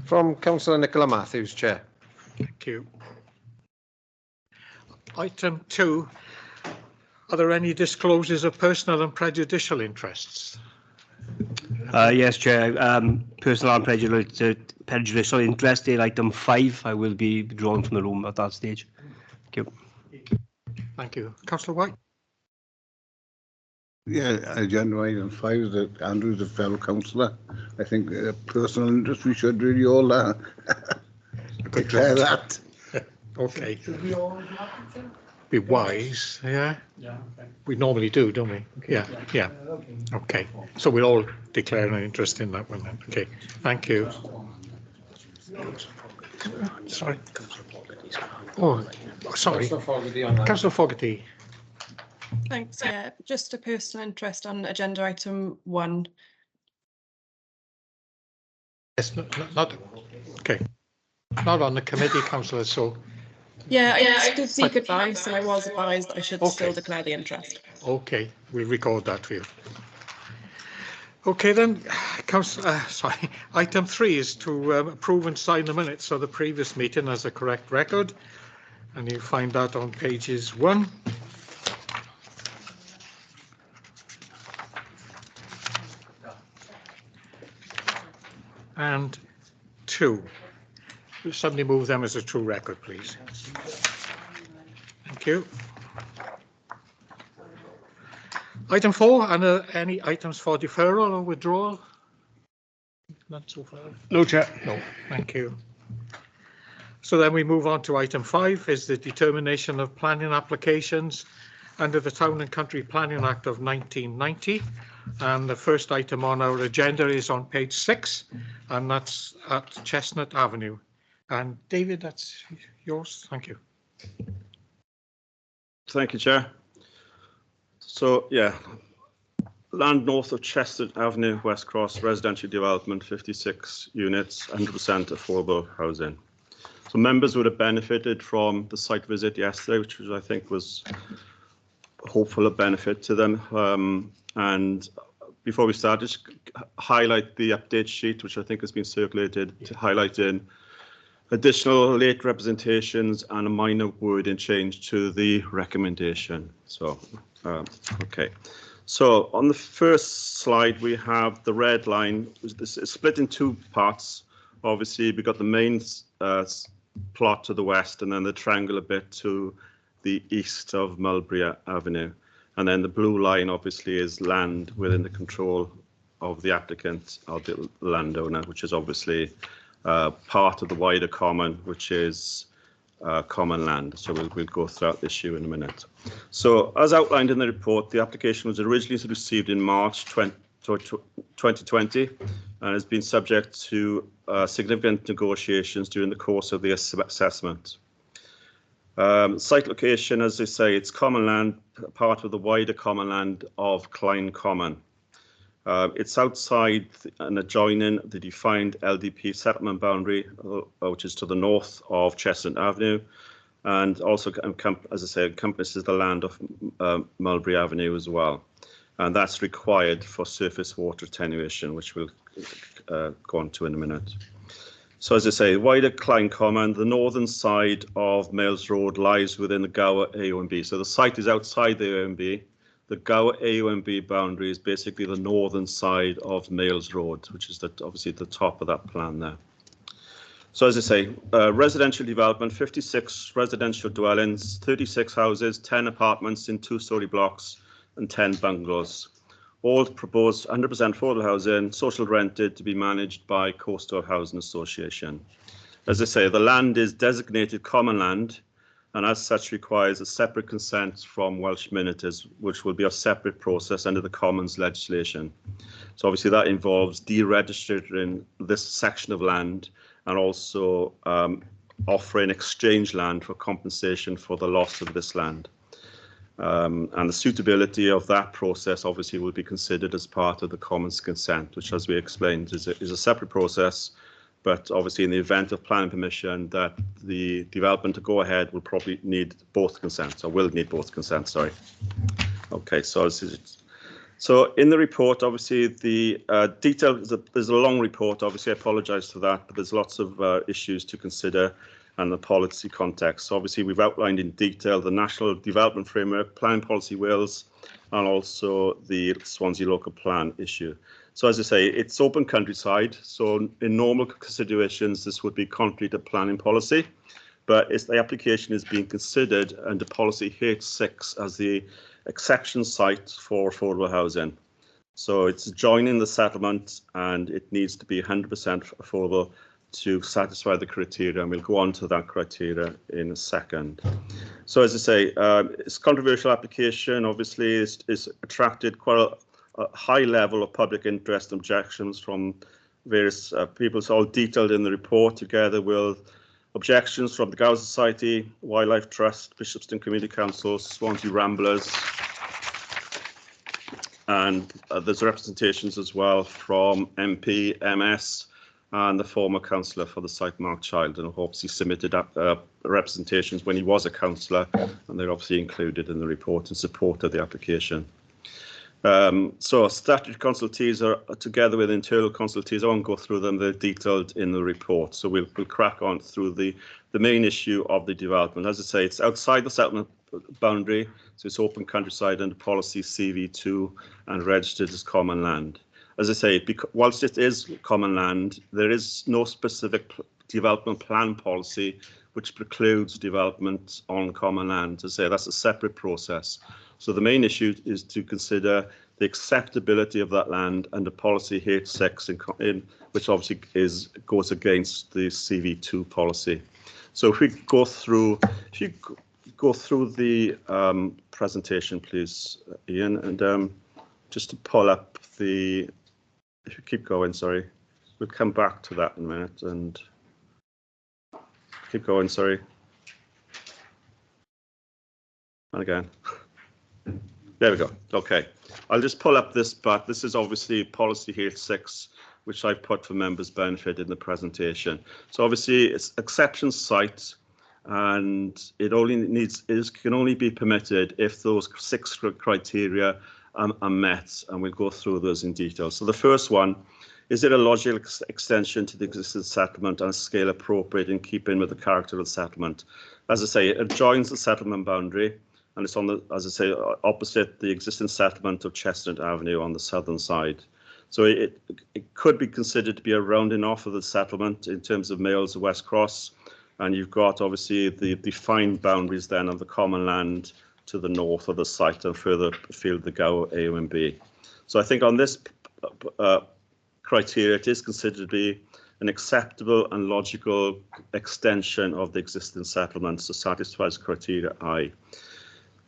From Councillor Nicola Matthews, Chair. Thank you. Item 2. Are there any disclosures of personal and prejudicial interests? Yes, Chair. Personal and prejudicial interest in item 5. I will be withdrawn from the room at that stage. Thank you. Thank you. Councillor White. Yeah, agenda item 5 that Andrew's a fellow councillor. I think personal interest, we should really all declare that. Okay. Be wise, yeah? Yeah. We normally do, don't we? Yeah, yeah. Okay. So we'll all declare an interest in that one then. Okay. Thank you. Sorry. Oh, sorry. Councillor Fogarty. Thanks. Yeah, just a personal interest on agenda item 1. Yes, not okay. Not on the committee, councillor. So. Yeah, I did seek advice, and I was advised I should still declare the interest. Okay, we'll record that for you. Okay then, sorry. Item 3 is to approve and sign the minutes of the previous meeting as a correct record, and you find that on pages 1. And 2. Will somebody move them as a true record, please? Thank you. Item 4, and any items for deferral or withdrawal? Not so far. No, Chair. No, thank you. So then we move on to item 5, is the determination of planning applications under the Town and Country Planning Act of 1990. And the first item on our agenda is on page 6, and that's at Chestnut Avenue. And David, that's yours. Thank you. Thank you, Chair. So, yeah, land north of Chestnut Avenue, West Cross, residential development, 56 units, 100% affordable housing. So members would have benefited from the site visit yesterday, which I think was hopeful of benefit to them. And before we start, just highlight the update sheet, which I think has been circulated, to highlight in additional late representations and a minor wording change to the recommendation. So, okay. So on the first slide, we have the red line. This is split in 2 parts. Obviously, we've got the main plot to the west, and then the triangular bit to the east of Mulberry Avenue. And then the blue line, obviously, is land within the control of the applicant or the landowner, which is obviously part of the wider common, which is common land. So we'll go through that issue in a minute. So as outlined in the report, the application was originally received in March 2020 and has been subject to significant negotiations during the course of the assessment. Site location, as they say, it's common land, part of the wider common land of Klein Common. It's outside and adjoining the defined LDP settlement boundary, which is to the north of Chestnut Avenue, and also, as I say, encompasses the land of Mulberry Avenue as well. And that's required for surface water attenuation, which we'll go on to in a minute. So as I say, wider Klein Common, the northern side of Mills Road lies within the Gower AONB. So the site is outside the AONB. The Gower AONB boundary is basically the northern side of Mills Road, which is obviously at the top of that plan there. So as I say, residential development, 56 residential dwellings, 36 houses, 10 apartments in 2-storey blocks and 10 bungalows. All proposed 100% affordable housing, social rented, to be managed by Coastal Housing Association. As I say, the land is designated common land, and as such requires a separate consent from Welsh Minoters, which will be a separate process under the Commons legislation. So obviously that involves deregistering this section of land and also offering exchange land for compensation for the loss of this land. And the suitability of that process obviously will be considered as part of the Commons consent, which, as we explained, is a separate process. But obviously, in the event of planning permission, that the development to go ahead will probably need both consents, or will need both consents, sorry. Okay, so So in the report, obviously, the detail, there's a long report, obviously, I apologise for that, but there's lots of issues to consider and the policy context. So obviously, we've outlined in detail the National Development Framework, Planning Policy Wales, and also the Swansea Local Plan issue. So as I say, it's open countryside. So in normal situations, this would be contrary to planning policy, but the application is being considered under policy H6 as the exception site for affordable housing. So it's joining the settlement and it needs to be 100% affordable to satisfy the criteria, and we'll go on to that criteria in a second. So as I say, it's a controversial application. Obviously, it's attracted quite a high level of public interest and objections from various people. It's all detailed in the report, together with objections from the Gower Society, Wildlife Trust, Bishopston Community Council, Swansea Ramblers, and there's representations as well from MP, MS, and the former councillor for the site, Mark Child, and obviously submitted representations when he was a councillor, and they're obviously included in the report in support of the application. So statutory consultees are together with internal consultees. I won't go through them, they're detailed in the report. So we'll crack on through the main issue of the development. As I say, it's outside the settlement boundary, so it's open countryside under policy CV2 and registered as common land. As I say, whilst it is common land, there is no specific development plan policy which precludes development on common land. As I say, that's a separate process. So the main issue is to consider the acceptability of that land under policy H6, which obviously goes against the CV2 policy. So if we go through, the presentation, please, Ian, and just to pull up the, if you keep going, sorry, we'll come back to that in a minute, and keep going, sorry, and again. There we go. Okay, I'll just pull up this, but this is obviously policy H6, which I put for members' benefit in the presentation. So obviously it's exception site, and it can only be permitted if those 6 criteria are met, and we'll go through those in detail. So the first one, is it a logical extension to the existing settlement and a scale appropriate in keeping with the character of the settlement? As I say, it adjoins the settlement boundary, and it's on the, as I say, opposite the existing settlement of Chestnut Avenue on the southern side. So it could be considered to be a rounding off of the settlement in terms of Males of West Cross, and you've got obviously the defined boundaries then of the common land to the north of the site and further afield the Gower A and B. So I think on this criteria, it is considered to be an acceptable and logical extension of the existing settlement, so satisfies criteria I.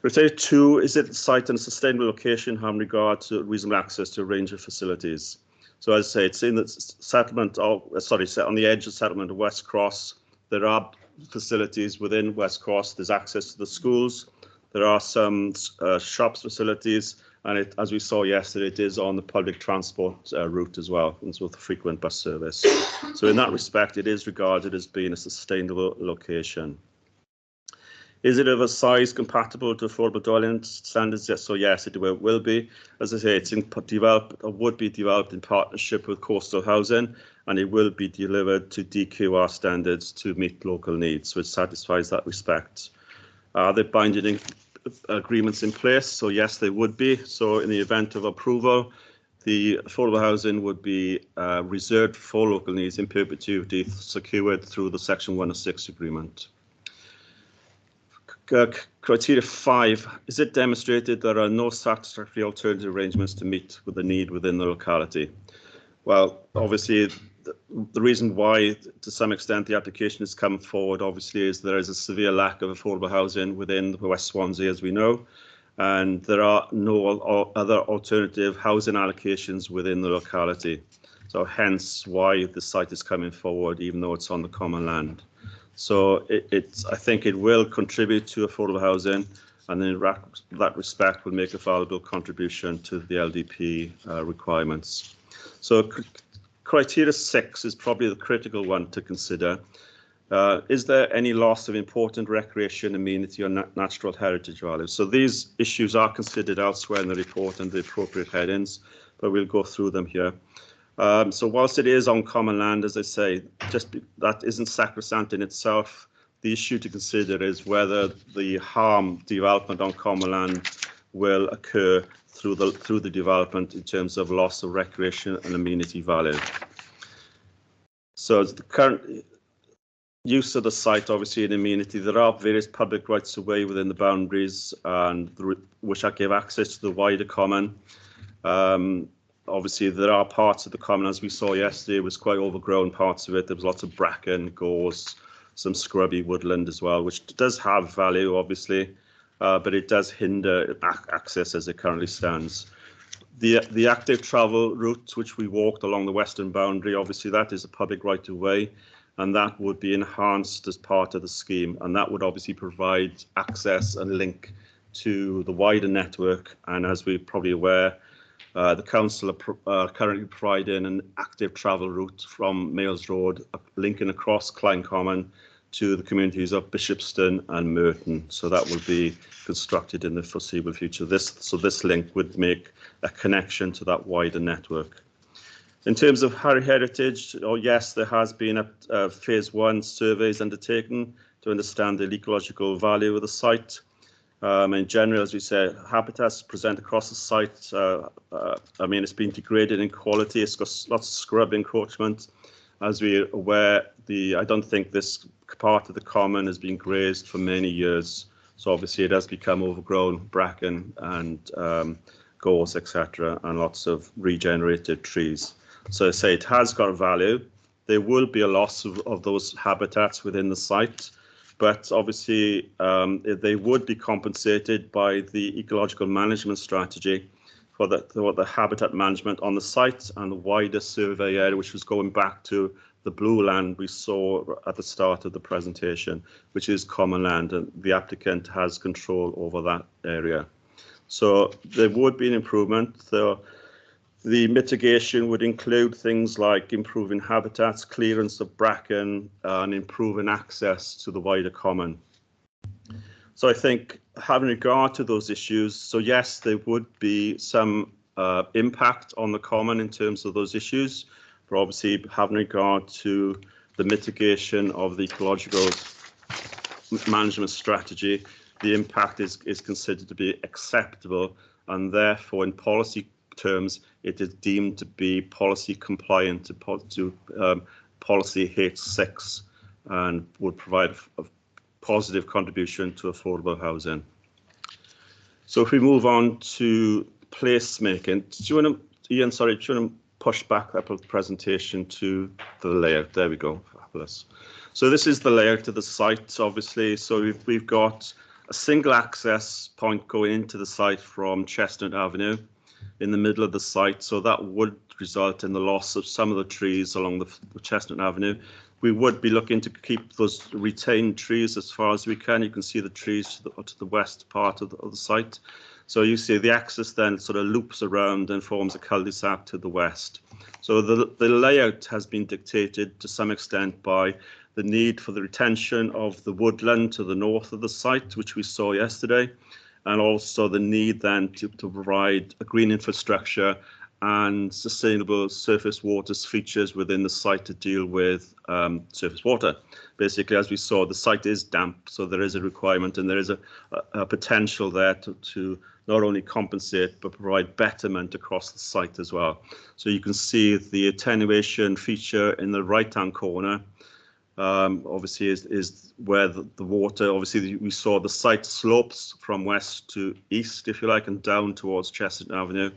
Criteria 2, is it site in a sustainable location having regard to reasonable access to a range of facilities? So as I say, it's in the settlement, on the edge of settlement of West Cross. There are facilities within West Cross. There's access to the schools. There are some shops facilities, and as we saw yesterday, it is on the public transport route as well, and so with frequent bus service. So in that respect, it is regarded as being a sustainable location. Is it of a size compatible to affordable dwelling standards? Yes, so yes, it will be. As I say, it's would be developed in partnership with Coastal Housing, and it will be delivered to DQR standards to meet local needs, so it satisfies that respect. Are there binding agreements in place? So yes, they would be. So in the event of approval, the affordable housing would be reserved for local needs in perpetuity, secured through the Section 106 agreement. Criteria 5, is it demonstrated there are no satisfactory alternative arrangements to meet with the need within the locality? Well, obviously, the reason why, to some extent, the application has come forward, obviously, is there is a severe lack of affordable housing within West Swansea, as we know, and there are no other alternative housing allocations within the locality. So hence why the site is coming forward, even though it's on the common land. So I think it will contribute to affordable housing, and in that respect will make a valuable contribution to the LDP requirements. So criteria 6 is probably the critical one to consider. Is there any loss of important recreation, amenity or natural heritage values? So these issues are considered elsewhere in the report and the appropriate headings, but we'll go through them here. So whilst it is on common land, as I say, that isn't sacrosanct in itself. The issue to consider is whether the harm development on common land will occur through the development in terms of loss of recreation and amenity value. So the current use of the site, obviously, in amenity, there are various public rights of way within the boundaries, and which give access to the wider common. Obviously, there are parts of the common, as we saw yesterday, it was quite overgrown parts of it. There was lots of bracken, gorse, some scrubby woodland as well, which does have value, obviously, but it does hinder access as it currently stands. The active travel route, which we walked along the western boundary, obviously that is a public right of way, and that would be enhanced as part of the scheme, and that would obviously provide access and link to the wider network. And as we're probably aware, the council are currently providing an active travel route from Males Road, linking across Klein Common to the communities of Bishopston and Merton. So that will be constructed in the foreseeable future. This link would make a connection to that wider network. In terms of heritage, yes, there has been a phase 1 surveys undertaken to understand the ecological value of the site. In general, as we say, habitats present across the site. I mean, it's been degraded in quality. It's got lots of scrub encroachment. As we're aware, I don't think this part of the common has been grazed for many years. So obviously it has become overgrown, bracken and gorse, etc., and lots of regenerated trees. So I say it has got a value. There will be a loss of those habitats within the site, but obviously they would be compensated by the ecological management strategy for the habitat management on the site and the wider survey area, which was going back to the blue land we saw at the start of the presentation, which is common land, and the applicant has control over that area. So there would be an improvement. The mitigation would include things like improving habitats, clearance of bracken, and improving access to the wider common. So I think having regard to those issues, so yes, there would be some impact on the common in terms of those issues, but obviously having regard to the mitigation of the ecological management strategy, the impact is considered to be acceptable, and therefore in policy terms, it is deemed to be policy compliant to policy H6 and would provide a positive contribution to affordable housing. So if we move on to placemaking, do you want to, Ian, sorry, do you want to push back that presentation to the layout? There we go, fabulous. So this is the layout of the site, obviously. So we've got a single access point going into the site from Chestnut Avenue in the middle of the site, so that would result in the loss of some of the trees along the Chestnut Avenue. We would be looking to keep those retained trees as far as we can. You can see the trees to the west part of the site. So you see the axis then sort of loops around and forms a cul-de-sac to the west. So the layout has been dictated to some extent by the need for the retention of the woodland to the north of the site, which we saw yesterday, and also the need then to provide a green infrastructure and sustainable surface water features within the site to deal with surface water. Basically, as we saw, the site is damp, so there is a requirement and there is a potential there to not only compensate but provide betterment across the site as well. So you can see the attenuation feature in the right-hand corner. Obviously is where the water, obviously we saw the site slopes from west to east, if you like, and down towards Chestnut Avenue.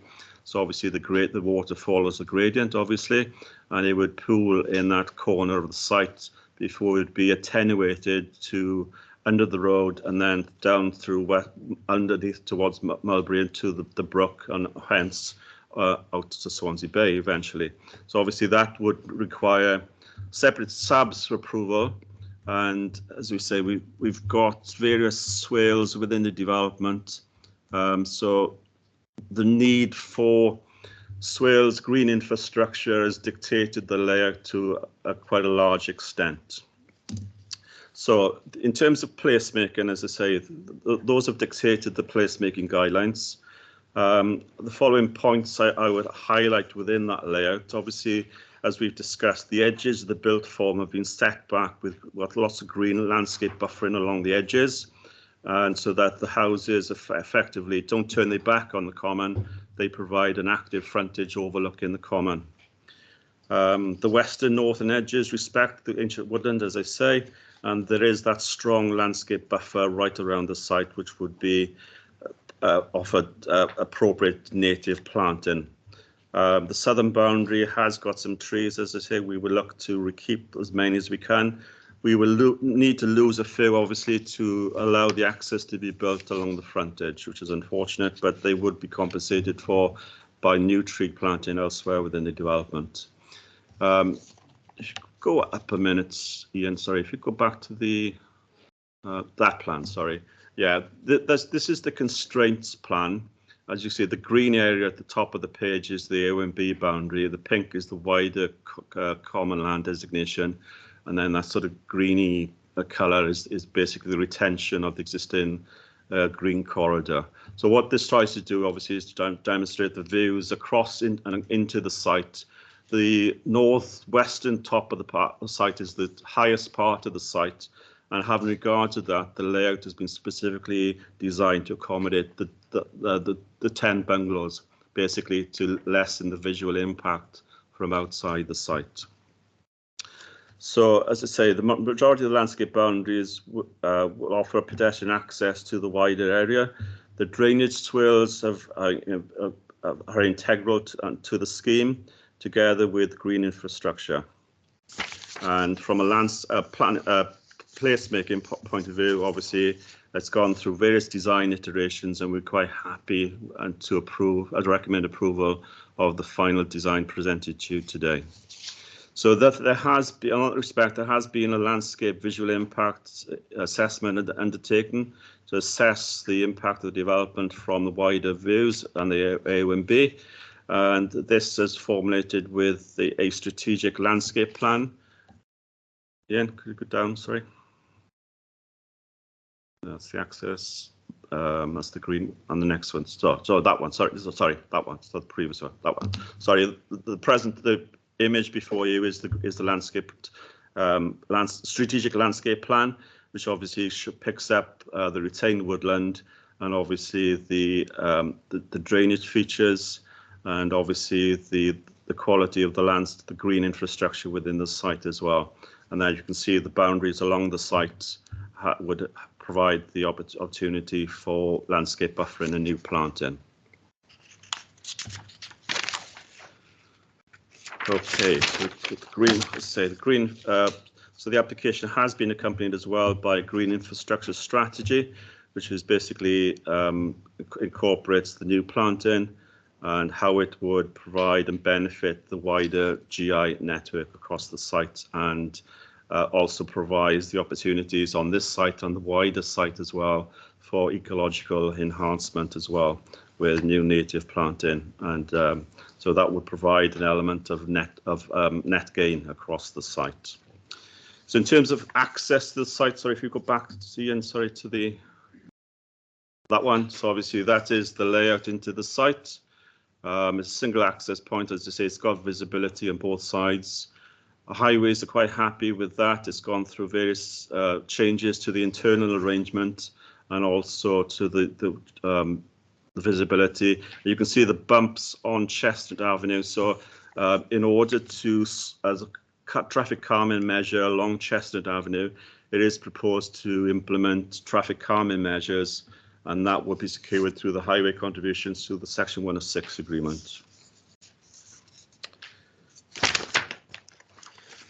So obviously the water follows the gradient, obviously, and it would pool in that corner of the site before it would be attenuated to under the road and then down through underneath towards Mulberry into the brook and hence out to Swansea Bay eventually. So obviously that would require separate SABs for approval, and as we say, we've got various swales within the development, so the need for swales green infrastructure has dictated the layout to quite a large extent. So in terms of placemaking, as I say, those have dictated the placemaking guidelines. The following points I would highlight within that layout. Obviously, as we've discussed, the edges of the built form have been set back with lots of green landscape buffering along the edges, and so that the houses effectively don't turn their back on the common. They provide an active frontage overlooking the common. The western northern edges respect the ancient woodland, as I say, and there is that strong landscape buffer right around the site, which would be offered appropriate native planting. The southern boundary has got some trees, as I say. We will look to keep as many as we can. We will need to lose a few, obviously, to allow the access to be built along the frontage, which is unfortunate, but they would be compensated for by new tree planting elsewhere within the development. If you go up a minute, Ian, sorry, if you go back to the that plan, sorry. Yeah, this is the constraints plan. As you see, the green area at the top of the page is the OMB boundary. The pink is the wider common land designation. And then that sort of greeny colour is basically the retention of the existing green corridor. So what this tries to do, obviously, is to demonstrate the views across and into the site. The northwestern top of the site is the highest part of the site. And having regard to that, the layout has been specifically designed to accommodate the 10 bungalows, basically to lessen the visual impact from outside the site. So, as I say, the majority of the landscape boundaries will offer pedestrian access to the wider area. The drainage swales are integral to the scheme, together with green infrastructure. And from a placemaking point of view, obviously, it's gone through various design iterations, and we're quite happy and to recommend approval of the final design presented to you today. So that there has been, in that respect, there has been a landscape visual impact assessment undertaken to assess the impact of the development from the wider views and the AOMB. And this is formulated with a strategic landscape plan. Ian, could you go down, sorry? That's the access. That's the green, and the next one. So that one. Sorry, that one. So the previous one. That one. Sorry. The image before you is the landscape, strategic landscape plan, which obviously picks up the retained woodland and obviously the drainage features, and obviously the quality of the lands, the green infrastructure within the site as well. And there you can see the boundaries along the site would provide the opportunity for landscape buffering and new planting. Okay, so the green, so the application has been accompanied as well by a green infrastructure strategy, which is basically incorporates the new planting and how it would provide and benefit the wider GI network across the site, and also provides the opportunities on this site, on the wider site as well, for ecological enhancement as well, with new native planting, and so that would provide an element of net gain across the site. So in terms of access to the site, sorry, if you go back to Ian, sorry, to that one. So obviously that is the layout into the site. It's a single access point, as I say, it's got visibility on both sides. Highways are quite happy with that. It's gone through various changes to the internal arrangement and also to the visibility. You can see the bumps on Chestnut Avenue. So in order to, as a traffic calming measure along Chestnut Avenue, it is proposed to implement traffic calming measures, and that will be secured through the highway contributions to the Section 106 agreement.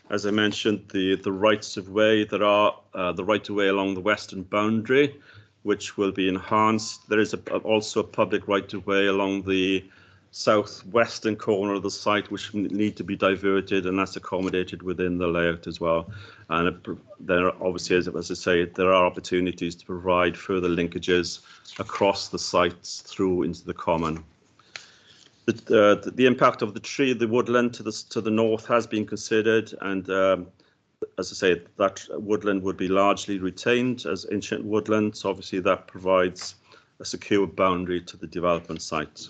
As I mentioned, the rights of way, there are the right of way along the western boundary, which will be enhanced. There is also a public right of way along the southwestern corner of the site, which need to be diverted, and that's accommodated within the layout as well. And there are obviously, as I say, there are opportunities to provide further linkages across the sites through into the common. The impact of the woodland to the north has been considered, and as I say, that woodland would be largely retained as ancient woodland. So obviously that provides a secure boundary to the development site.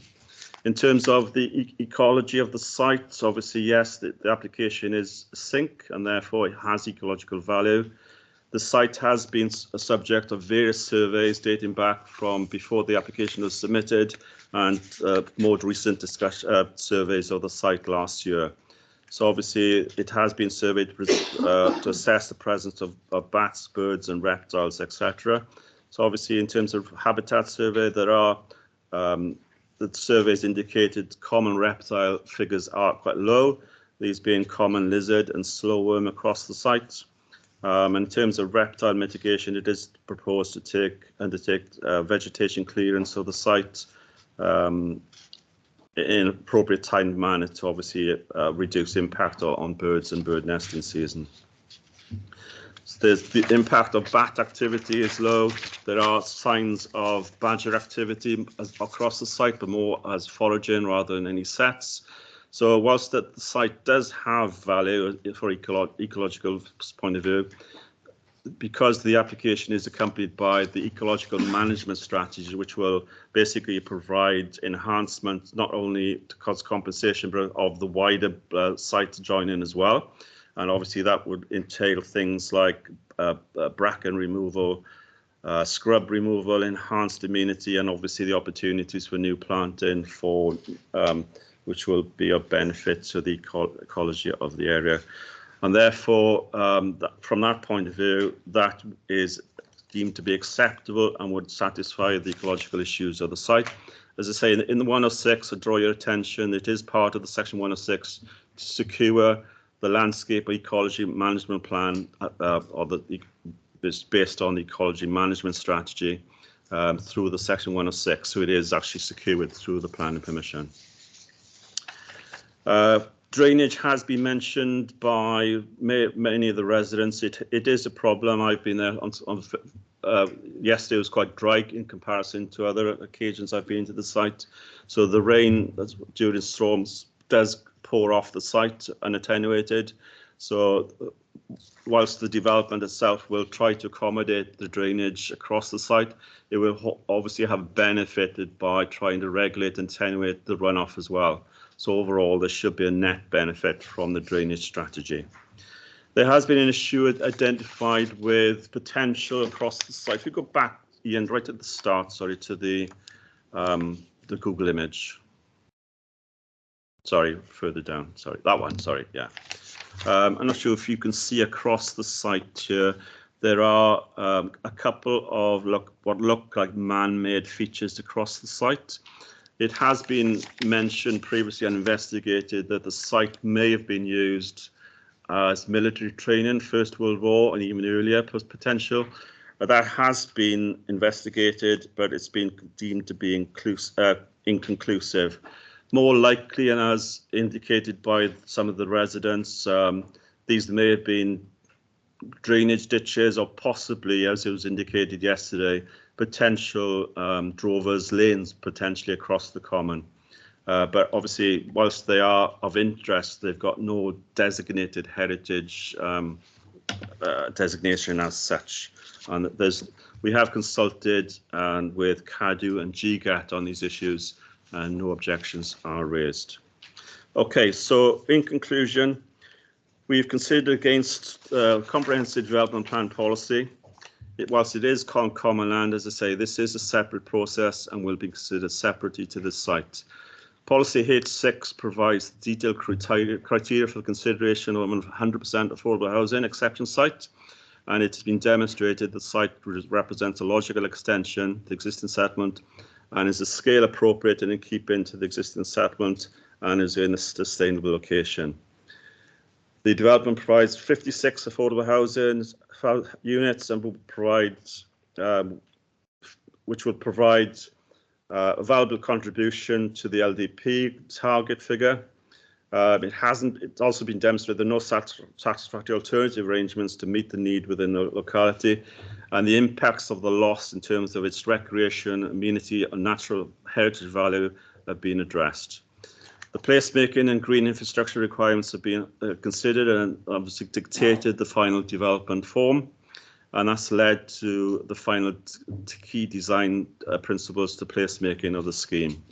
In terms of the ecology of the site, obviously, yes, the application is sink and therefore it has ecological value. The site has been a subject of various surveys dating back from before the application was submitted and more recent surveys of the site last year. So obviously it has been surveyed to assess the presence of bats, birds and reptiles, etc. So obviously in terms of habitat survey, there are the surveys indicated common reptile figures are quite low, these being common lizard and slowworm across the site. In terms of reptile mitigation, it is proposed to undertake vegetation clearance of the site in appropriate timed manner to obviously reduce impact on birds and bird nesting season. So the impact of bat activity is low. There are signs of badger activity across the site, but more as foraging rather than any sets. So whilst the site does have value for ecological point of view, because the application is accompanied by the ecological management strategy, which will basically provide enhancement not only to cost compensation, but of the wider site to join in as well. And obviously that would entail things like bracken removal, scrub removal, enhanced amenity, and obviously the opportunities for new planting for which will be of benefit to the ecology of the area. And therefore, from that point of view, that is deemed to be acceptable and would satisfy the ecological issues of the site. As I say, in the 106, I draw your attention, it is part of the section 106 to secure the landscape ecology management plan is based on the ecology management strategy through the section 106. So it is actually secured through the planning permission. Drainage has been mentioned by many of the residents. It is a problem. I've been there yesterday was quite dry in comparison to other occasions I've been to the site. So the rain during storms does pour off the site unattenuated. So whilst the development itself will try to accommodate the drainage across the site, it will obviously have benefited by trying to regulate and attenuate the runoff as well. So overall, there should be a net benefit from the drainage strategy. There has been an issue identified with potential across the site. If we go back, Ian, right at the start, sorry, to the Google image. Sorry, further down. Sorry, that one. Sorry, yeah. I'm not sure if you can see across the site here. There are a couple of what look like man-made features across the site. It has been mentioned previously and investigated that the site may have been used as military training, First World War and even earlier potential. That has been investigated, but it's been deemed to be inconclusive. More likely, and as indicated by some of the residents, these may have been drainage ditches or possibly, as it was indicated yesterday, potential drovers lanes potentially across the common. But obviously, whilst they are of interest, they've got no designated heritage designation as such. And we have consulted with CADU and GGAT on these issues, and no objections are raised. Okay, so in conclusion, we've considered against comprehensive development plan policy. Whilst it is common land, as I say, this is a separate process and will be considered separately to this site. Policy H6 provides detailed criteria for consideration of 100% affordable housing exception site, and it's been demonstrated the site represents a logical extension to the existing settlement and is a scale appropriate and in keeping to the existing settlement and is in a sustainable location. The development provides 56 affordable housing units and will provide, which will provide a valuable contribution to the LDP target figure. It's also been demonstrated there are no satisfactory alternative arrangements to meet the need within the locality, and the impacts of the loss in terms of its recreation, amenity and natural heritage value have been addressed. The placemaking and green infrastructure requirements have been considered and obviously dictated the final development form, and that's led to the final key design principles to placemaking of the scheme.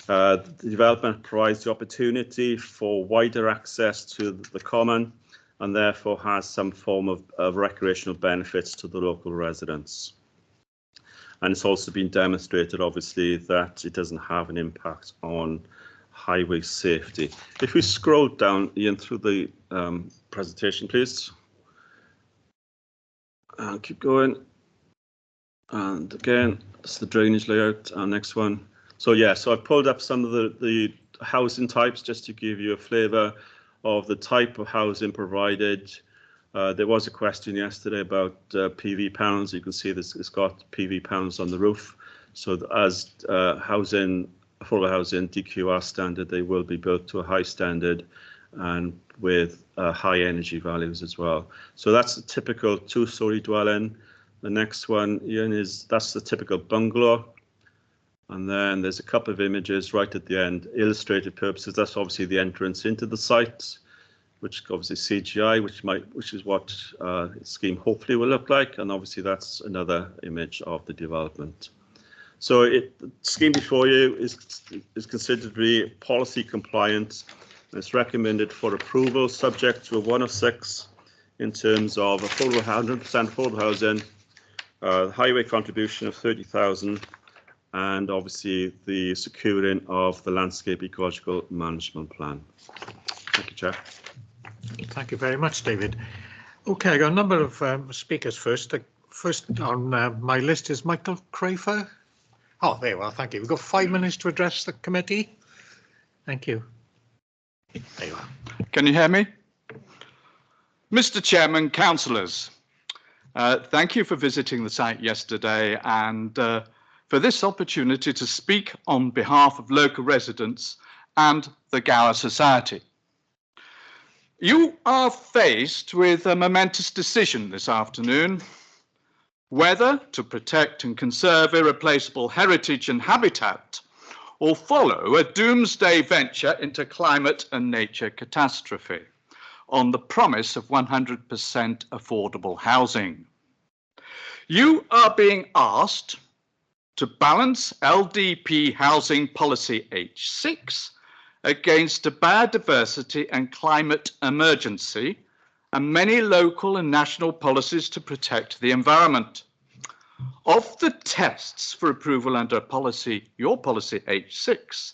The development provides the opportunity for wider access to the common and therefore has some form of recreational benefits to the local residents. And it's also been demonstrated, obviously, that it doesn't have an impact on highway safety. If we scroll down, Ian, through the presentation, please. And keep going. And again, it's the drainage layout. Our next one. So yeah, so I've pulled up some of the housing types just to give you a flavour of the type of housing provided. There was a question yesterday about PV panels. You can see this, it's got PV panels on the roof. So as affordable housing DQR standard, they will be built to a high standard and with high energy values as well. So that's a typical 2-storey dwelling. The next one, Ian, that's the typical bungalow. And then there's a couple of images right at the end, illustrated purposes. That's obviously the entrance into the site, which obviously CGI, which is what the scheme hopefully will look like. And obviously that's another image of the development. So the scheme before you is considered to be policy compliant. It's recommended for approval subject to a 1 of 6 in terms of 100% affordable housing, highway contribution of 30,000, and obviously the securing of the landscape ecological management plan. Thank you, Chair. Thank you very much, David. Okay, I got a number of speakers first. First on my list is Michael Crafer. Oh, there you are. Thank you. We've got 5 minutes to address the committee. Thank you. There you are. Can you hear me? Mr. Chairman, councillors, thank you for visiting the site yesterday and for this opportunity to speak on behalf of local residents and the Gower Society. You are faced with a momentous decision this afternoon, whether to protect and conserve irreplaceable heritage and habitat or follow a doomsday venture into climate and nature catastrophe on the promise of 100% affordable housing. You are being asked to balance LDP housing policy H6 against a biodiversity and climate emergency and many local and national policies to protect the environment. Of the tests for approval under your policy H6,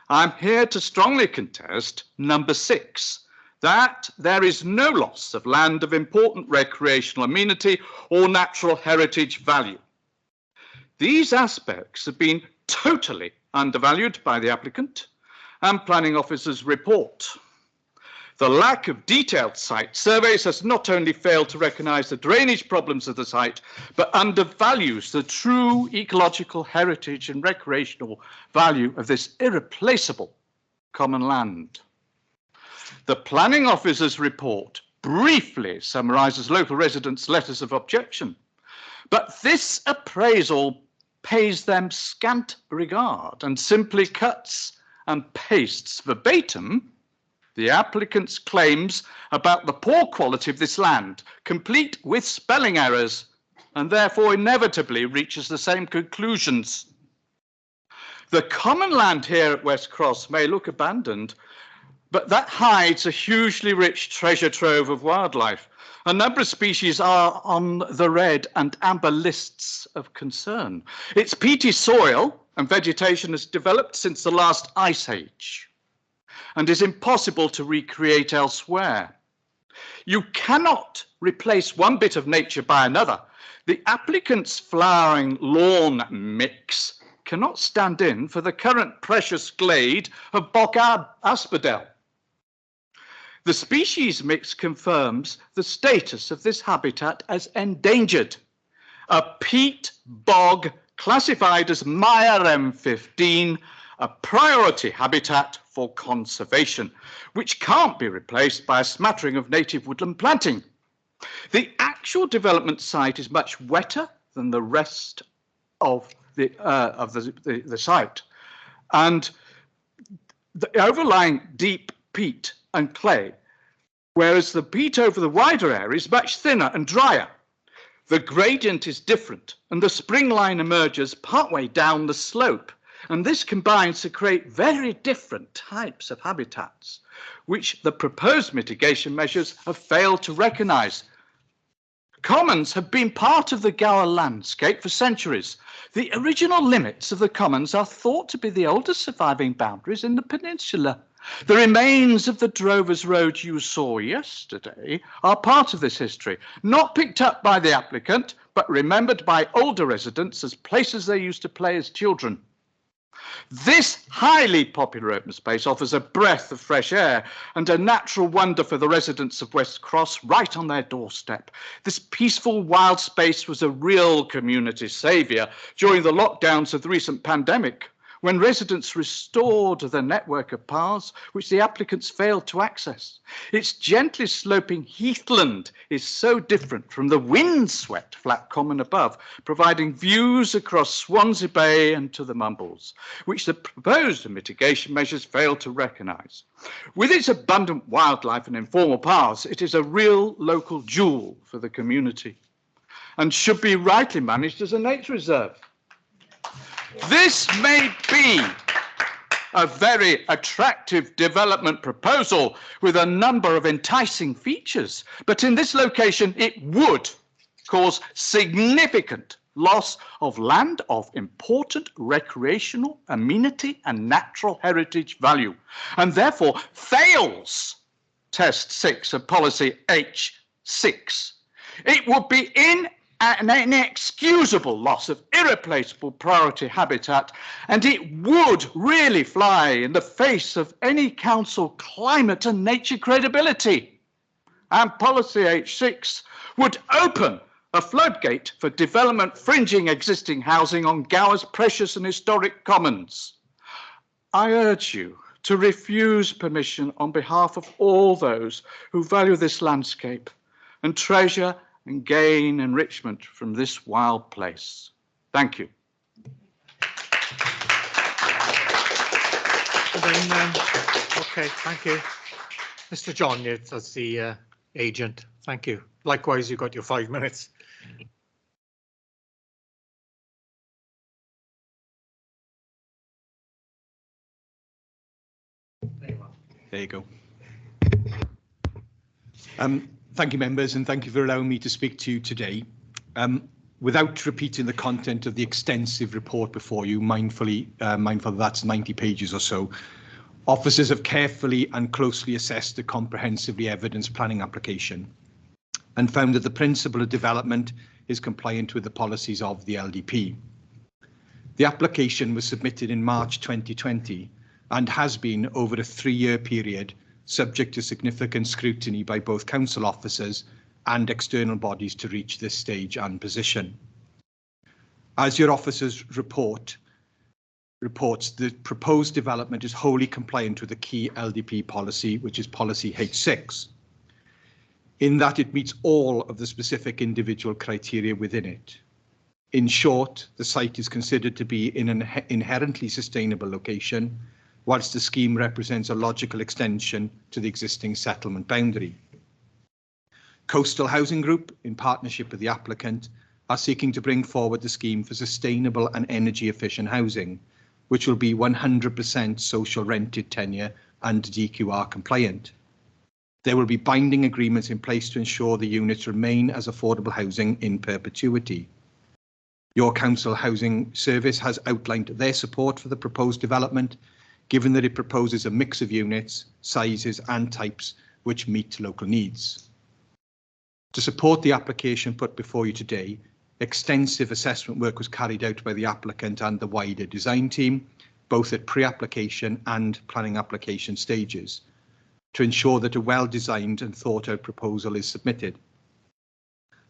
I'm here to strongly contest number 6, that there is no loss of land of important recreational amenity or natural heritage value. These aspects have been totally undervalued by the applicant and planning officer's report. The lack of detailed site surveys has not only failed to recognise the drainage problems of the site, but undervalues the true ecological heritage and recreational value of this irreplaceable common land. The planning officer's report briefly summarises local residents' letters of objection, but this appraisal pays them scant regard and simply cuts and pastes verbatim the applicant's claims about the poor quality of this land, complete with spelling errors, and therefore inevitably reaches the same conclusions. The common land here at West Cross may look abandoned, but that hides a hugely rich treasure trove of wildlife. A number of species are on the red and amber lists of concern. Its peaty soil and vegetation has developed since the last ice age and is impossible to recreate elsewhere. You cannot replace one bit of nature by another. The applicant's flowering lawn mix cannot stand in for the current precious glade of Bochard Asphodel. The species mix confirms the status of this habitat as endangered, a peat bog classified as Maya M15, a priority habitat for conservation, which can't be replaced by a smattering of native woodland planting. The actual development site is much wetter than the rest of the site, and the overlying deep peat and clay, whereas the peat over the wider area is much thinner and drier. The gradient is different, and the spring line emerges partway down the slope, and this combines to create very different types of habitats, which the proposed mitigation measures have failed to recognise. Commons have been part of the Gower landscape for centuries. The original limits of the commons are thought to be the oldest surviving boundaries in the peninsula. The remains of the Drovers Road you saw yesterday are part of this history, not picked up by the applicant, but remembered by older residents as places they used to play as children. This highly popular open space offers a breath of fresh air and a natural wonder for the residents of West Cross right on their doorstep. This peaceful wild space was a real community saviour during the lockdowns of the recent pandemic, when residents restored the network of paths which the applicants failed to access. Its gently sloping heathland is so different from the windswept flat common above, providing views across Swansea Bay and to the Mumbles, which the proposed mitigation measures fail to recognise. With its abundant wildlife and informal paths, it is a real local jewel for the community and should be rightly managed as a nature reserve. This may be a very attractive development proposal with a number of enticing features, but in this location it would cause significant loss of land of important recreational, amenity and natural heritage value, and therefore fails test 6 of policy H6. It would be an inexcusable loss of irreplaceable priority habitat, and it would really fly in the face of any council climate and nature credibility. And policy H6 would open a floodgate for development fringing existing housing on Gower's precious and historic commons. I urge you to refuse permission on behalf of all those who value this landscape and treasure and gain enrichment from this wild place. Thank you. Okay, thank you. Mr. John, that's the agent. Thank you. Likewise, you got your 5 minutes. There you go. Thank you, members, and thank you for allowing me to speak to you today. Without repeating the content of the extensive report before you, mindful that's 90 pages or so, officers have carefully and closely assessed the comprehensively evidenced planning application and found that the principle of development is compliant with the policies of the LDP. The application was submitted in March 2020 and has been over a 3-year period, subject to significant scrutiny by both council officers and external bodies to reach this stage and position. As your officers reports, the proposed development is wholly compliant with the key LDP policy, which is policy H6, in that it meets all of the specific individual criteria within it. In short, the site is considered to be in an inherently sustainable location, whilst the scheme represents a logical extension to the existing settlement boundary. Coastal Housing Group, in partnership with the applicant, are seeking to bring forward the scheme for sustainable and energy efficient housing, which will be 100% social rented tenure and DQR compliant. There will be binding agreements in place to ensure the units remain as affordable housing in perpetuity. Your council housing service has outlined their support for the proposed development, given that it proposes a mix of units, sizes and types which meet local needs. To support the application put before you today, extensive assessment work was carried out by the applicant and the wider design team, both at pre-application and planning application stages, to ensure that a well-designed and thought-out proposal is submitted.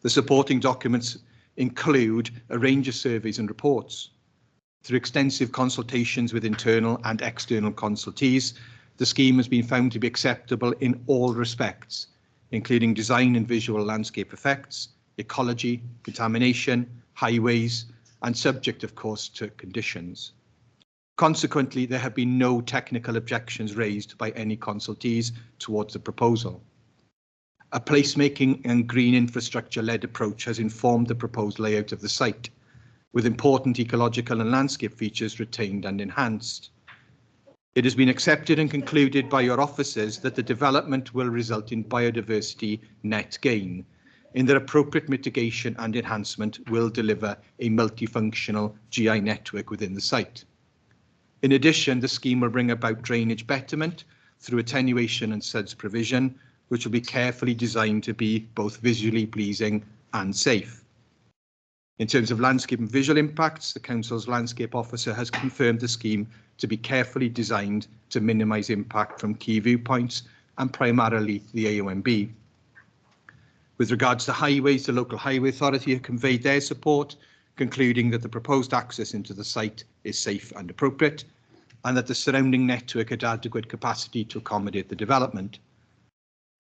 The supporting documents include a range of surveys and reports. Through extensive consultations with internal and external consultees, the scheme has been found to be acceptable in all respects, including design and visual landscape effects, ecology, contamination, highways, and subject, of course, to conditions. Consequently, there have been no technical objections raised by any consultees towards the proposal. A placemaking and green infrastructure-led approach has informed the proposed layout of the site, with important ecological and landscape features retained and enhanced. It has been accepted and concluded by your officers that the development will result in biodiversity net gain, in that appropriate mitigation and enhancement will deliver a multifunctional GI network within the site. In addition, the scheme will bring about drainage betterment through attenuation and suds provision, which will be carefully designed to be both visually pleasing and safe. In terms of landscape and visual impacts, the Council's landscape officer has confirmed the scheme to be carefully designed to minimise impact from key viewpoints and primarily the AONB. With regards to highways, the local highway authority have conveyed their support, concluding that the proposed access into the site is safe and appropriate, and that the surrounding network had adequate capacity to accommodate the development.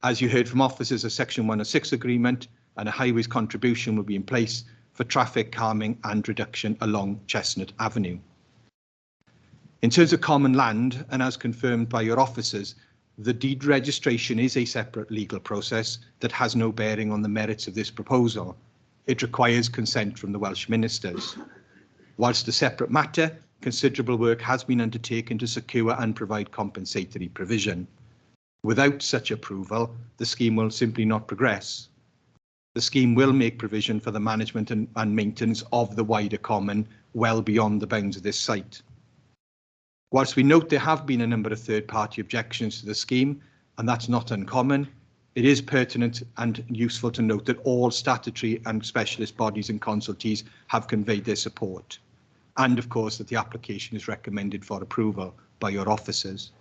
As you heard from officers, a Section 106 agreement and a highways contribution will be in place for traffic calming and reduction along Chestnut Avenue. In terms of common land, and as confirmed by your officers, the deed registration is a separate legal process that has no bearing on the merits of this proposal. It requires consent from the Welsh ministers. Whilst a separate matter, considerable work has been undertaken to secure and provide compensatory provision. Without such approval, the scheme will simply not progress. The scheme will make provision for the management and maintenance of the wider common well beyond the bounds of this site. Whilst we note there have been a number of third-party objections to the scheme, and that's not uncommon, it is pertinent and useful to note that all statutory and specialist bodies and consultees have conveyed their support, and of course that the application is recommended for approval by your officers.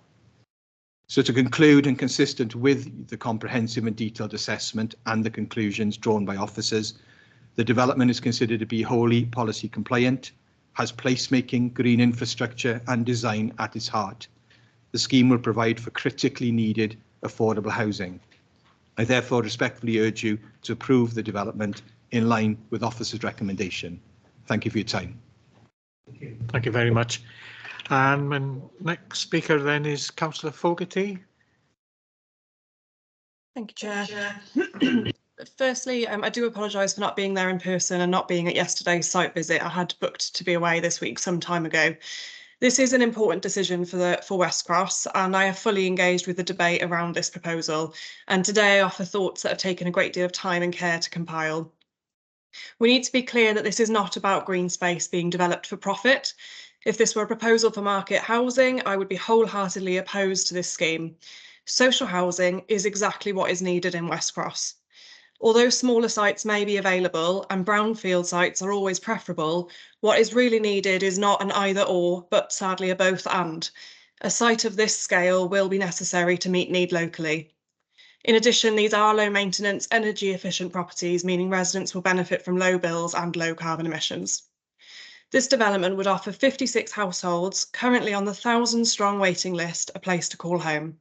So to conclude, and consistent with the comprehensive and detailed assessment and the conclusions drawn by officers, the development is considered to be wholly policy compliant, has placemaking, green infrastructure and design at its heart. The scheme will provide for critically needed affordable housing. I therefore respectfully urge you to approve the development in line with officers' recommendation. Thank you for your time. Thank you very much. And my next speaker then is Councillor Fogarty. Thank you, Chair. Firstly, I do apologise for not being there in person and not being at yesterday's site visit. I had booked to be away this week some time ago. This is an important decision for West Cross, and I have fully engaged with the debate around this proposal. And today I offer thoughts that have taken a great deal of time and care to compile. We need to be clear that this is not about green space being developed for profit. If this were a proposal for market housing, I would be wholeheartedly opposed to this scheme. Social housing is exactly what is needed in West Cross. Although smaller sites may be available and brownfield sites are always preferable, what is really needed is not an either or, but sadly a both and. A site of this scale will be necessary to meet need locally. In addition, these are low maintenance, energy efficient properties, meaning residents will benefit from low bills and low carbon emissions. This development would offer 56 households currently on the 1,000-strong waiting list a place to call home.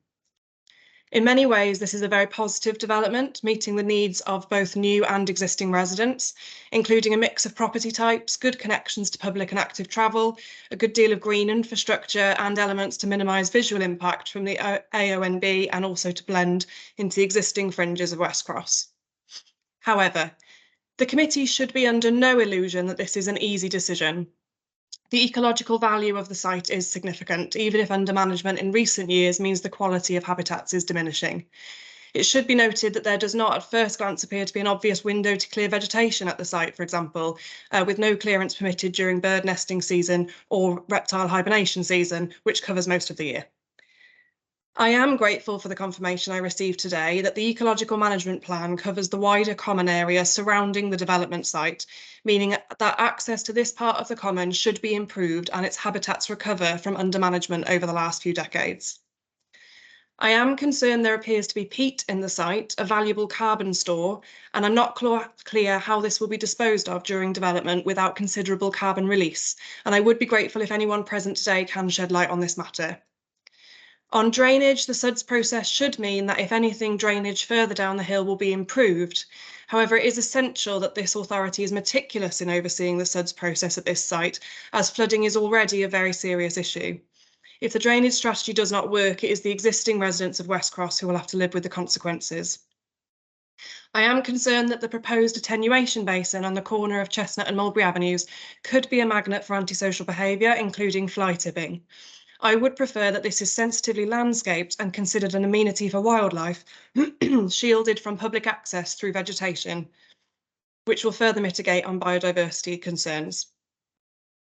In many ways, this is a very positive development, meeting the needs of both new and existing residents, including a mix of property types, good connections to public and active travel, a good deal of green infrastructure and elements to minimise visual impact from the AONB and also to blend into the existing fringes of West Cross. However, the committee should be under no illusion that this is an easy decision. The ecological value of the site is significant, even if under management in recent years means the quality of habitats is diminishing. It should be noted that there does not at first glance appear to be an obvious window to clear vegetation at the site, for example, with no clearance permitted during bird nesting season or reptile hibernation season, which covers most of the year. I am grateful for the confirmation I received today that the ecological management plan covers the wider common area surrounding the development site, meaning that access to this part of the common should be improved and its habitats recover from undermanagement over the last few decades. I am concerned there appears to be peat in the site, a valuable carbon store, and I'm not clear how this will be disposed of during development without considerable carbon release, and I would be grateful if anyone present today can shed light on this matter. On drainage, the SUDS process should mean that if anything, drainage further down the hill will be improved. However, it is essential that this authority is meticulous in overseeing the SUDS process at this site, as flooding is already a very serious issue. If the drainage strategy does not work, it is the existing residents of West Cross who will have to live with the consequences. I am concerned that the proposed attenuation basin on the corner of Chestnut and Mulberry Avenues could be a magnet for antisocial behaviour, including fly tipping. I would prefer that this is sensitively landscaped and considered an amenity for wildlife, shielded from public access through vegetation, which will further mitigate on biodiversity concerns.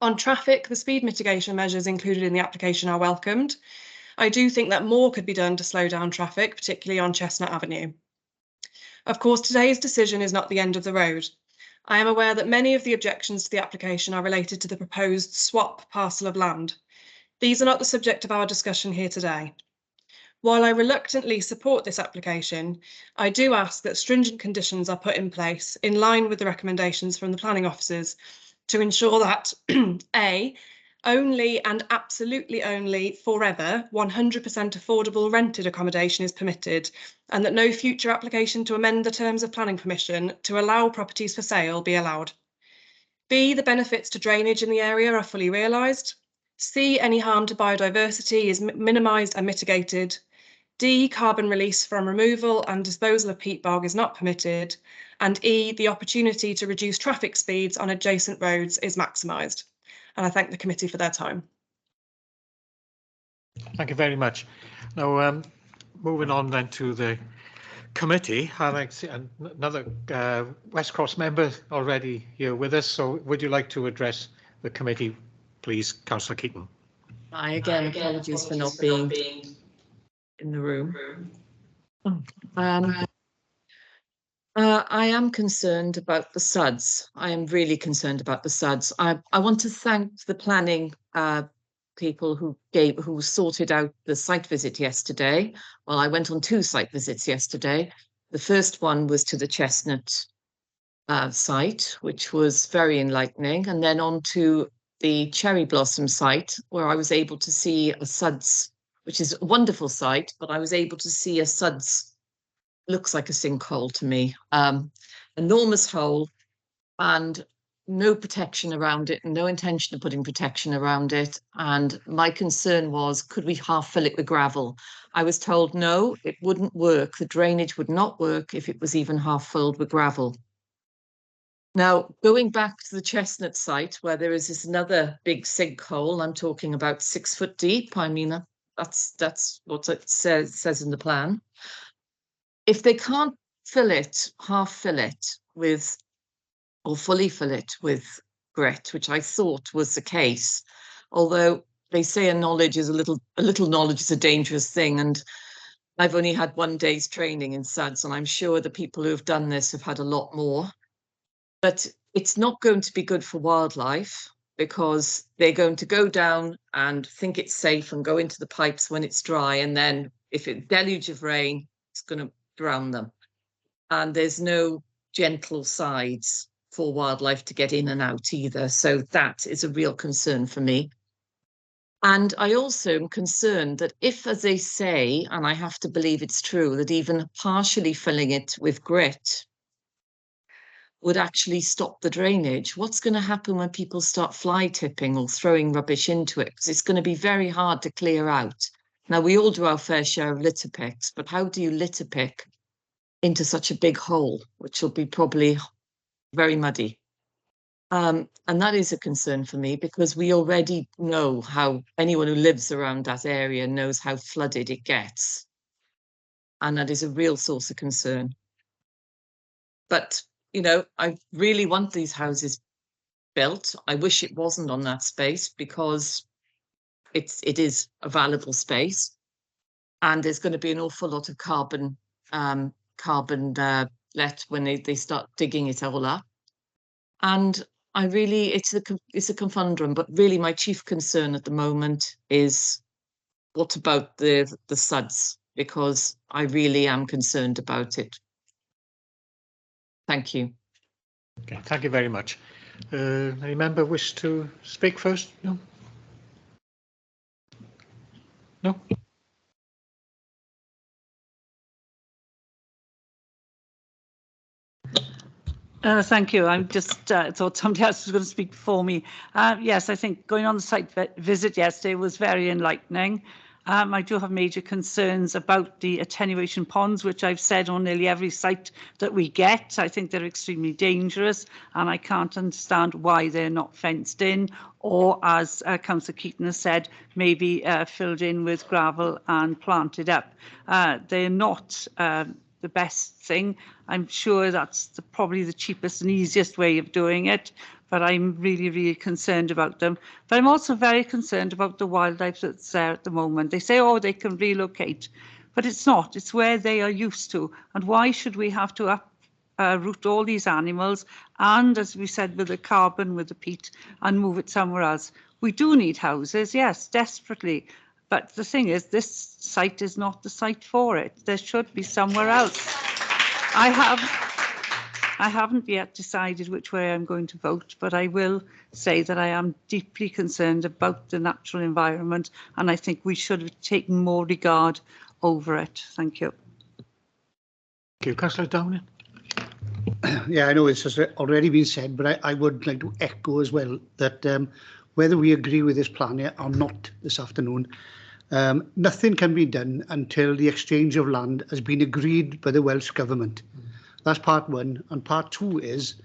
On traffic, the speed mitigation measures included in the application are welcomed. I do think that more could be done to slow down traffic, particularly on Chestnut Avenue. Of course, today's decision is not the end of the road. I am aware that many of the objections to the application are related to the proposed swap parcel of land. These are not the subject of our discussion here today. While I reluctantly support this application, I do ask that stringent conditions are put in place in line with the recommendations from the planning officers to ensure that A, only and absolutely only forever 100% affordable rented accommodation is permitted, and that no future application to amend the terms of planning permission to allow properties for sale be allowed. B, the benefits to drainage in the area are fully realised. C, any harm to biodiversity is minimised and mitigated. D, carbon release from removal and disposal of peat bog is not permitted. And E, the opportunity to reduce traffic speeds on adjacent roads is maximised. And I thank the committee for their time. Thank you very much. Now, moving on then to the committee, I see another West Cross member already here with us. So would you like to address the committee, please, Councillor Keaton? I again apologies for not being in the room. I am concerned about the SUDS. I am really concerned about the SUDS. I want to thank the planning people who sorted out the site visit yesterday. Well, I went on 2 site visits yesterday. The first one was to the Chestnut site, which was very enlightening, and then on to the Cherry Blossom site, where I was able to see a SUDS, which is a wonderful site, but I was able to see a SUDS, looks like a sinkhole to me, enormous hole, and no protection around it, and no intention of putting protection around it. And my concern was, could we half fill it with gravel? I was told, no, it wouldn't work. The drainage would not work if it was even half filled with gravel. Now, going back to the Chestnut site, where there is this another big sinkhole, I'm talking about 6 foot deep. I mean, that's what it says in the plan. If they can't fill it, half fill it with, or fully fill it with grit, which I thought was the case, although they say a little knowledge is a dangerous thing, and I've only had 1 day's training in SUDS, and I'm sure the people who have done this have had a lot more. But it's not going to be good for wildlife, because they're going to go down and think it's safe and go into the pipes when it's dry, and then if it deluge of rain, it's going to drown them. And there's no gentle sides for wildlife to get in and out either. So that is a real concern for me. And I also am concerned that if, as they say, and I have to believe it's true, that even partially filling it with grit would actually stop the drainage, what's going to happen when people start fly tipping or throwing rubbish into it? Because it's going to be very hard to clear out. Now, we all do our fair share of litter picks, but how do you litter pick into such a big hole, which will be probably very muddy? And that is a concern for me, because we already know how anyone who lives around that area knows how flooded it gets. And that is a real source of concern. But, you know, I really want these houses built. I wish it wasn't on that space, because it is a valuable space. And there's going to be an awful lot of carbon let when they start digging it all up. And I really, it's a conundrum, but really my chief concern at the moment is, what about the SUDS? Because I really am concerned about it. Thank you. Okay, thank you very much. Any member wish to speak first? No? No? Thank you. I'm just thought somebody else was going to speak before me. Yes, I think going on the site visit yesterday was very enlightening. I do have major concerns about the attenuation ponds, which I've said on nearly every site that we get. I think they're extremely dangerous, and I can't understand why they're not fenced in, or, as Councillor Keaton has said, maybe filled in with gravel and planted up. They're not the best thing. I'm sure that's probably the cheapest and easiest way of doing it, but I'm really, really concerned about them. But I'm also very concerned about the wildlife that's there at the moment. They say, oh, they can relocate, but it's not. It's where they are used to. And why should we have to uproot all these animals and, as we said, with the carbon, with the peat, and move it somewhere else? We do need houses, yes, desperately. But the thing is, this site is not the site for it. There should be somewhere else. I haven't yet decided which way I'm going to vote, but I will say that I am deeply concerned about the natural environment, and I think we should have taken more regard over it. Thank you. Thank you. Councillor Downing. Yeah, I know it's just already been said, but I would like to echo as well that whether we agree with this plan yet or not this afternoon, nothing can be done until the exchange of land has been agreed by the Welsh Government. That's part one. And part two is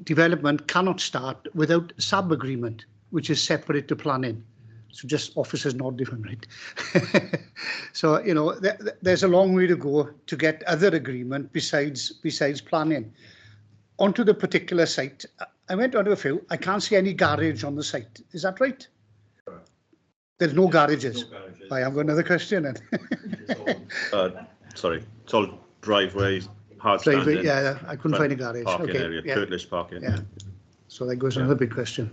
development cannot start without SAB agreement, which is separate to planning. So just officers not different, right? So, you know, there's a long way to go to get other agreement besides planning. Onto the particular site, I went onto a few. I can't see any garage on the site. Is that right? There's no garages. I have another question then. Sorry, it's all driveways, hard standing. Yeah, I couldn't find a garage. Parking Okay, area, yeah. curtilage parking. Yeah. So that goes another big question.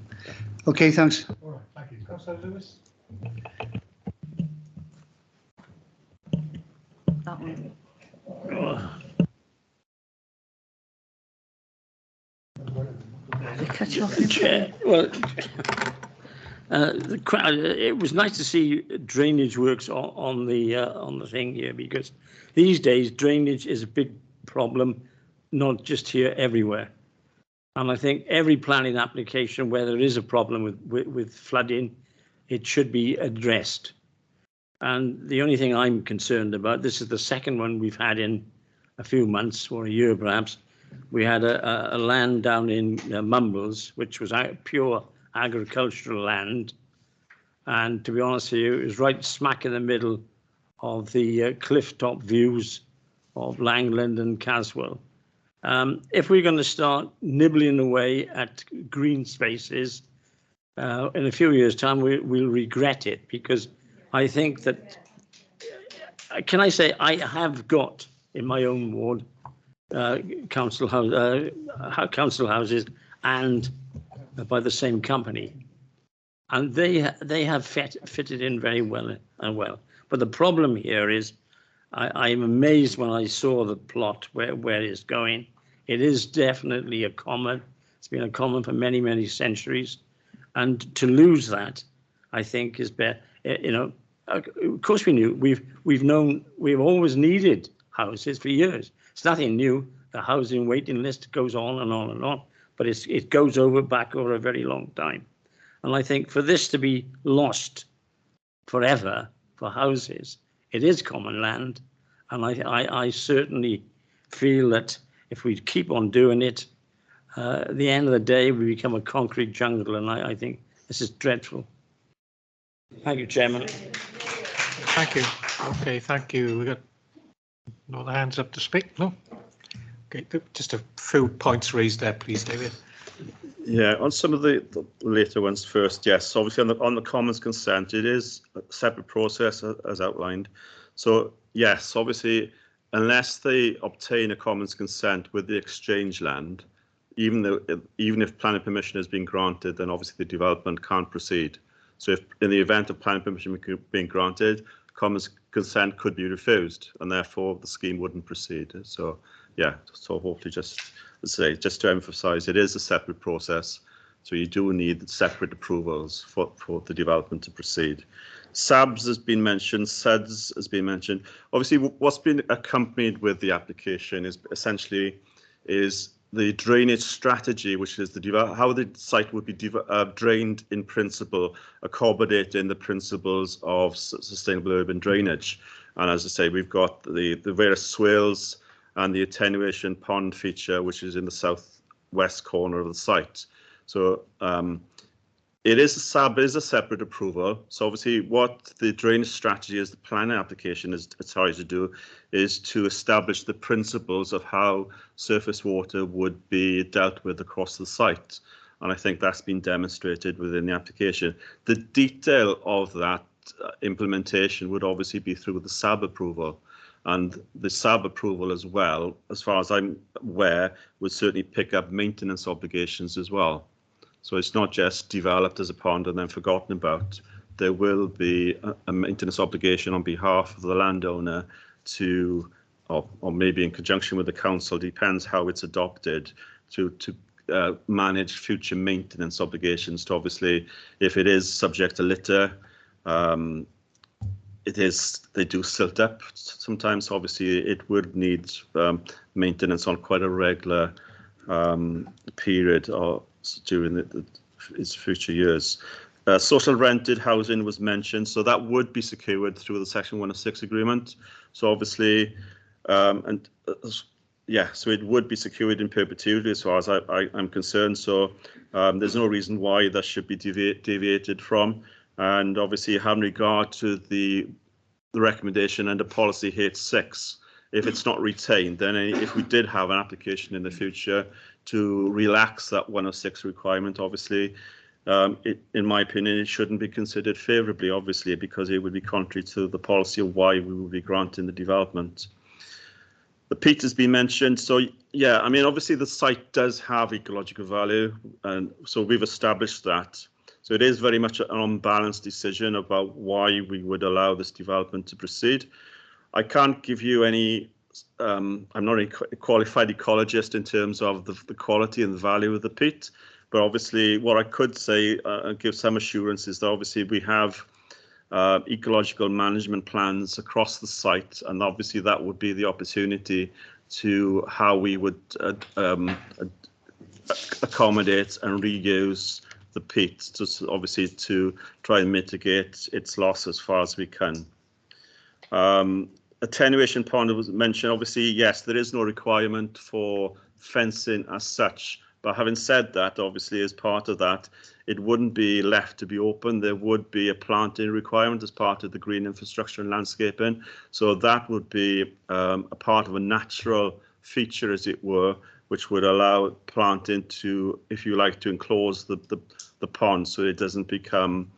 Okay, thanks. All right, thank you. Councillor Lewis. That one. Chair, well, it was nice to see drainage works on the thing here, because these days drainage is a big problem, not just here, everywhere. And I think every planning application where there is a problem with flooding, it should be addressed. And the only thing I'm concerned about, this is the second one we've had in a few months or a year perhaps. We had a land down in Mumbles, which was pure agricultural land. And to be honest with you, it was right smack in the middle of the cliff top views of Langland and Caswell. If we're going to start nibbling away at green spaces, in a few years' time, we'll regret it, because I think that, can I say, I have got in my own ward council houses and by the same company, and they have fitted in very well and well. But the problem here is, I'm amazed when I saw the plot where it's going. It is definitely a common. It's been a common for many, many centuries, and to lose that, I think, is better. You know, of course we knew. We've always needed houses for years. It's nothing new. The housing waiting list goes on and on and on, but it goes back over a very long time. And I think for this to be lost forever for houses, it is common land. And I certainly feel that if we keep on doing it, at the end of the day, we become a concrete jungle. And I think this is dreadful. Thank you, Chairman. Thank you. Okay, thank you. We got no other hands up to speak? No? Okay, just a few points raised there, please, David. Yeah, on some of the later ones first, yes, obviously on the commons consent, it is a separate process as outlined. So yes, obviously, unless they obtain a commons consent with the exchange land, even if planning permission has been granted, then obviously the development can't proceed. So if in the event of planning permission being granted, commons consent could be refused, and therefore the scheme wouldn't proceed. So yeah, so hopefully just to emphasise, it is a separate process. So you do need separate approvals for the development to proceed. SABs has been mentioned, SUDs has been mentioned. Obviously, what's been accompanied with the application is essentially is the drainage strategy, which is how the site would be drained in principle, accommodating the principles of sustainable urban drainage. And as I say, we've got the various swales and the attenuation pond feature, which is in the southwest corner of the site. So it is a separate approval. So obviously what the drainage strategy as the planning application is trying to do is to establish the principles of how surface water would be dealt with across the site. And I think that's been demonstrated within the application. The detail of that implementation would obviously be through the SAB approval. And the SAB approval as well, as far as I'm aware, would certainly pick up maintenance obligations as well. So it's not just developed as a pond and then forgotten about. There will be a maintenance obligation on behalf of the landowner to, or maybe in conjunction with the council, depends how it's adopted, to manage future maintenance obligations. To obviously, if it is subject to litter, they do silt up sometimes. Obviously, it would need maintenance on quite a regular period or during its future years. Social rented housing was mentioned, so that would be secured through the Section 106 agreement. So obviously, so it would be secured in perpetuity as far as I'm concerned. So there's no reason why that should be deviated from. And obviously, having regard to the recommendation under policy H6, if it's not retained, then if we did have an application in the future to relax that 106 requirement, obviously, in my opinion, it shouldn't be considered favourably, obviously, because it would be contrary to the policy of why we would be granting the development. The peat has been mentioned. So, yeah, I mean, obviously the site does have ecological value, and so we've established that. So it is very much an unbalanced decision about why we would allow this development to proceed. I can't give you any, I'm not a qualified ecologist in terms of the quality and the value of the peat, but obviously what I could say and give some assurance is that obviously we have ecological management plans across the site, and obviously that would be the opportunity to how we would accommodate and reuse the peat, just obviously to try and mitigate its loss as far as we can. Attenuation pond was mentioned. Obviously, yes, there is no requirement for fencing as such. But having said that, obviously, as part of that, it wouldn't be left to be open. There would be a planting requirement as part of the green infrastructure and landscaping. So that would be a part of a natural feature, as it were, which would allow planting to, if you like, to enclose the pond so it doesn't become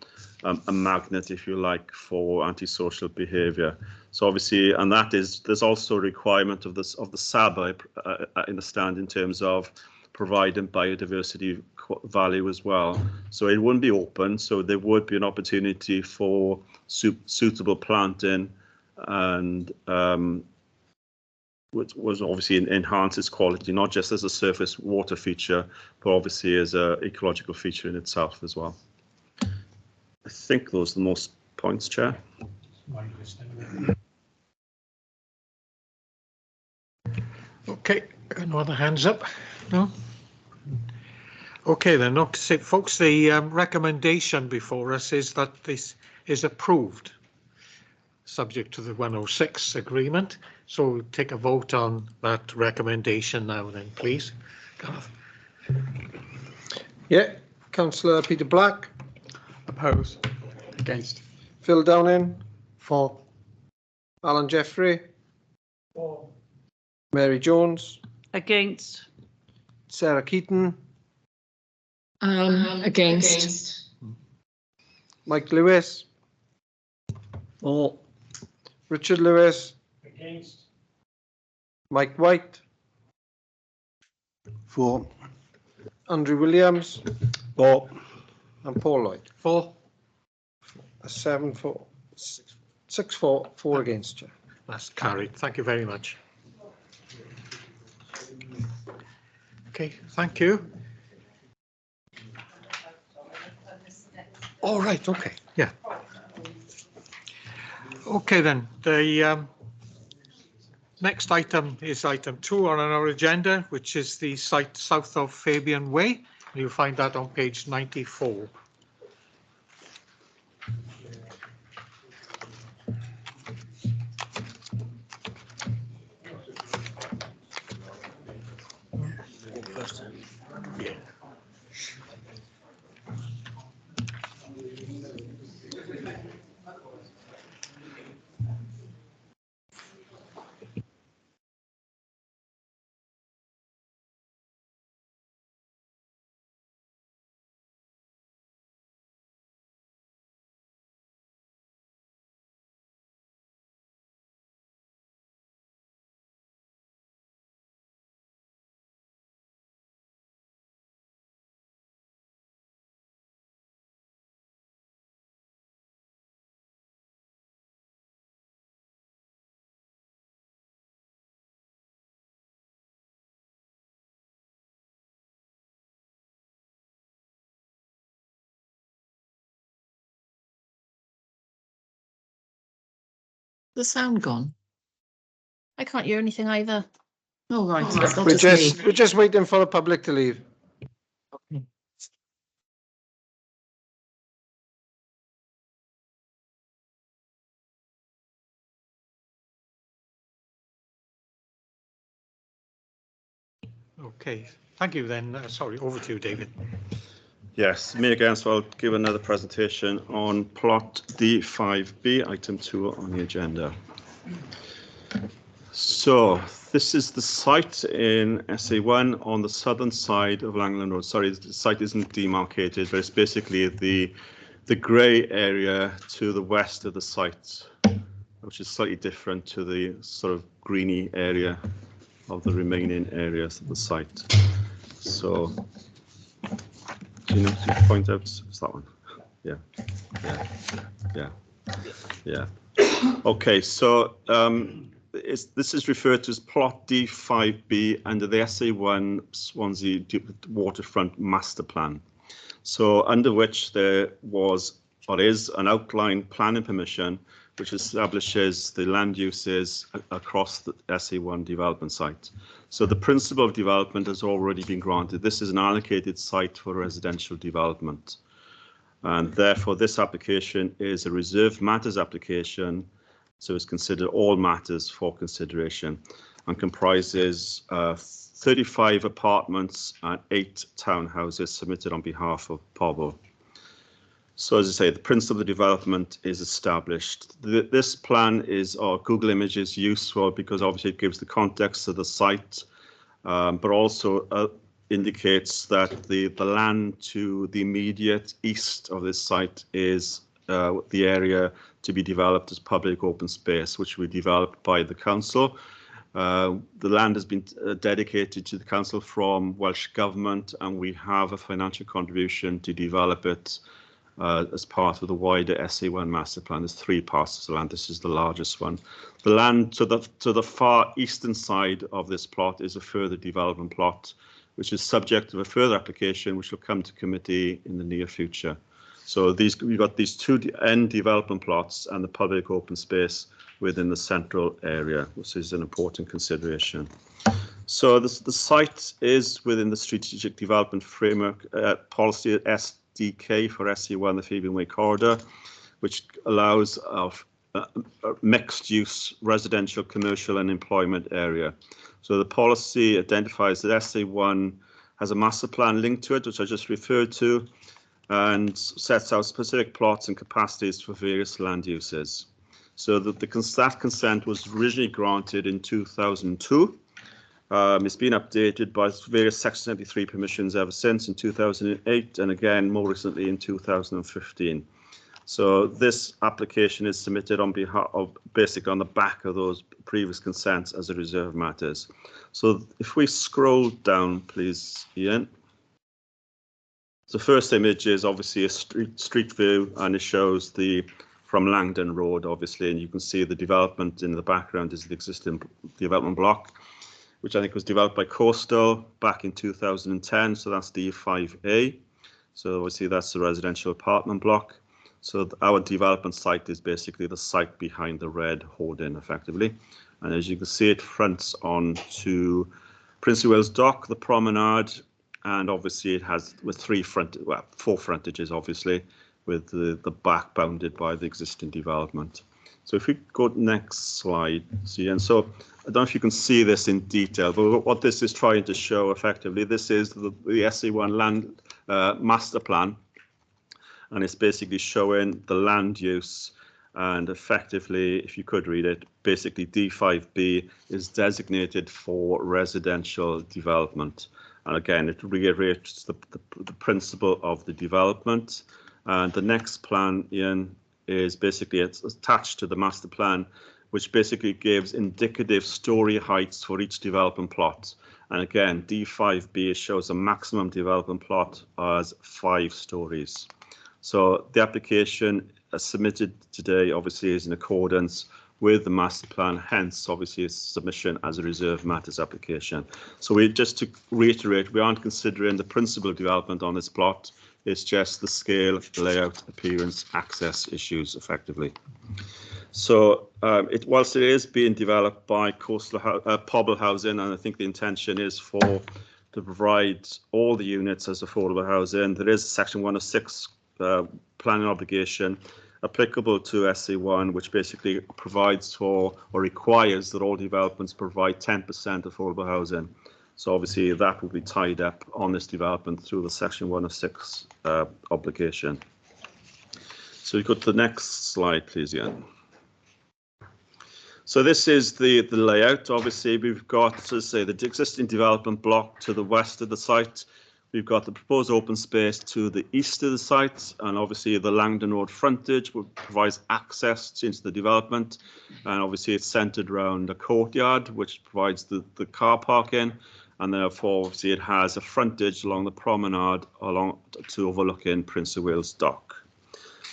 a magnet, if you like, for antisocial behaviour. So obviously, and that is, there's also a requirement of the SAB, I understand, in terms of providing biodiversity value as well. So it wouldn't be open, so there would be an opportunity for suitable planting, and which was obviously enhance its quality, not just as a surface water feature, but obviously as an ecological feature in itself as well. I think those are the most points, Chair. Okay, got no other hands up? No? Okay then, folks, the recommendation before us is that this is approved, subject to the 106 agreement. So we'll take a vote on that recommendation now then, please. Gareth. Yeah, Councillor Peter Black. Oppose. Against. Phil Downing. For. Alan Jeffrey. For. Mary Jones. Against. Sarah Keaton. Against. Mike Lewis. For. Richard Lewis. Against. Mike White. For. Andrew Williams. For. And Paul Lloyd. For. 7 for, 6 for, 4 against, Chair. That's carried. Thank you very much. Okay, thank you. All right, okay, yeah. Okay then, the Next item is item 2 on our agenda, which is the site south of Fabian Way. You'll find that on page 94. The sound gone? I can't hear anything either. Oh, right. It's not We're just me. we're just waiting for the public to leave. Okay. Okay, thank you then. Sorry, over to you, David. Yes, me again, so I'll give another presentation on plot D5B, item 2 on the agenda. So this is the site in SA1 on the southern side of Langland Road. Sorry, the site isn't demarcated, but it's basically the grey area to the west of the site, which is slightly different to the sort of greeny area of the remaining areas of the site. So, do you know to point out? It's that one. Yeah, yeah. Okay, so this is referred to as plot D5B under the SA1 Swansea Waterfront Master Plan. So under which there was or is an outline planning permission which establishes the land uses across the SA1 development site. So the principle of development has already been granted. This is an allocated site for residential development. And therefore this application is a reserved matters application. So it's considered all matters for consideration and comprises 35 apartments and 8 townhouses submitted on behalf of POBO. So as I say, the principle of development is established. This plan is Google Images useful because obviously it gives the context of the site, but also indicates that the land to the immediate east of this site is the area to be developed as public open space, which will be developed by the council. The land has been dedicated to the council from Welsh Government, and we have a financial contribution to develop it as part of the wider SA1 master plan. There's 3 parcels of land. This is the largest one. The land to the far eastern side of this plot is a further development plot, which is subject to a further application, which will come to committee in the near future. So we've got these 2 end development plots and the public open space within the central area, which is an important consideration. So the site is within the strategic development framework policy SDK for SE1, the Fabian Way corridor, which allows a mixed use residential, commercial and employment area. So the policy identifies that SA1 has a master plan linked to it, which I just referred to, and sets out specific plots and capacities for various land uses. So that consent was originally granted in 2002. It's been updated by various Section 73 permissions ever since in 2008 and again more recently in 2015. So this application is submitted on behalf of, basically on the back of those previous consents as a reserve matters. So if we scroll down, please, Ian. The first image is obviously a street view, and it shows from Langdon Road, obviously, and you can see the development in the background is the existing development block, which I think was developed by Coastal back in 2010. So that's D5A. So obviously that's the residential apartment block. So our development site is basically the site behind the red hoarding, effectively. And as you can see, it fronts on to Prince of Wales Dock, the promenade, and obviously it has four frontages, obviously, with the back bounded by the existing development. So if we go to the next slide, and so I don't know if you can see this in detail, but what this is trying to show effectively, this is the SE1 land master plan, and it's basically showing the land use. And effectively, if you could read it, basically D5B is designated for residential development. And again, it reiterates the principle of the development. And the next plan, Ian, is basically it's attached to the master plan, which basically gives indicative story heights for each development plot. And again, D5B shows a maximum development plot as 5 stories. So the application submitted today obviously is in accordance with the master plan, hence obviously its submission as a reserve matters application. So just to reiterate, we aren't considering the principal development on this plot, it's just the scale, layout, appearance, access issues effectively. So whilst it is being developed by Pobble Housing, and I think the intention is to provide all the units as affordable housing, there is Section 106 planning obligation applicable to SE1, which basically provides for or requires that all developments provide 10% affordable housing. So obviously that will be tied up on this development through the Section 106 obligation. So we go to the next slide, please, Ian. So this is the layout. Obviously, we've got, as I say, the existing development block to the west of the site. We've got the proposed open space to the east of the site, and obviously the Langdon Road frontage provides access into the development. And obviously it's centred around a courtyard, which provides the car parking. And therefore, obviously, it has a frontage along the promenade to overlooking Prince of Wales Dock.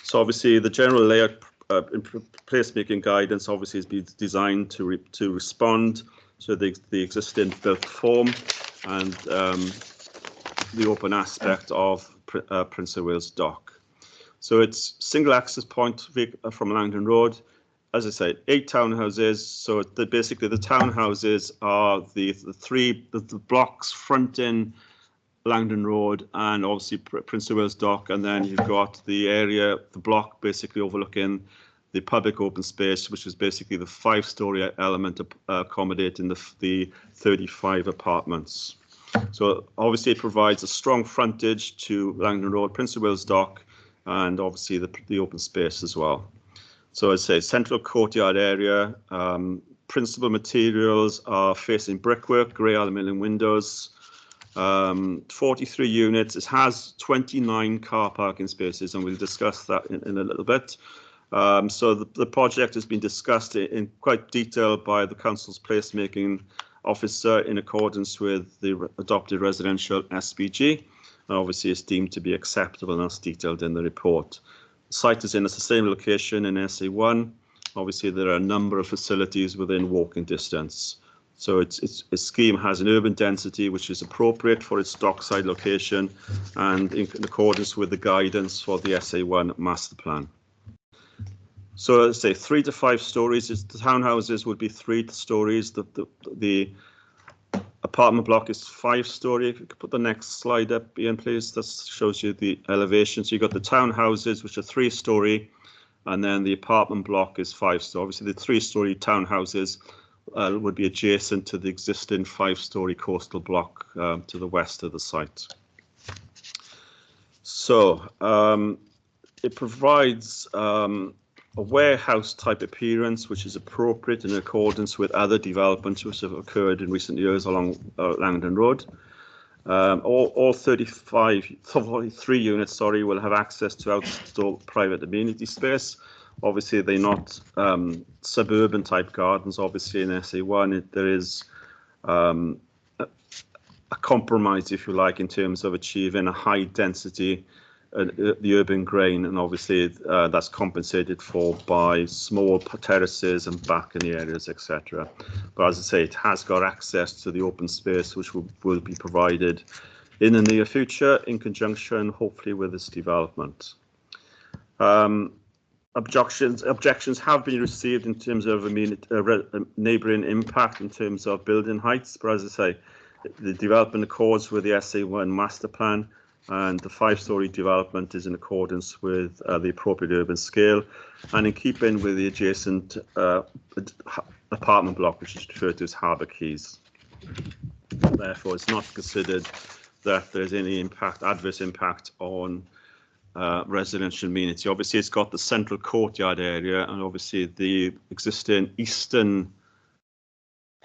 So obviously, the general layout placemaking guidance obviously has been designed to respond to the existing built form and the open aspect of Prince of Wales Dock. So it's single access point from Langdon Road. As I said, 8 townhouses. So basically the townhouses are the blocks fronting Langdon Road and obviously Prince of Wales Dock, and then you've got the block basically overlooking the public open space, which is basically the 5-story element accommodating the 35 apartments. So obviously it provides a strong frontage to Langdon Road, Prince of Wales Dock, and obviously the open space as well. So I'd say central courtyard area, principal materials are facing brickwork, grey aluminium windows, 43 units. It has 29 car parking spaces, and we'll discuss that in a little bit. So the project has been discussed in quite detail by the council's placemaking officer in accordance with the adopted residential SPG, and obviously it's deemed to be acceptable, and that's detailed in the report. The site is in a sustainable location in SE1. Obviously, there are a number of facilities within walking distance. So its scheme has an urban density which is appropriate for its dockside location and in accordance with the guidance for the SE1 master plan. So as I say, 3 to 5 stories. The townhouses would be 3 stories. The apartment block is 5-story. If you could put the next slide up, Ian, please. That shows you the elevation. So you've got the townhouses, which are 3-story, and then the apartment block is 5-story. Obviously, the 3-story townhouses would be adjacent to the existing 5-story coastal block to the west of the site. So it provides a warehouse type appearance, which is appropriate in accordance with other developments which have occurred in recent years along Langdon Road. All 43 units, will have access to outdoor private amenity space. Obviously, they're not suburban type gardens. Obviously, in SE1, there is a compromise, if you like, in terms of achieving a high density the urban grain, and obviously that's compensated for by small terraces and balcony areas, etc. But as I say, it has got access to the open space which will be provided in the near future in conjunction, hopefully, with this development. objections have been received in terms of neighbouring impact in terms of building heights, but as I say, the development accords with the SA1 master plan, and the 5-storey development is in accordance with the appropriate urban scale and in keeping with the adjacent apartment block, which is referred to as Harbour Quays. Therefore, it's not considered that there's any adverse impact on residential amenity. Obviously, it's got the central courtyard area, and obviously the existing eastern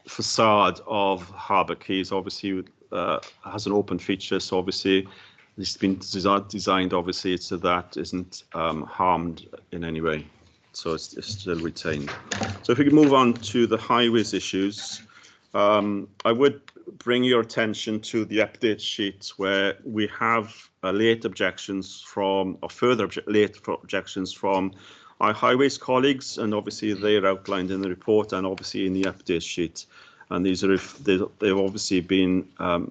facade of Harbour Quays obviously has an open feature, so obviously it's been designed obviously so that isn't harmed in any way, so it's still retained. So if we can move on to the highways issues, I would bring your attention to the update sheet where we have late objections from, or further late objections from our highways colleagues, and obviously they're outlined in the report and obviously in the update sheet. And these are they've obviously been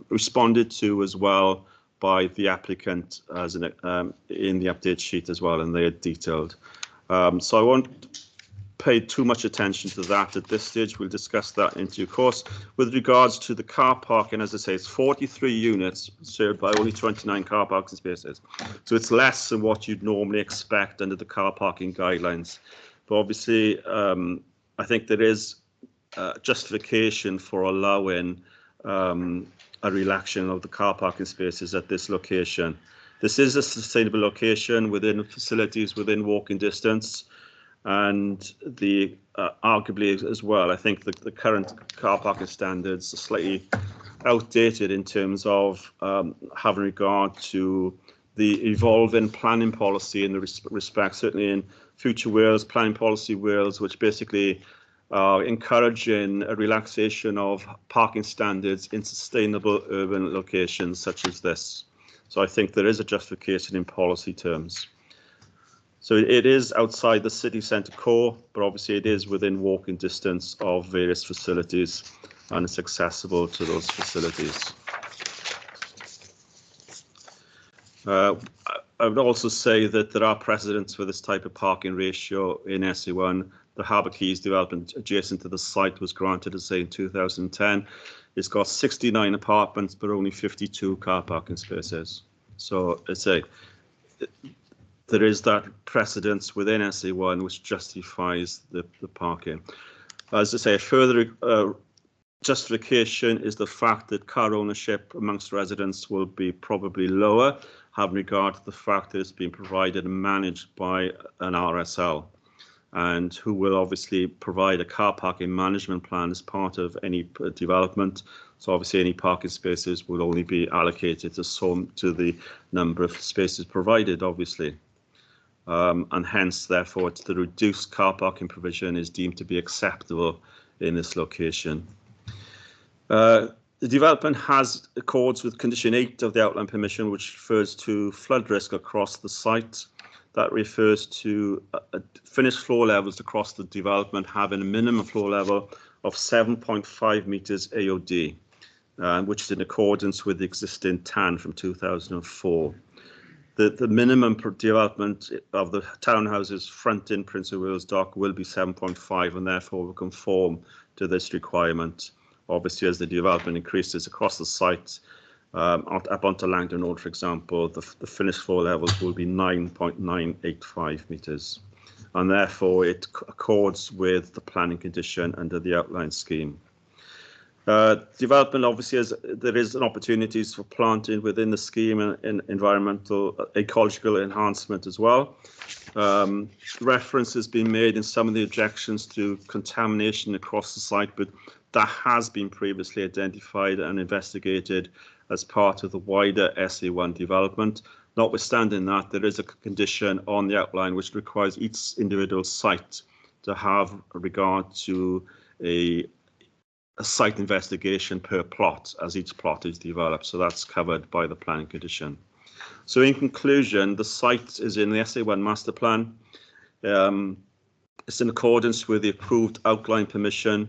responded to as well by the applicant as in the update sheet as well, and they are detailed. So I won't pay too much attention to that at this stage. We'll discuss that in due course. With regards to the car parking, as I say, it's 43 units served by only 29 car parking spaces. So it's less than what you'd normally expect under the car parking guidelines. But obviously, I think there is justification for allowing a relaxation of the car parking spaces at this location. This is a sustainable location within facilities within walking distance, and the arguably as well, I think the current car parking standards are slightly outdated in terms of having regard to the evolving planning policy in the respect, certainly in future Wales, planning policy Wales, which basically are encouraging a relaxation of parking standards in sustainable urban locations such as this. So I think there is a justification in policy terms. So it is outside the city centre core, but obviously it is within walking distance of various facilities, and it's accessible to those facilities. I would also say that there are precedents for this type of parking ratio in SE1. The Harbour Quays development adjacent to the site was granted, as I say, in 2010. It's got 69 apartments, but only 52 car parking spaces. So I say there is that precedence within SE1 which justifies the parking. As I say, a further justification is the fact that car ownership amongst residents will be probably lower, having regard to the fact that it's being provided and managed by an RSL, and who will obviously provide a car parking management plan as part of any development. So obviously any parking spaces will only be allocated to the number of spaces provided, obviously. And hence, therefore, the reduced car parking provision is deemed to be acceptable in this location. The development accords with condition 8 of the outline permission, which refers to flood risk across the site. That refers to finished floor levels across the development having a minimum floor level of 7.5 metres AOD, which is in accordance with the existing TAN from 2004. The minimum per development of the townhouses fronting Prince of Wales Dock will be 7.5, and therefore will conform to this requirement. Obviously, as the development increases across the site, up onto Langdon Road, for example, the finished floor levels will be 9.985 metres, and therefore it accords with the planning condition under the outline scheme. Development, obviously, there is an opportunities for planting within the scheme and environmental ecological enhancement as well. Reference has been made in some of the objections to contamination across the site, but that has been previously identified and investigated as part of the wider SE1 development. Notwithstanding that, there is a condition on the outline which requires each individual site to have regard to a site investigation per plot as each plot is developed. So that's covered by the planning condition. So in conclusion, the site is in the SE1 master plan. It's in accordance with the approved outline permission,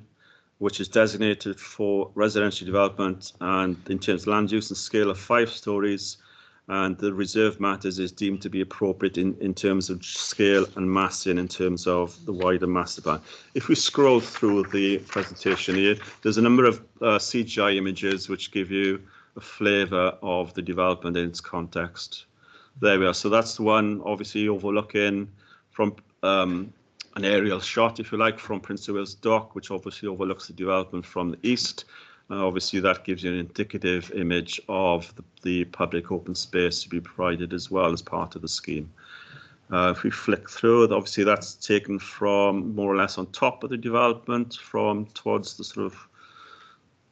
which is designated for residential development and in terms of land use and scale of 5 stories, and the reserve matters is deemed to be appropriate in terms of scale and massing in terms of the wider master plan. If we scroll through the presentation here, there's a number of CGI images which give you a flavour of the development in its context. There we are. So that's the one obviously overlooking from an aerial shot, if you like, from Prince of Wales Dock, which obviously overlooks the development from the east. Obviously, that gives you an indicative image of the public open space to be provided as well as part of the scheme. If we flick through it, obviously that's taken from more or less on top of the development from towards the sort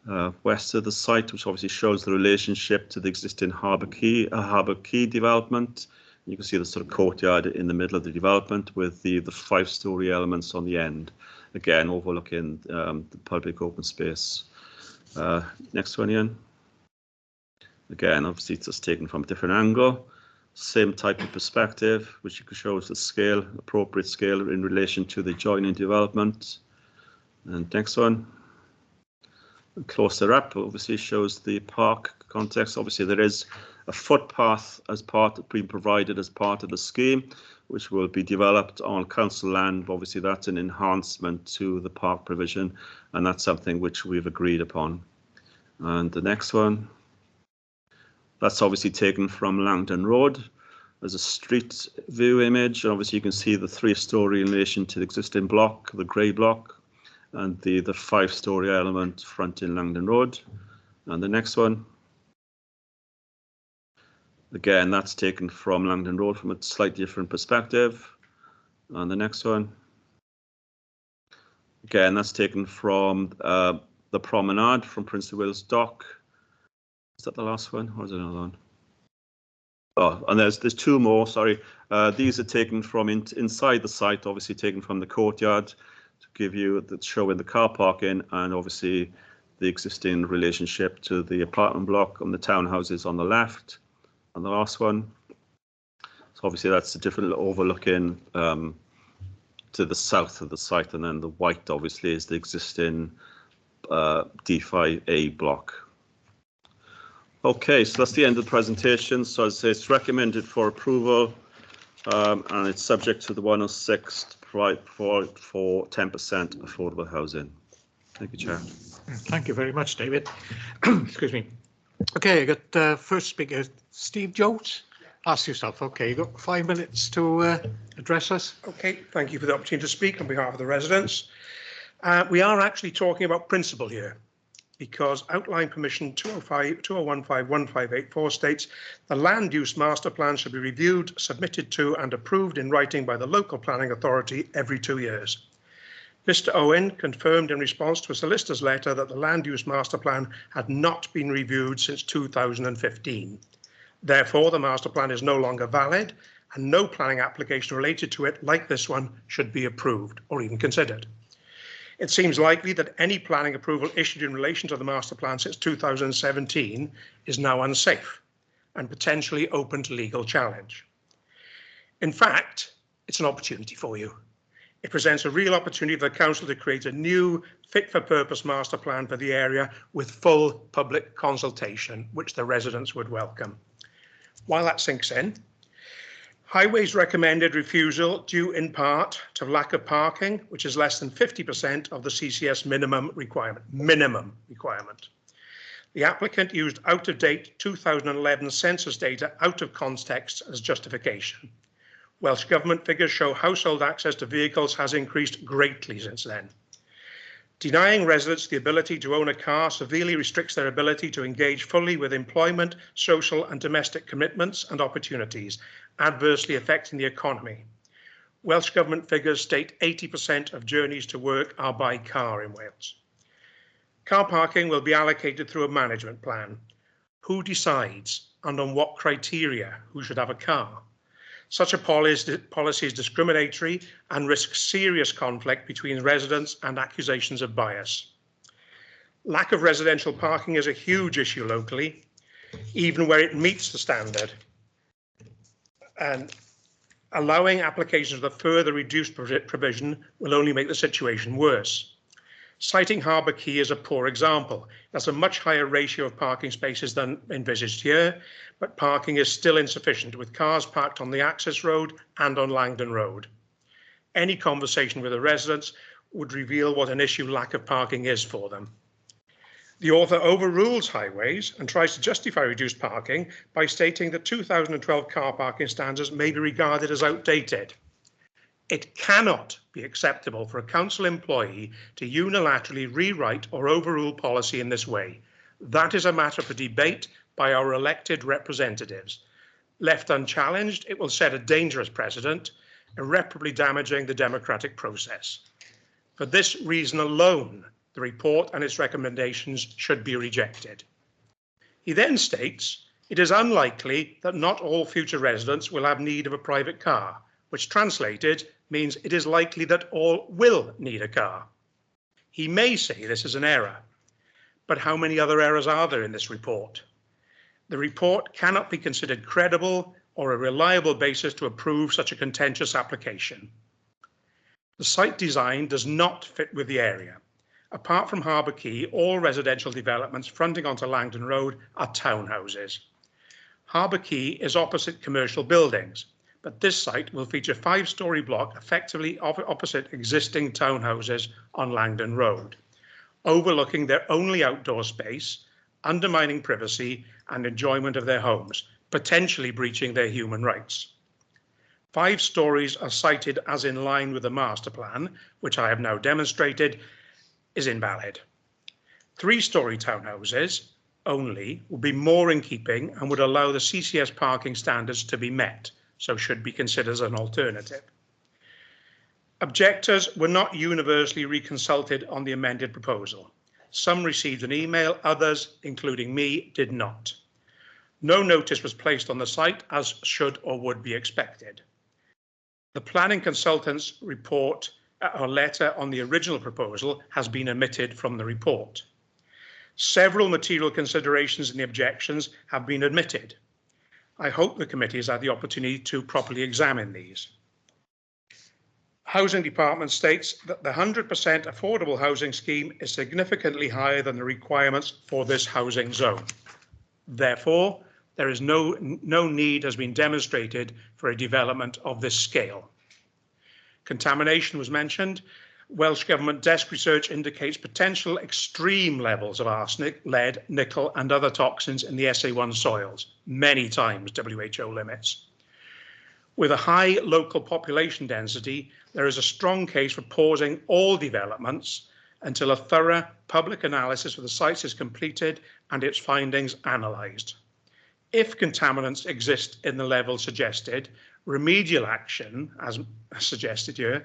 of west of the site, which obviously shows the relationship to the existing Harbour Quay development. You can see the sort of courtyard in the middle of the development with the 5-storey elements on the end, again overlooking the public open space. Next one, Ian. Again, obviously it's just taken from a different angle, same type of perspective, which you can show us the scale, appropriate scale in relation to the adjoining development. And next one, closer up, obviously shows the park context. Obviously there is a footpath as being provided as part of the scheme, which will be developed on council land. Obviously that's an enhancement to the park provision, and that's something which we've agreed upon. And the next one, that's obviously taken from Langdon Road as a street view image. Obviously you can see the 3-storey in relation to the existing block, the grey block, and the 5-storey element fronting Langdon Road. And the next one, again, that's taken from Langdon Road from a slightly different perspective. And the next one, again, that's taken from the promenade from Prince of Wales Dock. Is that the last one, or is it another one? Oh, and there's 2 more, sorry. These are taken from inside the site, obviously taken from the courtyard to give you the show in the car parking, and obviously the existing relationship to the apartment block and the townhouses on the left. And the last one, so obviously that's a different overlooking to the south of the site, and then the white obviously is the existing D5A block. Okay, so that's the end of the presentation. So as I say, it's recommended for approval, and it's subject to the 106 to provide for 10% affordable housing. Thank you, Chair. Thank you very much, David. Excuse me. Okay, I got first speaker, Steve Jones. Ask yourself. Okay, you got 5 minutes to address us. Okay, thank you for the opportunity to speak on behalf of the residents. We are actually talking about principle here, because outline permission 2015-1584 states the land use master plan should be reviewed, submitted to and approved in writing by the local planning authority every 2 years. Mr. Owen confirmed in response to a solicitor's letter that the land use master plan had not been reviewed since 2015. Therefore, the master plan is no longer valid, and no planning application related to it, like this one, should be approved or even considered. It seems likely that any planning approval issued in relation to the master plan since 2017 is now unsafe and potentially open to legal challenge. In fact, it's an opportunity for you. It presents a real opportunity for the council to create a new fit-for-purpose master plan for the area with full public consultation, which the residents would welcome. While that sinks in, Highways recommended refusal due in part to lack of parking, which is less than 50% of the CCS minimum requirement. The applicant used out-of-date 2011 census data out of context as justification. Welsh Government figures show household access to vehicles has increased greatly since then. Denying residents the ability to own a car severely restricts their ability to engage fully with employment, social and domestic commitments and opportunities, adversely affecting the economy. Welsh Government figures state 80% of journeys to work are by car in Wales. Car parking will be allocated through a management plan. Who decides and on what criteria who should have a car? Such a policy is discriminatory and risks serious conflict between residents and accusations of bias. Lack of residential parking is a huge issue locally, even where it meets the standard. And allowing applications of the further reduced provision will only make the situation worse. Citing Harbour Quay as a poor example, that's a much higher ratio of parking spaces than envisaged here, but parking is still insufficient, with cars parked on the access road and on Langdon Road. Any conversation with the residents would reveal what an issue lack of parking is for them. The author overrules highways and tries to justify reduced parking by stating that 2012 car parking standards may be regarded as outdated. It cannot be acceptable for a council employee to unilaterally rewrite or overrule policy in this way. That is a matter for debate by our elected representatives. Left unchallenged, it will set a dangerous precedent, irreparably damaging the democratic process. For this reason alone, the report and its recommendations should be rejected. He then states, it is unlikely that not all future residents will have need of a private car, which translated means it is likely that all will need a car. He may say this is an error, but how many other errors are there in this report? The report cannot be considered credible or a reliable basis to approve such a contentious application. The site design does not fit with the area. Apart from Harbour Quay, all residential developments fronting onto Langdon Road are townhouses. Harbour Quay is opposite commercial buildings, but this site will feature a 5-storey block effectively opposite existing townhouses on Langdon Road, overlooking their only outdoor space, undermining privacy and enjoyment of their homes, potentially breaching their human rights. 5 stories are cited as in line with the master plan, which I have now demonstrated is invalid. 3-storey townhouses only will be more in keeping and would allow the CCS parking standards to be met, so should be considered as an alternative. Objectors were not universally reconsulted on the amended proposal. Some received an email, others, including me, did not. No notice was placed on the site, as should or would be expected. The planning consultant's report or letter on the original proposal has been omitted from the report. Several material considerations in the objections have been admitted. I hope the committee has had the opportunity to properly examine these. Housing Department states that the 100% affordable housing scheme is significantly higher than the requirements for this housing zone. Therefore, there is no need has been demonstrated for a development of this scale. Contamination was mentioned. Welsh Government desk research indicates potential extreme levels of arsenic, lead, nickel and other toxins in the SA1 soils, many times WHO limits. With a high local population density, there is a strong case for pausing all developments until a thorough public analysis of the sites is completed and its findings analysed. If contaminants exist in the level suggested, remedial action, as suggested here,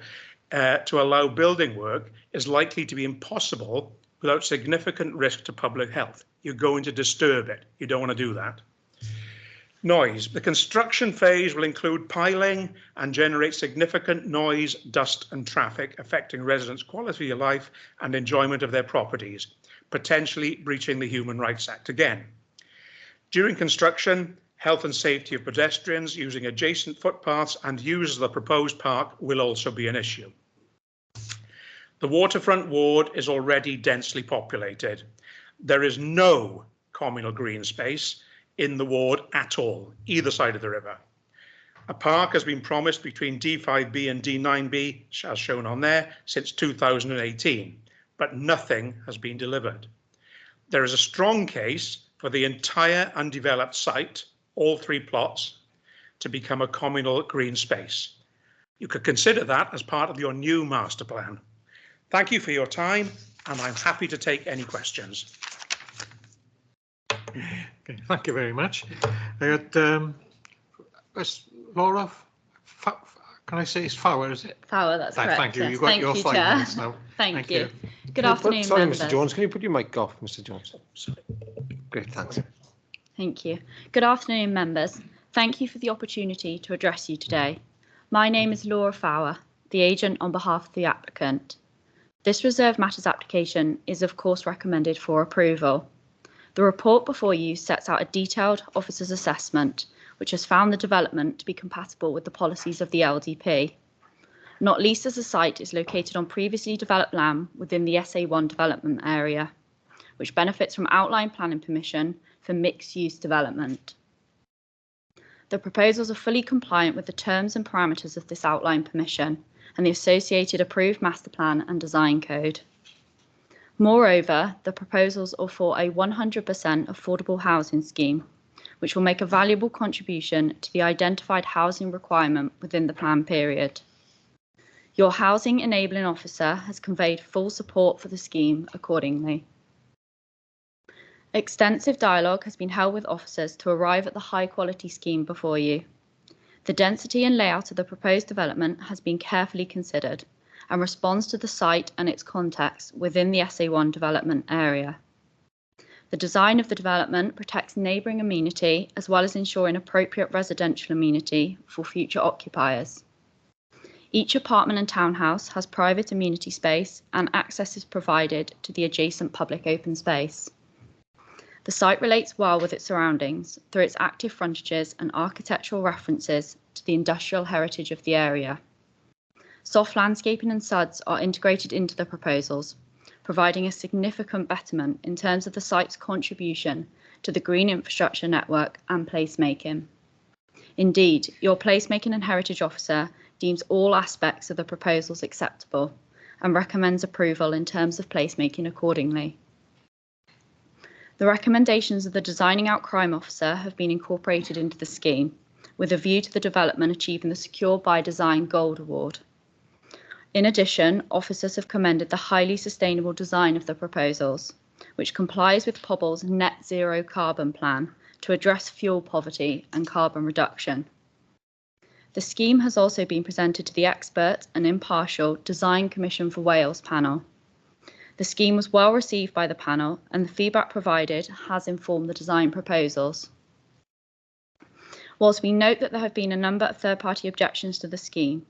to allow building work is likely to be impossible without significant risk to public health. You're going to disturb it. You don't want to do that. Noise. The construction phase will include piling and generate significant noise, dust and traffic affecting residents' quality of life and enjoyment of their properties, potentially breaching the Human Rights Act again. During construction, health and safety of pedestrians using adjacent footpaths and users of the proposed park will also be an issue. The waterfront ward is already densely populated. There is no communal green space in the ward at all, either side of the river. A park has been promised between D5B and D9B, as shown on there, since 2018, but nothing has been delivered. There is a strong case for the entire undeveloped site, all 3 plots, to become a communal green space. You could consider that as part of your new master plan. Thank you for your time, and I'm happy to take any questions. Okay, thank you very much. I got Laura. Can I say it's Fowler? Is it? Fowler, that's correct. Thank you. Yes. You've got your 5 Chair. minutes now. Thank you. Good afternoon, Sorry, members. Mr. Jones, can you put your mic off, Mr. Jones? Great, thanks. Thank you. Good afternoon, members. Thank you for the opportunity to address you today. My name is Laura Fowler, the agent on behalf of the applicant. This Reserved Matters application is of course recommended for approval. The report before you sets out a detailed officer's assessment, which has found the development to be compatible with the policies of the LDP. not least as the site is located on previously developed land within the SA1 development area, which benefits from outline planning permission for mixed-use development. The proposals are fully compliant with the terms and parameters of this outline permission and the associated approved master plan and design code. Moreover, the proposals are for a 100% affordable housing scheme, which will make a valuable contribution to the identified housing requirement within the plan period. Your Housing Enabling Officer has conveyed full support for the scheme accordingly. Extensive dialogue has been held with officers to arrive at the high-quality scheme before you. The density and layout of the proposed development has been carefully considered and responds to the site and its context within the SA1 development area. The design of the development protects neighbouring amenity as well as ensuring appropriate residential amenity for future occupiers. Each apartment and townhouse has private amenity space and access is provided to the adjacent public open space. The site relates well with its surroundings through its active frontages and architectural references to the industrial heritage of the area. Soft landscaping and SUDs are integrated into the proposals, providing a significant betterment in terms of the site's contribution to the green infrastructure network and placemaking. Indeed, your placemaking and heritage officer deems all aspects of the proposals acceptable and recommends approval in terms of placemaking accordingly. The recommendations of the Designing Out Crime Officer have been incorporated into the scheme, with a view to the development achieving the Secure by Design Gold Award. In addition, officers have commended the highly sustainable design of the proposals, which complies with Pobble's net zero carbon plan to address fuel poverty and carbon reduction. The scheme has also been presented to the expert and impartial Design Commission for Wales panel. The scheme was well received by the panel and the feedback provided has informed the design proposals. Whilst we note that there have been a number of third-party objections to the scheme,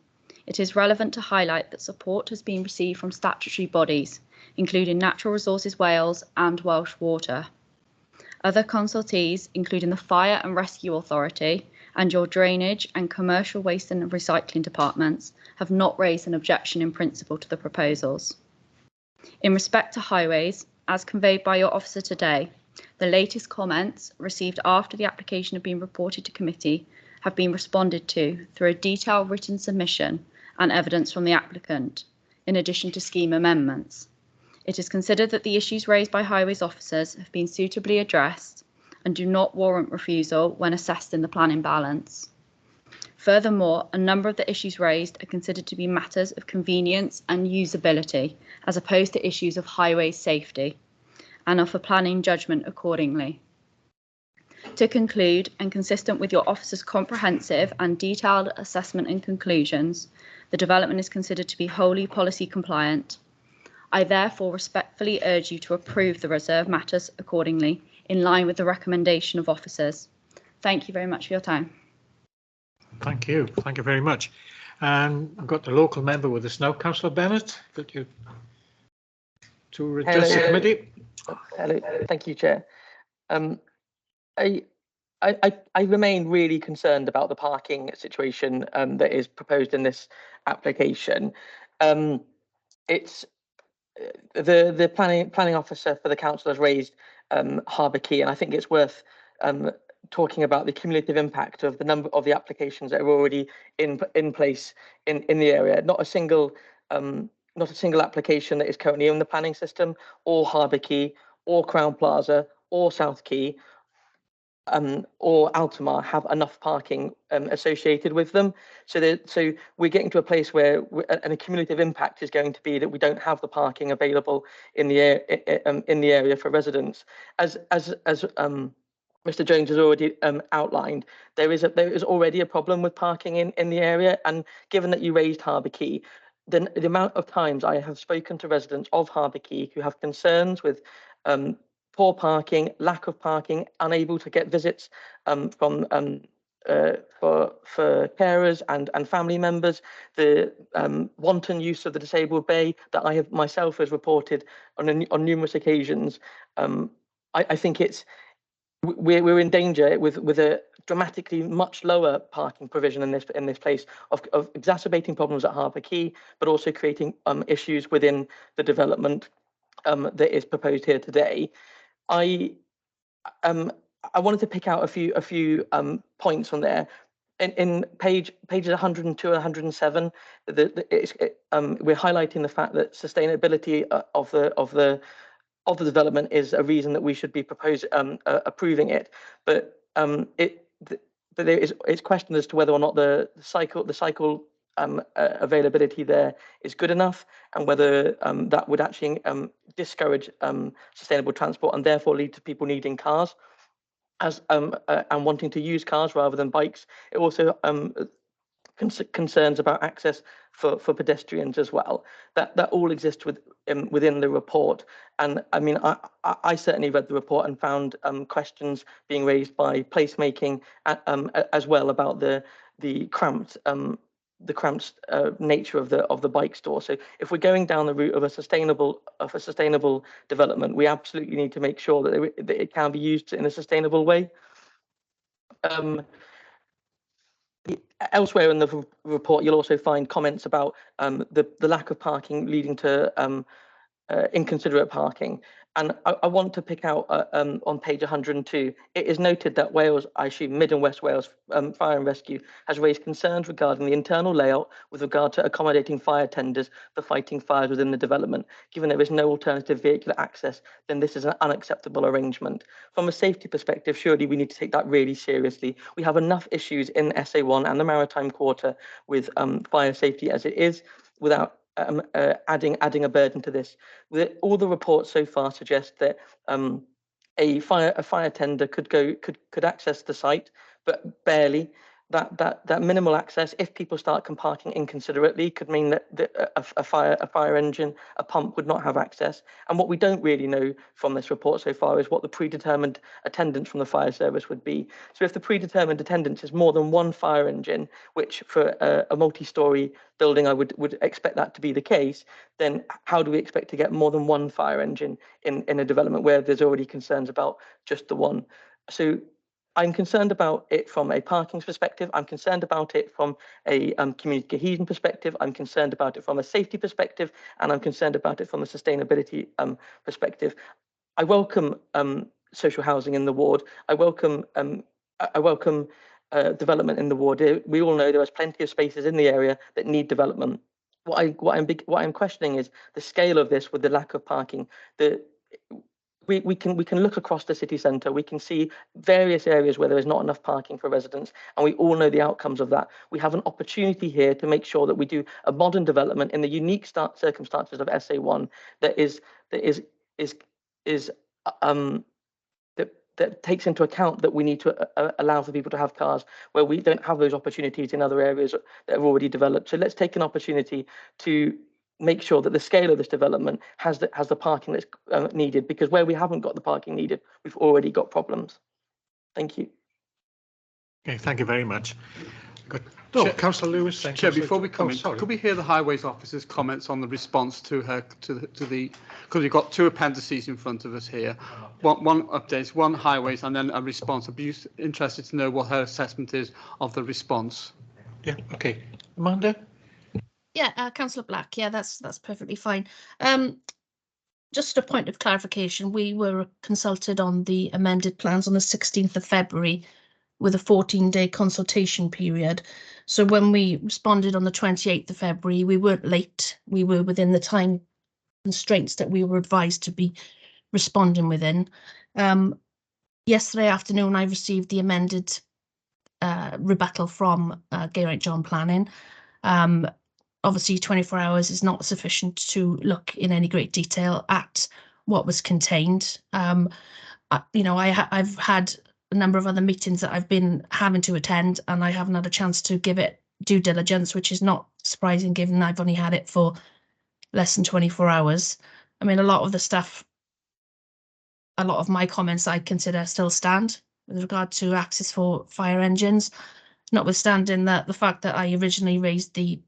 it is relevant to highlight that support has been received from statutory bodies, including Natural Resources Wales and Welsh Water. Other consultees, including the Fire and Rescue Authority and your Drainage and Commercial Waste and Recycling departments, have not raised an objection in principle to the proposals. In respect to highways, as conveyed by your officer today, the latest comments received after the application had been reported to committee have been responded to through a detailed written submission and evidence from the applicant, in addition to scheme amendments. It is considered that the issues raised by highways officers have been suitably addressed and do not warrant refusal when assessed in the planning balance. Furthermore, a number of the issues raised are considered to be matters of convenience and usability, as opposed to issues of highway safety, and offer planning judgment accordingly. To conclude, and consistent with your officer's comprehensive and detailed assessment and conclusions, the development is considered to be wholly policy compliant. I therefore respectfully urge you to approve the reserved matters accordingly, in line with the recommendation of officers. Thank you very much for your time. Thank you. Thank you very much. And I've got the local member with us now, Councillor Bennett. Could you to address the committee? Hello. Thank you, Chair. I remain really concerned about the parking situation that is proposed in this application. It's the planning officer for the council has raised Harbour Quay, and I think it's worth talking about the cumulative impact of the number of the applications that are already in place in the area. Not a single application that is currently in the planning system, or Harbour Quay, or Crown Plaza, or South Quay, or Altamar have enough parking associated with them. So we're getting to a place where a cumulative impact is going to be that we don't have the parking available in the area for residents. As Mr. Jones has already outlined, there is already a problem with parking in the area, and given that you raised Harbour Quay, then the amount of times I have spoken to residents of Harbour Quay who have concerns with poor parking, lack of parking, unable to get visits for carers and family members, the wanton use of the disabled bay that I have myself has reported on numerous occasions. I think we're in danger with a dramatically much lower parking provision in this place, of exacerbating problems at Harbour Quay, but also creating issues within the development that is proposed here today. I wanted to pick out a few points on there. In pages 102 and 107, we're highlighting the fact that sustainability of the development is a reason that we should be approving it. But it's questioned as to whether or not the cycle availability there is good enough, and whether that would actually discourage sustainable transport and therefore lead to people needing cars and wanting to use cars rather than bikes. It also concerns about access for pedestrians as well. That all exists within the report. And I mean, I certainly read the report and found questions being raised by placemaking as well about the cramped nature of the bike store. So if we're going down the route of a sustainable development, we absolutely need to make sure that it can be used in a sustainable way. Elsewhere in the report, you'll also find comments about the lack of parking leading to inconsiderate parking. And I want to pick out on page 102, it is noted that Wales, I assume Mid and West Wales Fire and Rescue, has raised concerns regarding the internal layout with regard to accommodating fire tenders for fighting fires within the development. Given there is no alternative vehicular access, then this is an unacceptable arrangement. From a safety perspective, surely we need to take that really seriously. We have enough issues in SA1 and the Maritime Quarter with fire safety as it is, without adding a burden to this. All the reports so far suggest that a fire tender could access the site, but barely. That minimal access, if people start parking inconsiderately, could mean that a fire engine, a pump would not have access. And what we don't really know from this report so far is what the predetermined attendance from the fire service would be. So if the predetermined attendance is more than one fire engine, which for a multi-storey building I would expect that to be the case, then how do we expect to get more than one fire engine in a development where there's already concerns about just the one? So I'm concerned about it from a parking perspective. I'm concerned about it from a community cohesion perspective. I'm concerned about it from a safety perspective, and I'm concerned about it from a sustainability perspective. I welcome social housing in the ward. I welcome development in the ward. We all know there is plenty of spaces in the area that need development. What I'm questioning is the scale of this with the lack of parking. We can look across the city centre. We can see various areas where there is not enough parking for residents, and we all know the outcomes of that. We have an opportunity here to make sure that we do a modern development in the unique circumstances of SA1 that takes into account that we need to allow for people to have cars, where we don't have those opportunities in other areas that are already developed. So let's take an opportunity to make sure that the scale of this development has the parking that's needed, because where we haven't got the parking needed, we've already got problems. Thank you. Okay, thank you very much. Councillor Lewis. Chair, before we come in, could we hear the Highways Officer's comments on the response to the because we've got two appendices in front of us here. One updates, one highways, and then a response. I'd be interested to know what her assessment is of the response. Yeah. Okay, Amanda. Yeah, Councillor Black. Yeah, that's perfectly fine. Just a point of clarification. We were consulted on the amended plans on the 16th of February with a 14-day consultation period. So when we responded on the 28th of February, we weren't late. We were within the time constraints that we were advised to be responding within. Yesterday afternoon, I received the amended rebuttal from Geraint John Planning. Obviously, 24 hours is not sufficient to look in any great detail at what was contained. I've had a number of other meetings that I've been having to attend, and I haven't had a chance to give it due diligence, which is not surprising given I've only had it for less than 24 hours. I mean, a lot of my comments I consider still stand with regard to access for fire engines, notwithstanding that the fact that I originally raised the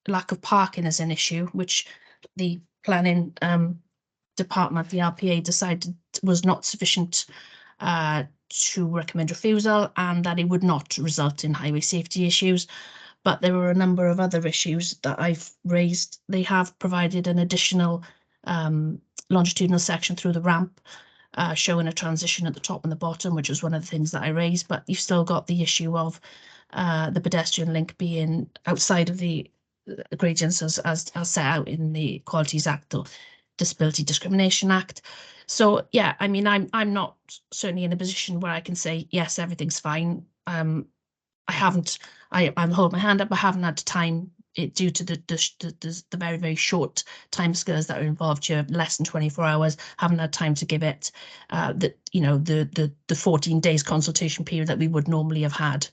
lack of parking as an issue, which the planning department, the RPA, decided was not sufficient to recommend refusal and that it would not result in highway safety issues. But there were a number of other issues that I've raised. They have provided an additional longitudinal section through the ramp, showing a transition at the top and the bottom, which was one of the things that I raised. But you've still got the issue of the pedestrian link being outside of the gradients as set out in the Qualities Act or Disability Discrimination Act. So yeah, I mean, I'm not certainly in a position where I can say yes, everything's fine. I'm holding my hand up. I haven't had time due to the very, very short timescales that are involved here, less than 24 hours. Haven't had time to give it the 14 days consultation period that we would normally have had.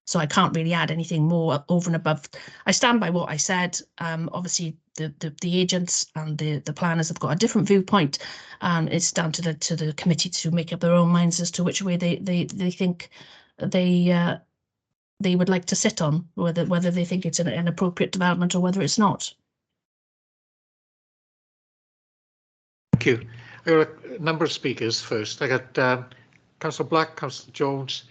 So I can't really add anything more over and above. I stand by what I said. Obviously, the agents and the planners have got a different viewpoint. It's down to the committee to make up their own minds as to which way they think they would like to sit on, whether they think it's an appropriate development or whether it's not. Thank you. I got a number of speakers first. I got Councillor Black, Councillor Jones.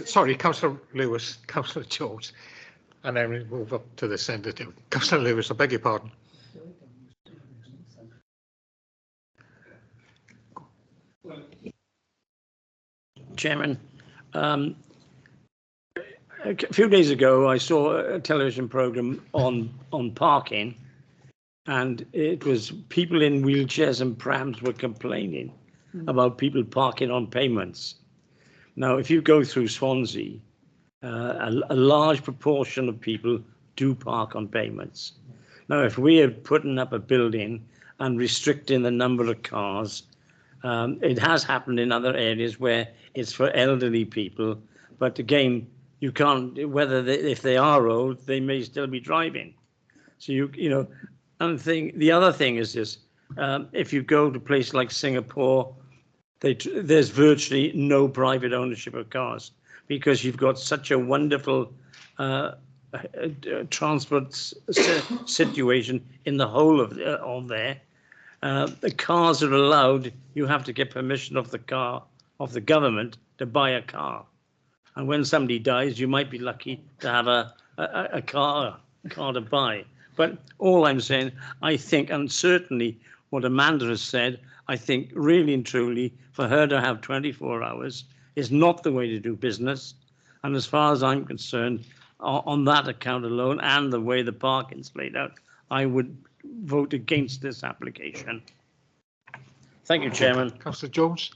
Sorry, Councillor Lewis, Councillor Jones, and then we move up to the centre too. Councillor Lewis, I beg your pardon. Chairman, a few days ago I saw a television programme on parking, and it was people in wheelchairs and prams were complaining about people parking on pavements. Now, if you go through Swansea, a large proportion of people do park on pavements. Now, if we are putting up a building and restricting the number of cars, it has happened in other areas where it's for elderly people. But again, you can't, if they are old, they may still be driving. So, and the other thing is this, if you go to places like Singapore, there's virtually no private ownership of cars because you've got such a wonderful transport situation in the whole of there. The cars are allowed. You have to get permission of the government to buy a car, and when somebody dies, you might be lucky to have a car to buy. But all I'm saying, I think, and certainly what Amanda has said, I think really and truly for her to have 24 hours is not the way to do business. And as far as I'm concerned, on that account alone and the way the parking's laid out, I would vote against this application. Thank you, Chairman. Councillor Jones.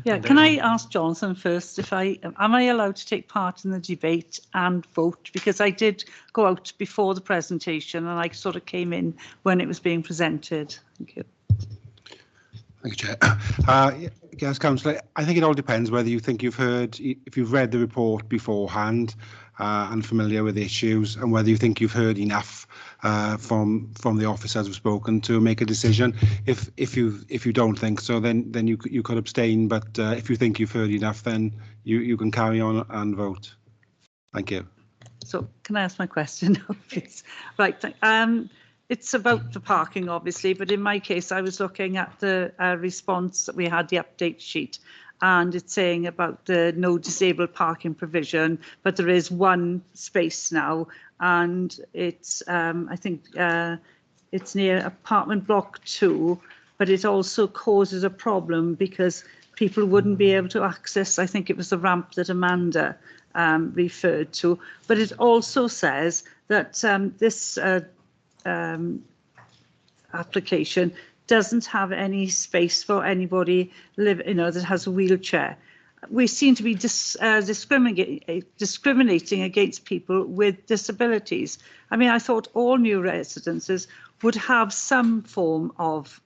Yeah, can I ask Jonathan first if am I allowed to take part in the debate and vote? Because I did go out before the presentation and I sort of came in when it was being presented. Thank you. Thank you, Chair. Yes, Councillor, I think it all depends whether you think if you've read the report beforehand and familiar with the issues, and whether you think you've heard enough from the officers who've spoken to make a decision. If you don't think so, then you could abstain. But if you think you've heard enough, then you can carry on and vote. Thank you. So can I ask my question now, please? Right. It's about the parking, obviously, but in my case, I was looking at the response that we had, the update sheet, and it's saying about the no disabled parking provision, but there is one space now, and it's, I think it's near apartment block 2, but it also causes a problem because people wouldn't be able to access, I think it was the ramp that Amanda referred to, but it also says that this application doesn't have any space for anybody that has a wheelchair. We seem to be discriminating against people with disabilities. I mean, I thought all new residences would have some form of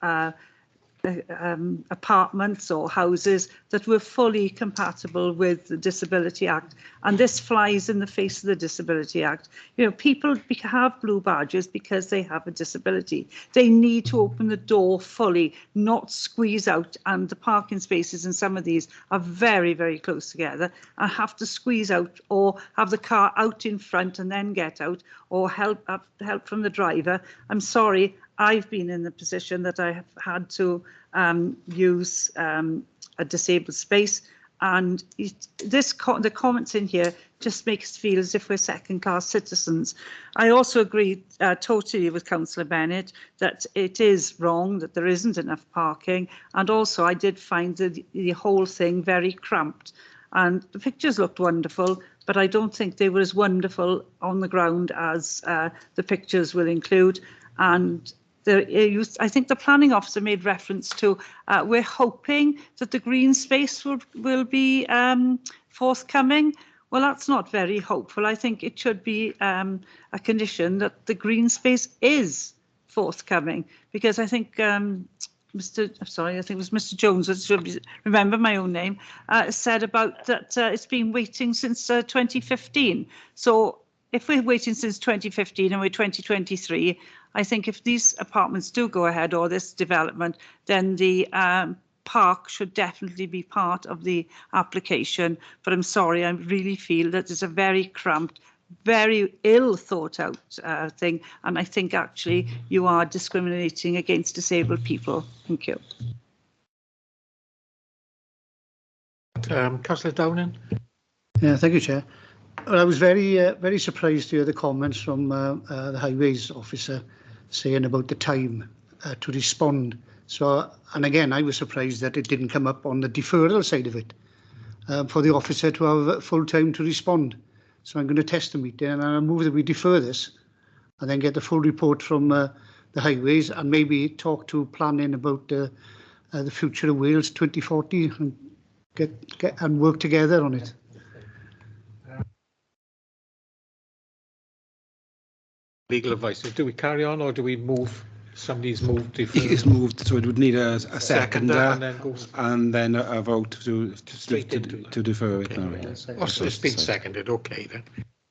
apartments or houses that were fully compatible with the Disability Act, and this flies in the face of the Disability Act. People have blue badges because they have a disability. They need to open the door fully, not squeeze out, and the parking spaces in some of these are very, very close together and have to squeeze out or have the car out in front and then get out, or help from the driver. I'm sorry, I've been in the position that I have had to use a disabled space. And the comments in here just make us feel as if we're second-class citizens. I also agree totally with Councillor Bennett that it is wrong that there isn't enough parking, and also I did find the whole thing very cramped. And the pictures looked wonderful, but I don't think they were as wonderful on the ground as the pictures will include. And I think the planning officer made reference to we're hoping that the green space will be forthcoming. Well, that's not very hopeful. I think it should be a condition that the green space is forthcoming, because I think I think it was Mr. Jones, I should remember my own name, said about that it's been waiting since 2015. So if we're waiting since 2015 and we're 2023, I think if these apartments do go ahead, or this development, then the park should definitely be part of the application. But I'm sorry, I really feel that it's a very cramped, very ill thought out thing. And I think actually you are discriminating against disabled people. Thank you. Councillor Downing. Yeah, thank you, Chair. Well, I was very surprised to hear the comments from the highways officer saying about the time to respond. So, and again, I was surprised that it didn't come up on the deferral side of it for the officer to have full time to respond. So I'm going to test the meeting, and I'll move that we defer this and then get the full report from the highways, and maybe talk to planning about the future of Wales 2040 and get and work together on it. Legal advice. Do we carry on, or do we move? Somebody's moved. It's moved, so it would need a seconder and then a vote to defer it. It's been seconded. Okay then.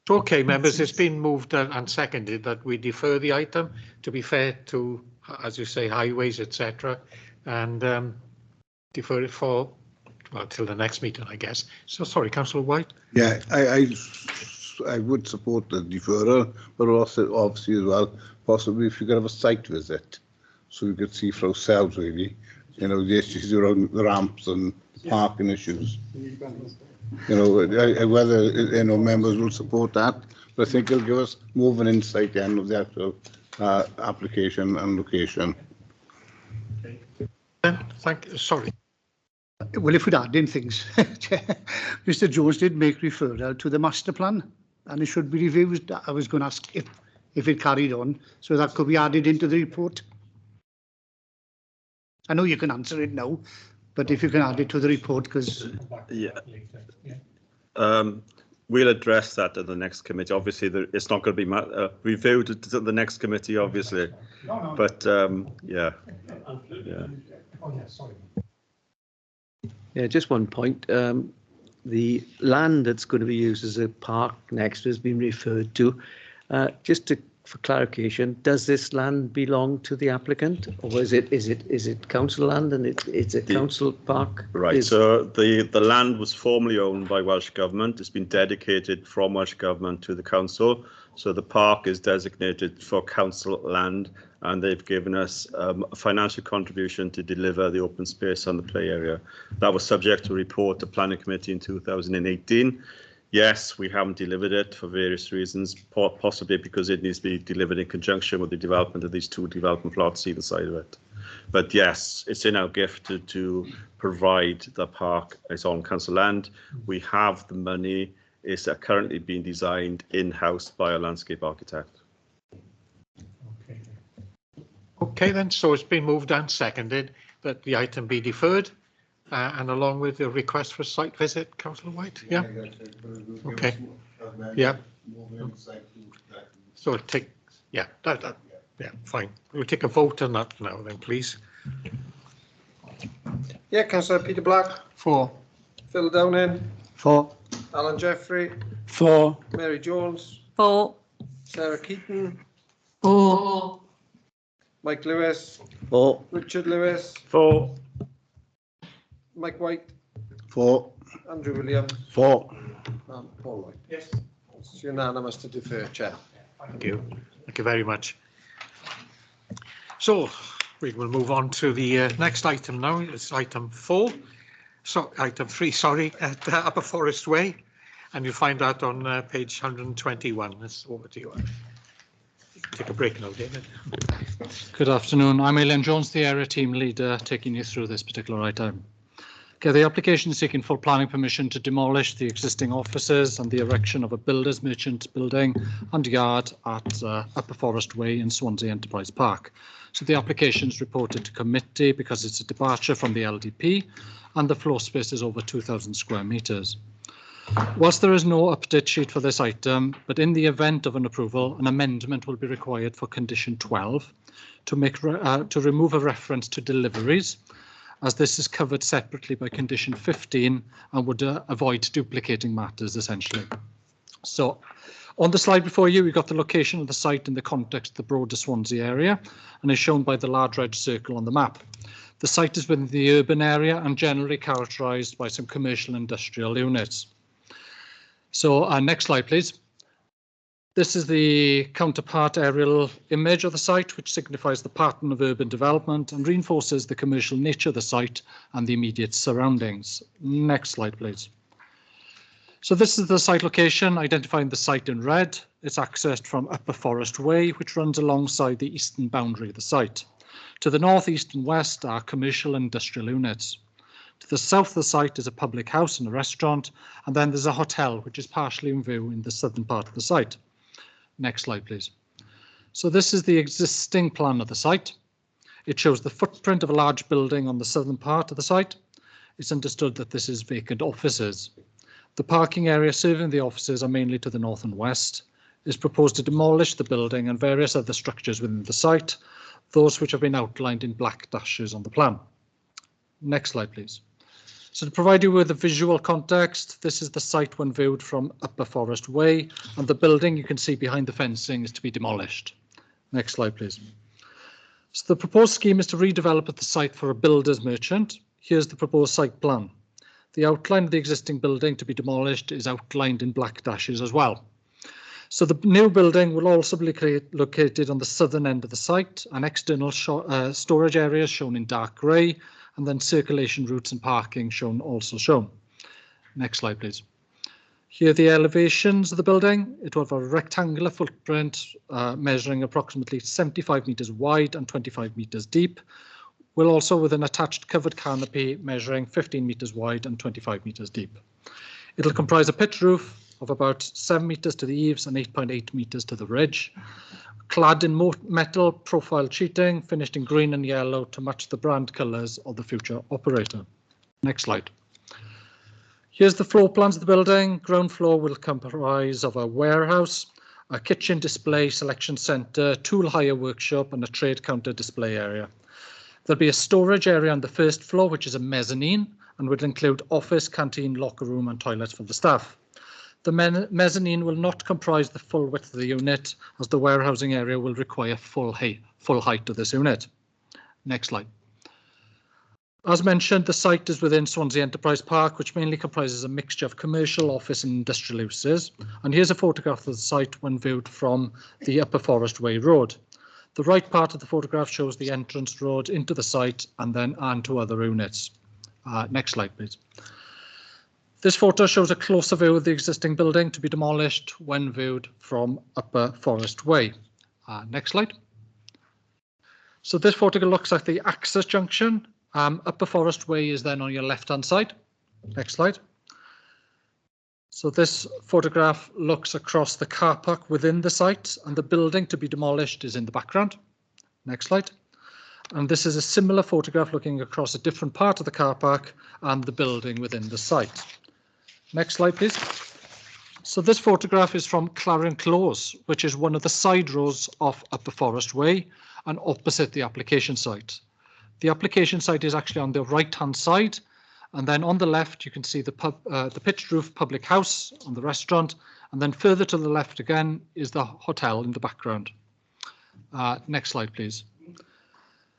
Okay, members, it's been moved and seconded that we defer the item, to be fair to, as you say, highways, etc., and defer it for, well, till the next meeting, I guess. So sorry, Councillor White. Yeah, I would support the deferral, but also obviously as well, possibly if you could have a site visit, so we could see for ourselves really, you know, the issues around the ramps and parking issues. You know, whether, you know, members will support that, but I think it'll give us more of an insight then of the actual application and location. Sorry. Well, if we'd add in things, Mr. Jones did make referral to the master plan, and it should be reviewed. I was going to ask if it carried on, so that could be added into the report. I know you can answer it now, but if you can add it to the report, because we'll address that at the next committee. Obviously, it's not going to be reviewed at the next committee, obviously. But yeah. Yeah, just one point. The land that's going to be used as a park next has been referred to. For clarification, does this land belong to the applicant, or is it council land and it's a council park? Right. So the land was formerly owned by Welsh Government. It's been dedicated from Welsh Government to the council. So the park is designated for council land, and they've given us a financial contribution to deliver the open space on the play area. That was subject to report to Planning Committee in 2018. Yes, we haven't delivered it for various reasons, possibly because it needs to be delivered in conjunction with the development of these two development plots either side of it. But yes, it's in our gift to provide the park its own council land. We have the money. It's currently being designed in-house by a landscape architect. Okay then, so it's been moved and seconded that the item be deferred. And along with the request for site visit, Councillor White, yeah? Okay, yeah. So take, yeah, yeah, fine. We'll take a vote on that now then, please. Yeah, Councillor Peter Black. 4. Phil Downing. 4. Alan Jeffrey. 4. Mary Jones. 4. Sarah Keaton. 4. Mike Lewis. 4. Richard Lewis. 4. Mike White. 4. Andrew Williams. 4. And Paul White. Yes. It's unanimous to defer, Chair. Thank you. Thank you very much. So we will move on to the next item now. It's item 4. So item 3, sorry, at Upper Forest Way, and you'll find that on page 121. That's over to you. Take a break now, David. Good afternoon. I'm Aileen Jones, the area team leader, taking you through this particular item. Okay, the application is seeking full planning permission to demolish the existing offices and the erection of a builder's merchant building and yard at Upper Forest Way in Swansea Enterprise Park. So the application is reported to committee because it's a departure from the LDP and the floor space is over 2,000 square metres. Whilst there is no update sheet for this item, but in the event of an approval, an amendment will be required for condition 12 to remove a reference to deliveries, as this is covered separately by condition 15 and would avoid duplicating matters essentially. So on the slide before you, we've got the location of the site in the context of the broader Swansea area and is shown by the large red circle on the map. The site is within the urban area and generally characterised by some commercial and industrial units. So next slide, please. This is the counterpart aerial image of the site, which signifies the pattern of urban development and reinforces the commercial nature of the site and the immediate surroundings. Next slide, please. So this is the site location, identifying the site in red. It's accessed from Upper Forest Way, which runs alongside the eastern boundary of the site. To the north, east and west are commercial and industrial units. To the south of the site is a public house and a restaurant, and then there's a hotel, which is partially in view in the southern part of the site. Next slide, please. So this is the existing plan of the site. It shows the footprint of a large building on the southern part of the site. It's understood that this is vacant offices. The parking area serving the offices are mainly to the north and west. It is proposed to demolish the building and various other structures within the site, those which have been outlined in black dashes on the plan. Next slide, please. So to provide you with a visual context, this is the site when viewed from Upper Forest Way, and the building you can see behind the fencing is to be demolished. Next slide, please. So the proposed scheme is to redevelop the site for a builder's merchant. Here's the proposed site plan. The outline of the existing building to be demolished is outlined in black dashes as well. So the new building will also be located on the southern end of the site, and external storage areas shown in dark grey, and then circulation routes and parking also shown. Next slide, please. Here are the elevations of the building. It will have a rectangular footprint measuring approximately 75 metres wide and 25 metres deep. Will also with an attached covered canopy measuring 15 metres wide and 25 metres deep. It'll comprise a pitch roof of about 7 metres to the eaves and 8.8 metres to the ridge, clad in metal profile sheeting, finished in green and yellow to match the brand colours of the future operator. Next slide. Here's the floor plans of the building. Ground floor will comprise of a warehouse, a kitchen display selection centre, tool hire workshop and a trade counter display area. There'll be a storage area on the first floor, which is a mezzanine, and would include office, canteen, locker room and toilets for the staff. The mezzanine will not comprise the full width of the unit, as the warehousing area will require full height of this unit. Next slide. As mentioned, the site is within Swansea Enterprise Park, which mainly comprises a mixture of commercial, office and industrial uses. And here's a photograph of the site when viewed from the Upper Forest Way road. The right part of the photograph shows the entrance road into the site and then onto other units. Next slide, please. This photo shows a closer view of the existing building to be demolished when viewed from Upper Forest Way. Next slide. So this photograph looks at the access junction. Upper Forest Way is then on your left-hand side. Next slide. So this photograph looks across the car park within the site, and the building to be demolished is in the background. Next slide. And this is a similar photograph looking across a different part of the car park and the building within the site. Next slide, please. So this photograph is from Clarion Close, which is one of the side roads of Upper Forest Way and opposite the application site. The application site is actually on the right-hand side, and then on the left you can see the pitched roof public house on the restaurant, and then further to the left again is the hotel in the background. Next slide, please.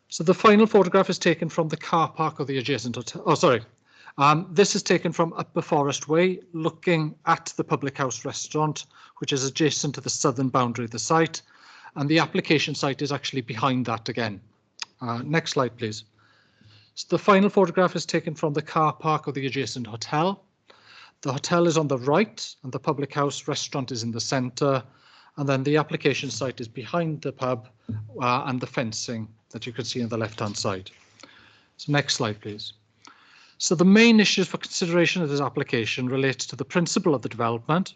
So the final photograph is taken from the car park of the adjacent hotel. Oh, sorry. This is taken from Upper Forest Way, looking at the public house restaurant, which is adjacent to the southern boundary of the site, and the application site is actually behind that again. Next slide, please. So the final photograph is taken from the car park of the adjacent hotel. The hotel is on the right and the public house restaurant is in the centre. And then the application site is behind the pub and the fencing that you can see on the left-hand side. So next slide, please. So the main issues for consideration of this application relates to the principle of the development,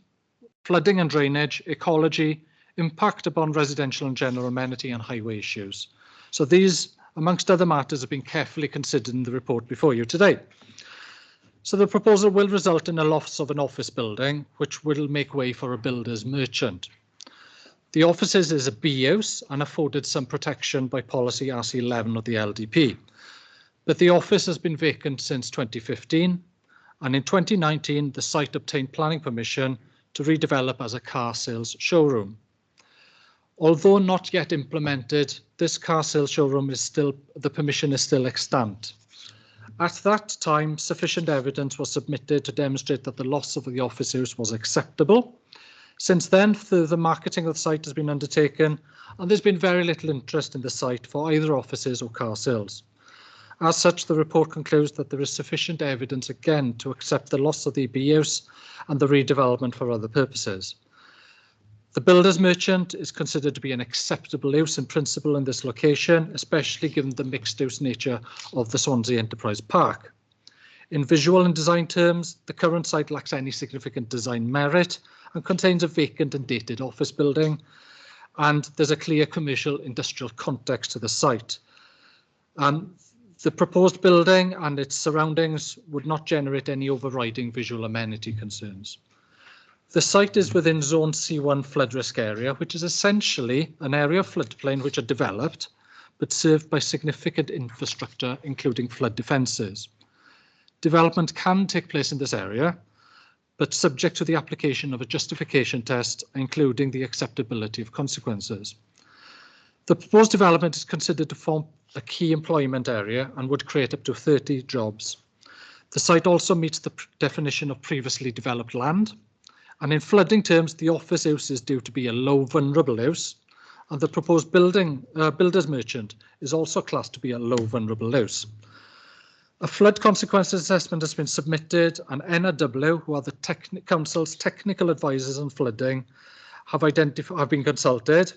flooding and drainage, ecology, impact upon residential and general amenity and highway issues. So these, amongst other matters, have been carefully considered in the report before you today. So the proposal will result in a loss of an office building, which will make way for a builder's merchant. The offices is a B-use and afforded some protection by policy RC11 of the LDP. But the office has been vacant since 2015, and in 2019, the site obtained planning permission to redevelop as a car sales showroom. Although not yet implemented, this car sales showroom is still, the permission is still extant. At that time, sufficient evidence was submitted to demonstrate that the loss of the office use was acceptable. Since then, further marketing of the site has been undertaken, and there's been very little interest in the site for either offices or car sales. As such, the report concludes that there is sufficient evidence again to accept the loss of the EB use and the redevelopment for other purposes. The builder's merchant is considered to be an acceptable use in principle in this location, especially given the mixed-use nature of the Swansea Enterprise Park. In visual and design terms, the current site lacks any significant design merit and contains a vacant and dated office building, and there's a clear commercial industrial context to the site. The proposed building and its surroundings would not generate any overriding visual amenity concerns. The site is within Zone C1 flood risk area, which is essentially an area of floodplain which are developed, but served by significant infrastructure, including flood defences. Development can take place in this area, but subject to the application of a justification test, including the acceptability of consequences. The proposed development is considered to form a key employment area and would create up to 30 jobs. The site also meets the definition of previously developed land. And in flooding terms, the office use is due to be a low vulnerable use, and the proposed builder's merchant is also classed to be a low vulnerable use. A flood consequences assessment has been submitted, and NRW, who are the Council's technical advisors on flooding, have been consulted.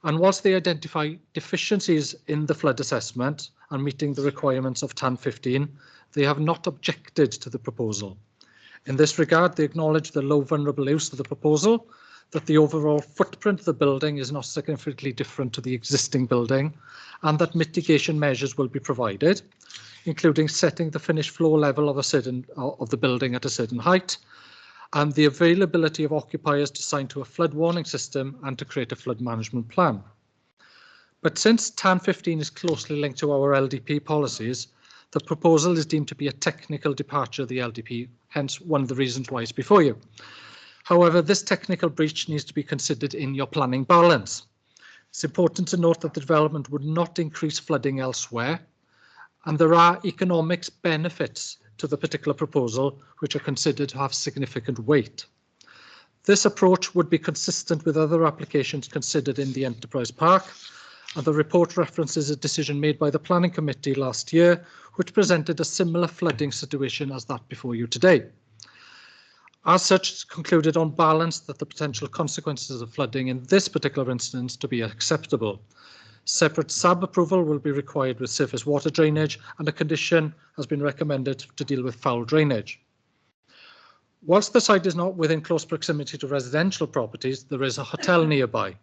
And whilst they identify deficiencies in the flood assessment and meeting the requirements of TAN 15, they have not objected to the proposal. In this regard, they acknowledge the low vulnerable use of the proposal, that the overall footprint of the building is not significantly different to the existing building, and that mitigation measures will be provided, including setting the finished floor level of the building at a certain height, and the availability of occupiers to sign to a flood warning system and to create a flood management plan. But since TAN 15 is closely linked to our LDP policies, the proposal is deemed to be a technical departure of the LDP, hence one of the reasons why it's before you. However, this technical breach needs to be considered in your planning balance. It's important to note that the development would not increase flooding elsewhere, and there are economic benefits to the particular proposal which are considered to have significant weight. This approach would be consistent with other applications considered in the Enterprise Park, and the report references a decision made by the Planning Committee last year which presented a similar flooding situation as that before you today. As such, it's concluded on balance that the potential consequences of flooding in this particular instance to be acceptable. Separate SAB approval will be required with surface water drainage, and a condition has been recommended to deal with foul drainage. Whilst the site is not within close proximity to residential properties, there is a hotel nearby.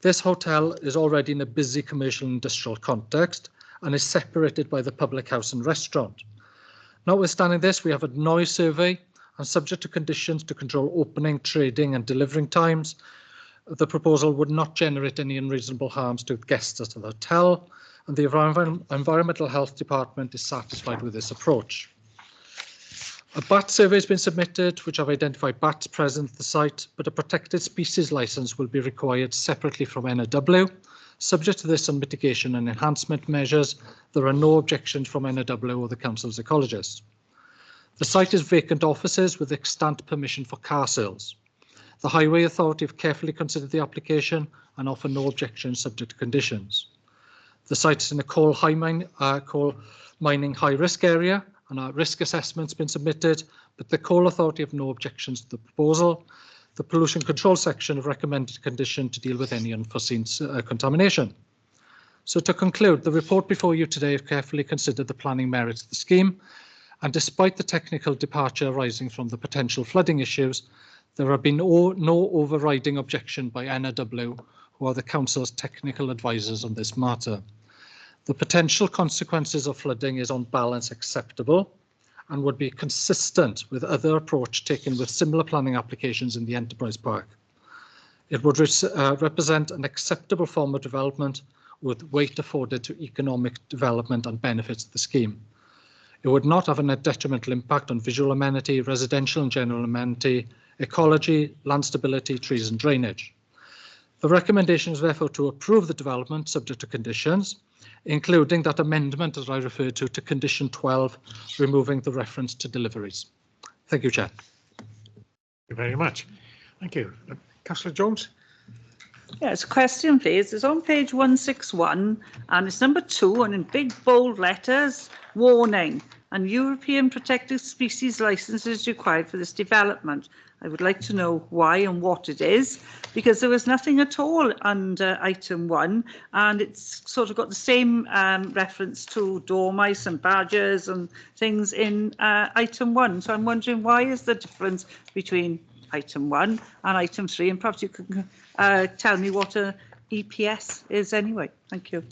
This hotel is already in a busy commercial and industrial context and is separated by the public house and restaurant. Notwithstanding this, we have a noise survey, and subject to conditions to control opening, trading and delivering times, the proposal would not generate any unreasonable harms to guests at the hotel, and the Environmental Health Department is satisfied with this approach. A bat survey has been submitted which have identified bats present at the site, but a protected species licence will be required separately from NRW. Subject to this and mitigation and enhancement measures, there are no objections from NRW or the Council's ecologists. The site is vacant offices with extant permission for car sales. The Highway Authority have carefully considered the application and offer no objections subject to conditions. The site is in a coal mining high-risk area, and a risk assessment's been submitted, but the Coal Authority have no objections to the proposal. The pollution control section have recommended a condition to deal with any unforeseen contamination. So to conclude, the report before you today have carefully considered the planning merits of the scheme, and despite the technical departure arising from the potential flooding issues, there have been no overriding objection by NRW, who are the Council's technical advisors on this matter. The potential consequences of flooding is on balance acceptable and would be consistent with other approach taken with similar planning applications in the Enterprise Park. It would represent an acceptable form of development with weight afforded to economic development and benefits of the scheme. It would not have a detrimental impact on visual amenity, residential and general amenity, ecology, land stability, trees and drainage. The recommendation is therefore to approve the development subject to conditions, including that amendment as I referred to condition 12, removing the reference to deliveries. Thank you, Chair. Thank you very much. Thank you. Councillor Jones. Yes, a question, please. It's on page 161 and it's number 2 and in big bold letters, warning, and European protected species licence is required for this development. I would like to know why and what it is, because there was nothing at all under item 1, and it's sort of got the same reference to dormice and badgers and things in item 1. So I'm wondering, why is the difference between item 1 and item 3? And perhaps you can tell me what a EPS is anyway. Thank you.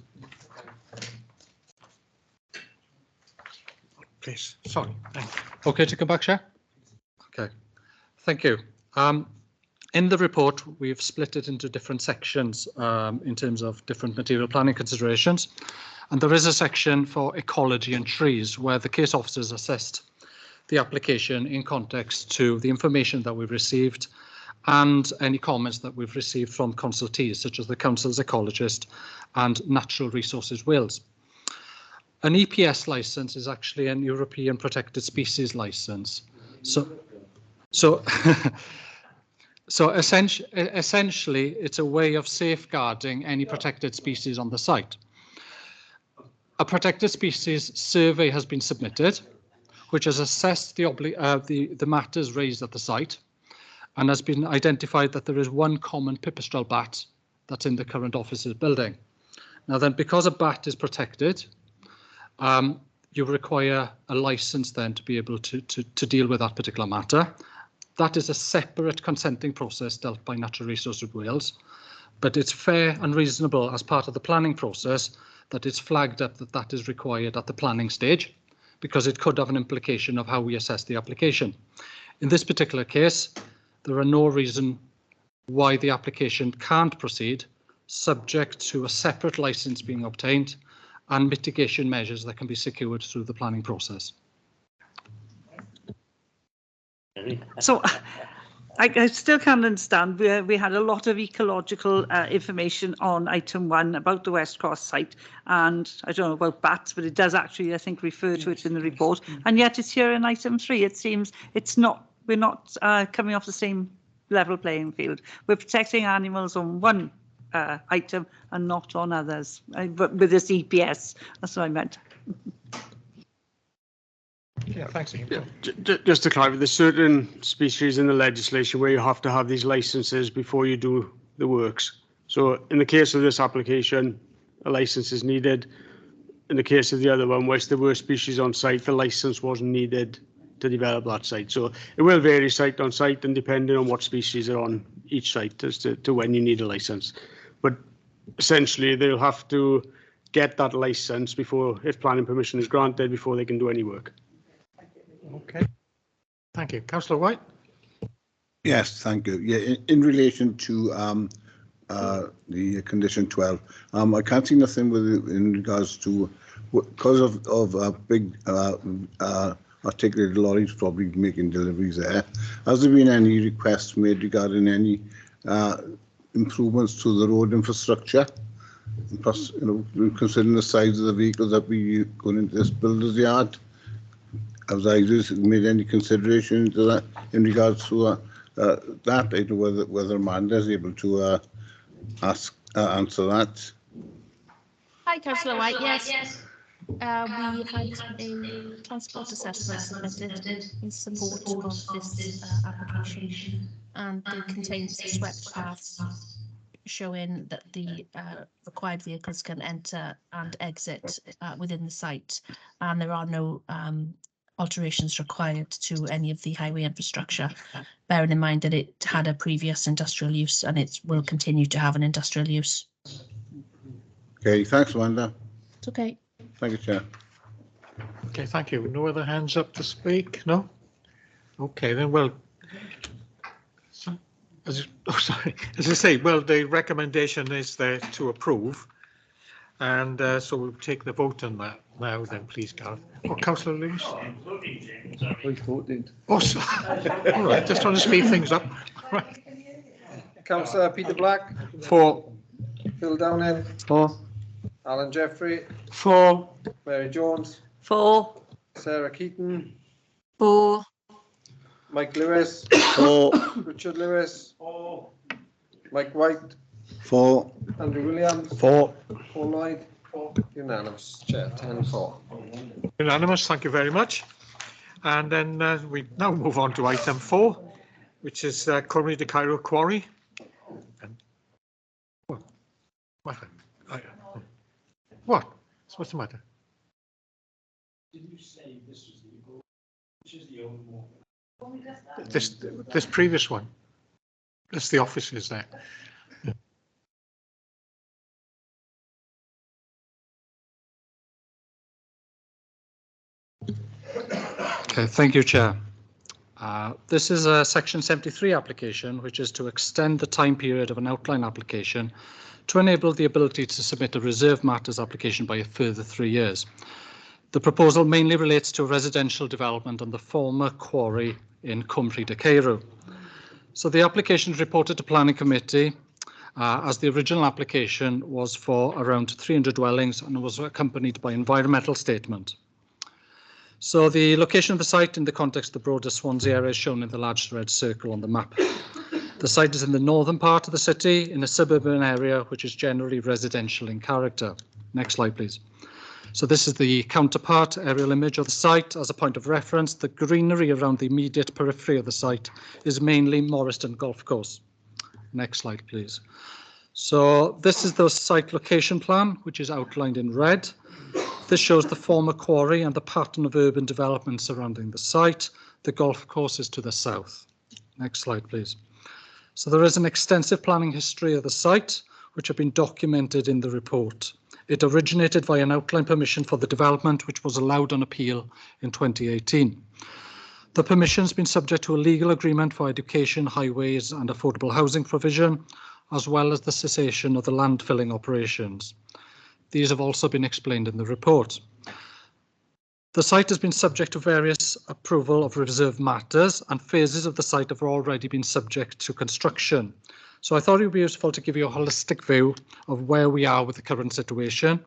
Please, sorry. Okay to come back, Chair? Okay, thank you. In the report, we've split it into different sections in terms of different material planning considerations. And there is a section for ecology and trees where the case officers assessed the application in context to the information that we've received and any comments that we've received from consultees, such as the Council's ecologist and Natural Resources Wales. An EPS licence is actually an European Protected Species licence. So essentially, it's a way of safeguarding any protected species on the site. A protected species survey has been submitted, which has assessed the matters raised at the site, and has been identified that there is one common pipistrelle bat that's in the current offices building. Now then, because a bat is protected, you require a licence then to be able to deal with that particular matter. That is a separate consenting process dealt by Natural Resources Wales, but it's fair and reasonable as part of the planning process that it's flagged up that that is required at the planning stage, because it could have an implication of how we assess the application. In this particular case, there are no reason why the application can't proceed, subject to a separate licence being obtained and mitigation measures that can be secured through the planning process. So I still can't understand. We had a lot of ecological information on item 1 about the West Cross site, and I don't know about bats, but it does actually, I think, refer to it in the report. And yet it's here in item 3. It seems it's not. We're not coming off the same level playing field. We're protecting animals on one item and not on others. But with this EPS, that's what I meant. Yeah, thanks. Yeah, just to clarify, there's certain species in the legislation where you have to have these licenses before you do the works. So in the case of this application, a license is needed. In the case of the other one, whilst there were species on site, the license wasn't needed to develop that site. So it will vary site on site and depending on what species are on each site as to when you need a license. But essentially, they'll have to get that license before, if planning permission is granted, before they can do any work. Okay. Thank you. Councillor White? Yes, thank you. Yeah, in relation to the condition 12, I can't see nothing with in regards to, because of big articulated lorries probably making deliveries there. Has there been any requests made regarding any improvements to the road infrastructure? Plus, considering the size of the vehicles that we going into this builder's yard, have I just made any consideration to that in regards to that? I don't know whether Amanda is able to answer that. Hi, Councillor White. Yes, we had a transport assessment submitted in support of this application, and it contains swept paths showing that the required vehicles can enter and exit within the site, and there are no alterations required to any of the highway infrastructure, bearing in mind that it had a previous industrial use and it will continue to have an industrial use. Okay, thanks, Amanda. It's okay. Thank you, Chair. Okay, thank you. No other hands up to speak? No? Okay, then, well, as I say, well, the recommendation is there to approve. And so we'll take the vote on that now then, please, Gareth. Oh, Councillor Lewis. Oh, sorry. All right, just trying to speed things up. Right. Councillor Peter Black. For. Phil Downing. For. Alan Jeffrey. For. Mary Jones. For. Sarah Keaton. For. Mike Lewis. For. Richard Lewis. For. Mike White. For. Andrew Williams. For. Paul Lloyd. For. Unanimous. Chair, 10-4. Unanimous, thank you very much. And then we now move on to item 4, which is Cymru de Cairo Quarry. And, what? What's the matter? Did you say this was the which is the old one? This previous one. That's the offices there. Okay, thank you, Chair. This is a Section 73 application, which is to extend the time period of an outline application to enable the ability to submit a reserve matters application by a further 3 years. The proposal mainly relates to residential development on the former quarry in Cymru de Cairo. So the application is reported to Planning Committee as the original application was for around 300 dwellings and was accompanied by environmental statement. So the location of the site in the context of the broader Swansea area is shown in the large red circle on the map. The site is in the northern part of the city in a suburban area which is generally residential in character. Next slide, please. So this is the counterpart aerial image of the site. As a point of reference, the greenery around the immediate periphery of the site is mainly Morriston Golf Course. Next slide, please. So this is the site location plan, which is outlined in red. This shows the former quarry and the pattern of urban development surrounding the site. The golf course is to the south. Next slide, please. So there is an extensive planning history of the site, which have been documented in the report. It originated via an outline permission for the development, which was allowed on appeal in 2018. The permission has been subject to a legal agreement for education, highways and affordable housing provision, as well as the cessation of the landfilling operations. These have also been explained in the report. The site has been subject to various approval of reserve matters, and phases of the site have already been subject to construction. So I thought it would be useful to give you a holistic view of where we are with the current situation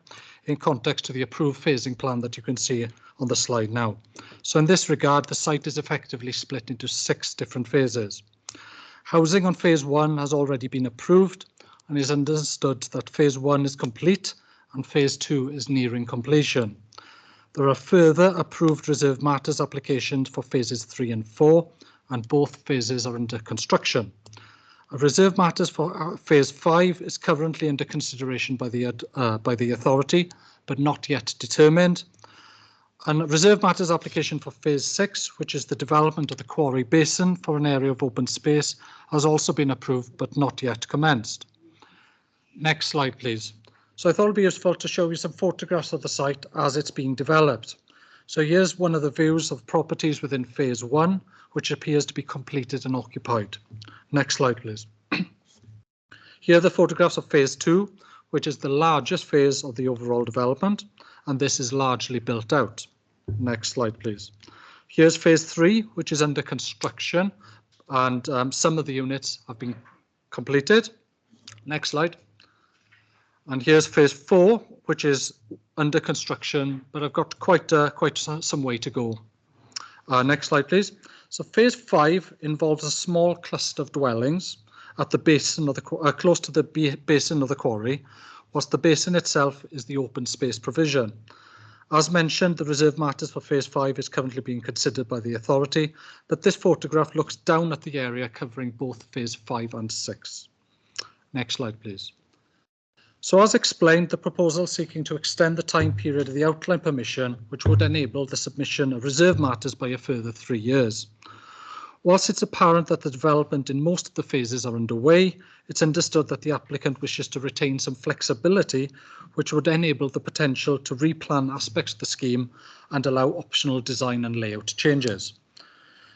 in context to the approved phasing plan that you can see on the slide now. So in this regard, the site is effectively split into 6 different phases. Housing on phase 1 has already been approved and is understood that phase 1 is complete and phase 2 is nearing completion. There are further approved reserve matters applications for phases 3 and 4, and both phases are under construction. A reserve matters for phase 5 is currently under consideration by the authority, but not yet determined. And a reserve matters application for phase 6, which is the development of the quarry basin for an area of open space, has also been approved, but not yet commenced. Next slide, please. So I thought it would be useful to show you some photographs of the site as it's being developed. So here's one of the views of properties within phase 1, which appears to be completed and occupied. Next slide, please. Here are the photographs of phase 2, which is the largest phase of the overall development, and this is largely built out. Next slide, please. Here's phase 3, which is under construction, and some of the units have been completed. Next slide. And here's phase 4, which is under construction, but I've got quite some way to go. Next slide, please. So phase 5 involves a small cluster of dwellings at the basin of the close to the basin of the quarry, whilst the basin itself is the open space provision. As mentioned, the reserve matters for Phase 5 is currently being considered by the authority, but this photograph looks down at the area covering both Phase 5 and 6. Next slide, please. So as explained, the proposal seeking to extend the time period of the outline permission, which would enable the submission of reserve matters by a further 3 years. Whilst it's apparent that the development in most of the phases are underway, it's understood that the applicant wishes to retain some flexibility, which would enable the potential to replan aspects of the scheme and allow optional design and layout changes.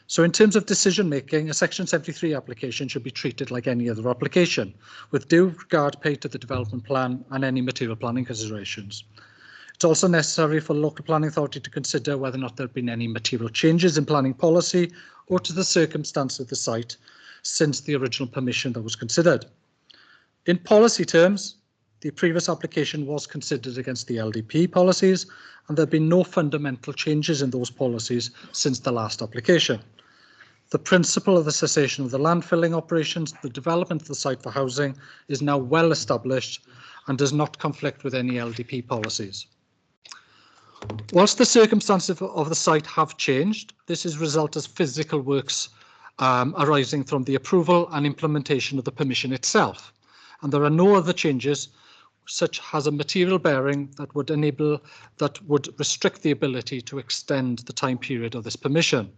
So in terms of decision making, a Section 73 application should be treated like any other application, with due regard paid to the development plan and any material planning considerations. It's also necessary for the local planning authority to consider whether or not there have been any material changes in planning policy or to the circumstance of the site since the original permission that was considered. In policy terms, the previous application was considered against the LDP policies, and there have been no fundamental changes in those policies since the last application. The principle of the cessation of the landfilling operations, the development of the site for housing, is now well established and does not conflict with any LDP policies. Whilst the circumstances of the site have changed, this is a result of physical works arising from the approval and implementation of the permission itself. And there are no other changes such as a material bearing that would restrict the ability to extend the time period of this permission.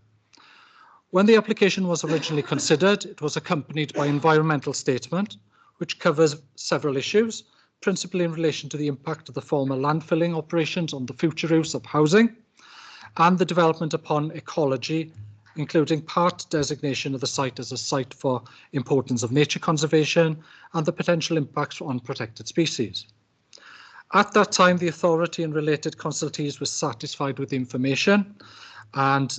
When the application was originally considered, it was accompanied by an environmental statement, which covers several issues, principally in relation to the impact of the former landfilling operations on the future use of housing and the development upon ecology, including part designation of the site as a site for importance of nature conservation and the potential impacts on protected species. At that time, the authority and related consultees were satisfied with the information, and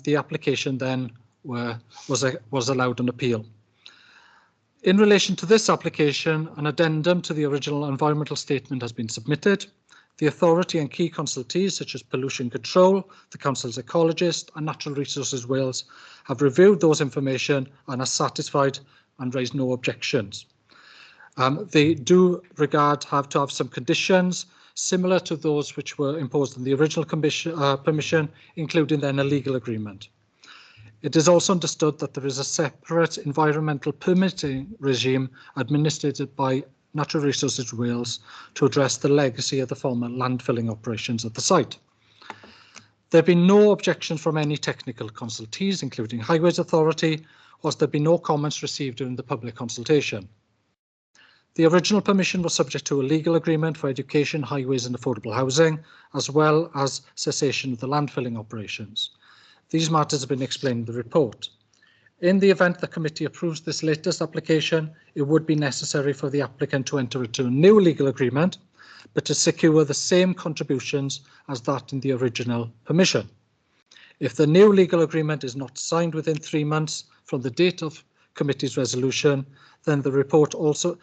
the application then was allowed an appeal. In relation to this application, an addendum to the original environmental statement has been submitted. The authority and key consultees, such as Pollution Control, the Council's ecologist and Natural Resources Wales, have reviewed those information and are satisfied and raised no objections. They do have to have some conditions similar to those which were imposed in the original permission, including then a legal agreement. It is also understood that there is a separate environmental permitting regime administered by Natural Resources Wales to address the legacy of the former landfilling operations at the site. There have been no objections from any technical consultees, including Highways Authority, whilst there have been no comments received during the public consultation. The original permission was subject to a legal agreement for education, highways and affordable housing, as well as cessation of the landfilling operations. These matters have been explained in the report. In the event the committee approves this latest application, it would be necessary for the applicant to enter into a new legal agreement, but to secure the same contributions as that in the original permission. If the new legal agreement is not signed within 3 months from the date of committee's resolution, then the report also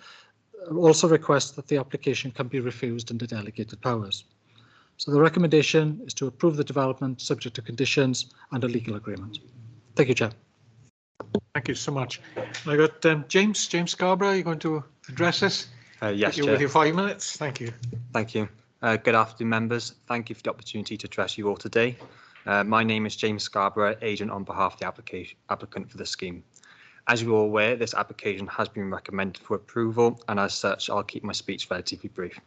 requests that the application can be refused under delegated powers. So the recommendation is to approve the development subject to conditions and a legal agreement. Thank you, Chair. Thank you so much. I got James Scarborough. Are you going to address this? Yes, Chair. With your 5 minutes. Thank you. Thank you. Good afternoon, members. Thank you for the opportunity to address you all today. My name is James Scarborough, agent on behalf of the applicant for the scheme. As you're all aware, this application has been recommended for approval, and as such, I'll keep my speech relatively brief.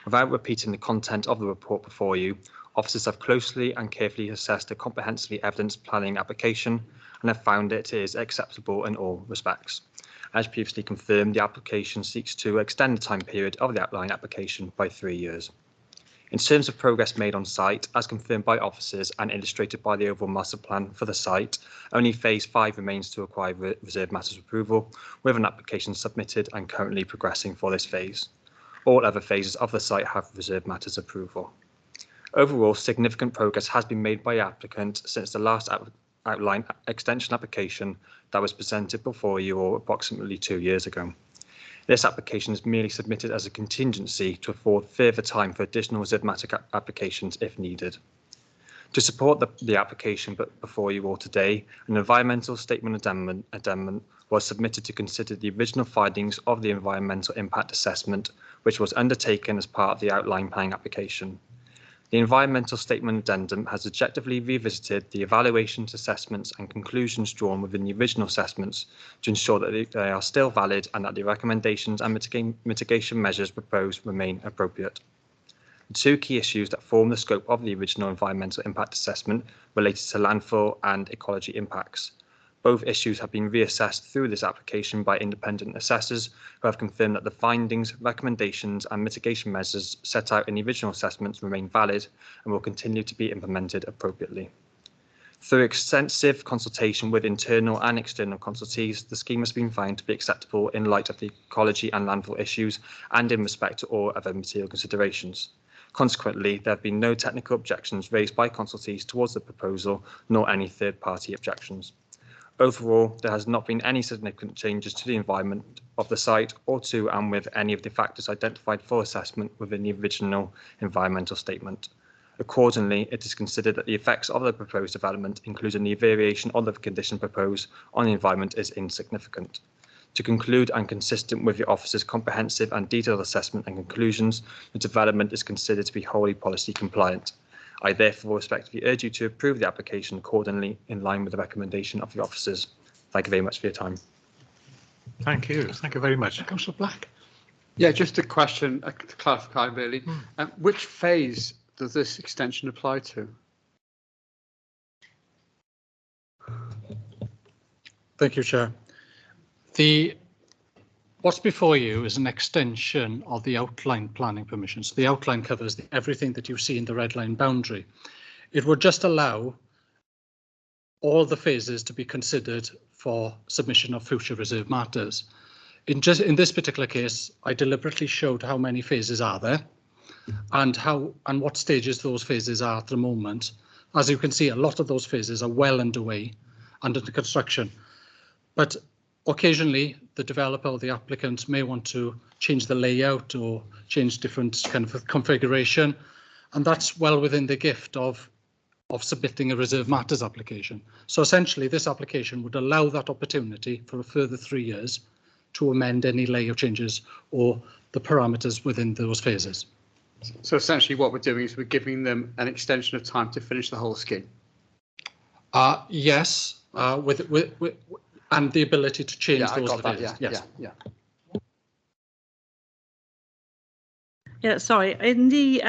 Without repeating the content of the report before you, officers have closely and carefully assessed a comprehensively evidenced planning application and have found it is acceptable in all respects. As previously confirmed, the application seeks to extend the time period of the outline application by 3 years. In terms of progress made on site, as confirmed by officers and illustrated by the overall master plan for the site, only Phase 5 remains to require reserve matters approval, with an application submitted and currently progressing for this phase. All other phases of the site have reserve matters approval. Overall, significant progress has been made by the applicant since the last outline extension application that was presented before you all approximately 2 years ago. This application is merely submitted as a contingency to afford further time for additional reserve matter applications if needed. To support the application but before you all today, an environmental statement addendum was submitted to consider the original findings of the environmental impact assessment, which was undertaken as part of the outline planning application. The environmental statement addendum has objectively revisited the evaluations, assessments and conclusions drawn within the original assessments to ensure that they are still valid and that the recommendations and mitigation measures proposed remain appropriate. The two key issues that form the scope of the original environmental impact assessment related to landfill and ecology impacts. Both issues have been reassessed through this application by independent assessors who have confirmed that the findings, recommendations and mitigation measures set out in the original assessments remain valid and will continue to be implemented appropriately. Through extensive consultation with internal and external consultees, the scheme has been found to be acceptable in light of the ecology and landfill issues and in respect to all other material considerations. Consequently, there have been no technical objections raised by consultees towards the proposal, nor any third-party objections. Overall, there has not been any significant changes to the environment of the site or to and with any of the factors identified for assessment within the original environmental statement. Accordingly, it is considered that the effects of the proposed development, including the variation of the condition proposed on the environment, is insignificant. To conclude, and consistent with your office's comprehensive and detailed assessment and conclusions, the development is considered to be wholly policy compliant. I therefore respectfully urge you to approve the application accordingly in line with the recommendation of the officers. Thank you very much for your time. Thank you. Thank you very much. Councillor Black. Yeah, just a question to clarify really. Which phase does this extension apply to? Thank you, Chair. What's before you is an extension of the outline planning permission. So the outline covers everything that you see in the red line boundary. It would just allow all the phases to be considered for submission of future reserve matters. In this particular case, I deliberately showed how many phases are there and what stages those phases are at the moment. As you can see, a lot of those phases are well underway and under construction. But occasionally, the developer or the applicant may want to change the layout or change different kind of configuration, and that's well within the gift of submitting a reserve matters application. So essentially, this application would allow that opportunity for a further 3 years to amend any layout changes or the parameters within those phases. So essentially, what we're doing is we're giving them an extension of time to finish the whole scheme. Yes, and the ability to change those phases. Yes. Yeah, sorry. In the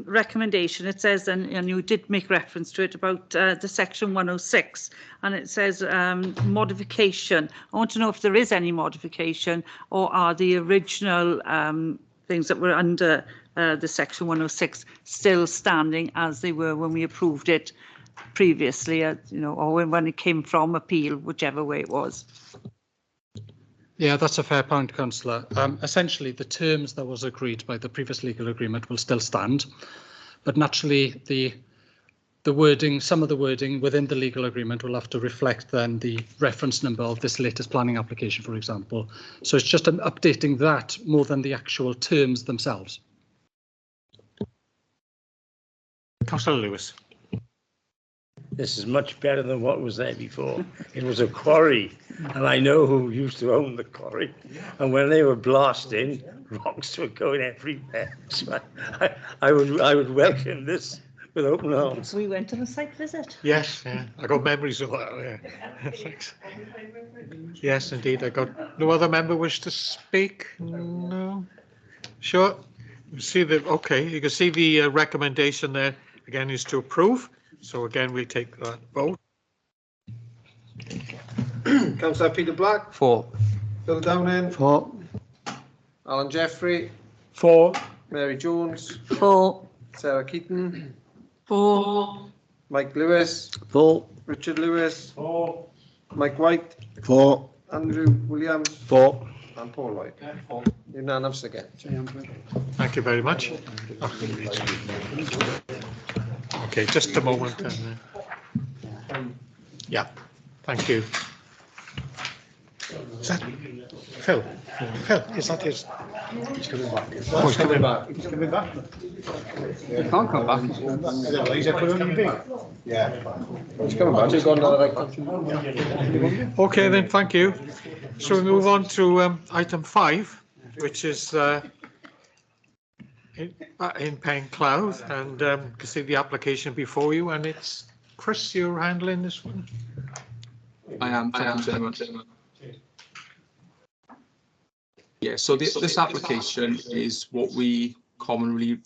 recommendation, it says, and you did make reference to it about the section 106, and it says modification. I want to know if there is any modification, or are the original things that were under the section 106 still standing as they were when we approved it previously, or when it came from appeal, whichever way it was. Yeah, that's a fair point, Councillor. Essentially, the terms that was agreed by the previous legal agreement will still stand, but naturally the wording, some of the wording within the legal agreement will have to reflect then the reference number of this latest planning application, for example. So it's just updating that more than the actual terms themselves. Councillor Lewis. This is much better than what was there before. It was a quarry, and I know who used to own the quarry. And when they were blasting, rocks were going everywhere. So I would welcome this with open arms. We went on a site visit. Yes, yeah, I got memories of that. Yeah. Thanks. Yes, indeed. I got. No other member wish to speak? No. Sure. You see okay. You can see the recommendation there again is to approve. So again, we'll take that vote. Councillor Peter Black. 4. Bill Downing. 4. Alan Jeffrey. 4. Mary Jones. 4. Sarah Keaton. 4. Mike Lewis. 4. Richard Lewis. 4. Mike White. 4. Andrew Williams. 4. And Paul Lloyd. Unanimous again. Thank you very much. Okay, just a moment. Yeah, thank you. Is that Phil? Phil, is that his? He's coming back. Oh, he's coming back. He's coming back. He can't come back. Otherwise, I put on your big. Yeah. He's coming back. He's gone down the right country. Okay, then, thank you. So we move on to item 5, which is in Penclough, and you can see the application before you, and it's Chris, you're handling this one? I am, thank you very much. Yeah, so this application is what we commonly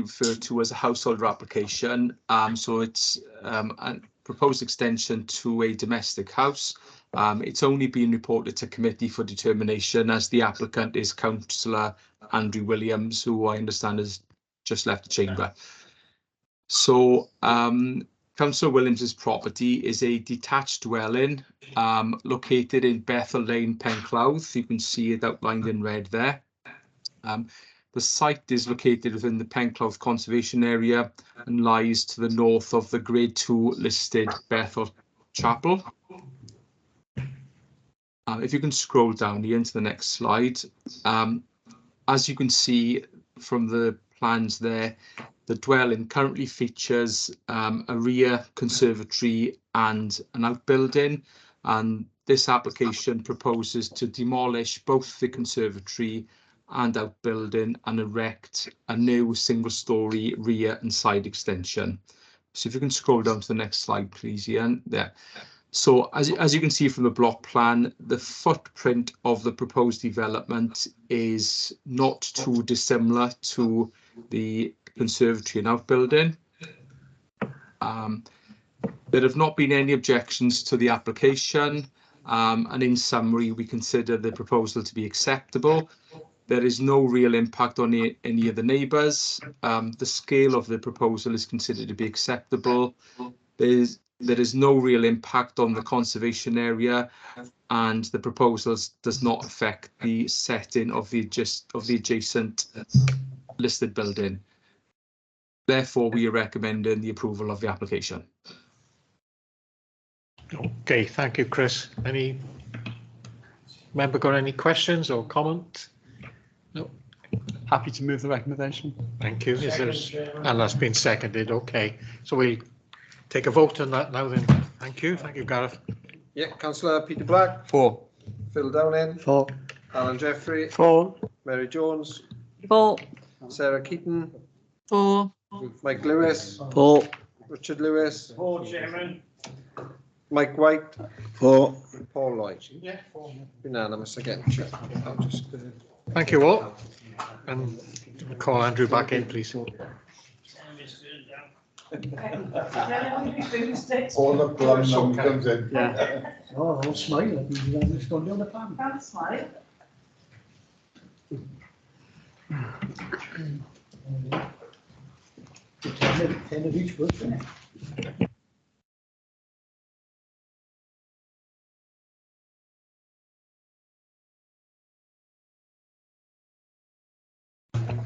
refer to as a householder application. So it's a proposed extension to a domestic house. It's only been reported to committee for determination as the applicant is Councillor Andrew Williams, who I understand has just left the chamber. So Councillor Williams's property is a detached dwelling located in Bethel Lane, Penclough. You can see it outlined in red there. The site is located within the Penclough Conservation Area and lies to the north of the Grade 2 listed Bethel Chapel. If you can scroll down here into the next slide, as you can see from the plans there, the dwelling currently features a rear conservatory and an outbuilding, and this application proposes to demolish both the conservatory and outbuilding and erect a new single-storey rear and side extension. So if you can scroll down to the next slide, please, Ian. There. So as you can see from the block plan, the footprint of the proposed development is not too dissimilar to the conservatory and outbuilding. There have not been any objections to the application, and in summary, we consider the proposal to be acceptable. There is no real impact on any of the neighbours. The scale of the proposal is considered to be acceptable. There is no real impact on the conservation area, and the proposal does not affect the setting of the adjacent listed building. Therefore, we are recommending the approval of the application. Okay, thank you, Chris. Any member got any questions or comment? No. Happy to move the recommendation. Thank you. And that's been seconded. Okay, so we'll take a vote on that now then. Thank you. Thank you, Gareth. Yeah, Councillor Peter Black. 4. Phil Downing. 4. Alan Jeffrey. 4. Mary Jones. 4. Sarah Keaton. 4. Mike Lewis. 4. Richard Lewis. 4, Chairman. Mike White. 4. Paul Lloyd. Yeah, 4. Unanimous again, Chair. I'll just, Thank you all. And call Andrew back in, please. All the plan comes in. Yeah. Oh, I'll smile. He's gone down the plan. Can't smile. Ten of each works, isn't it?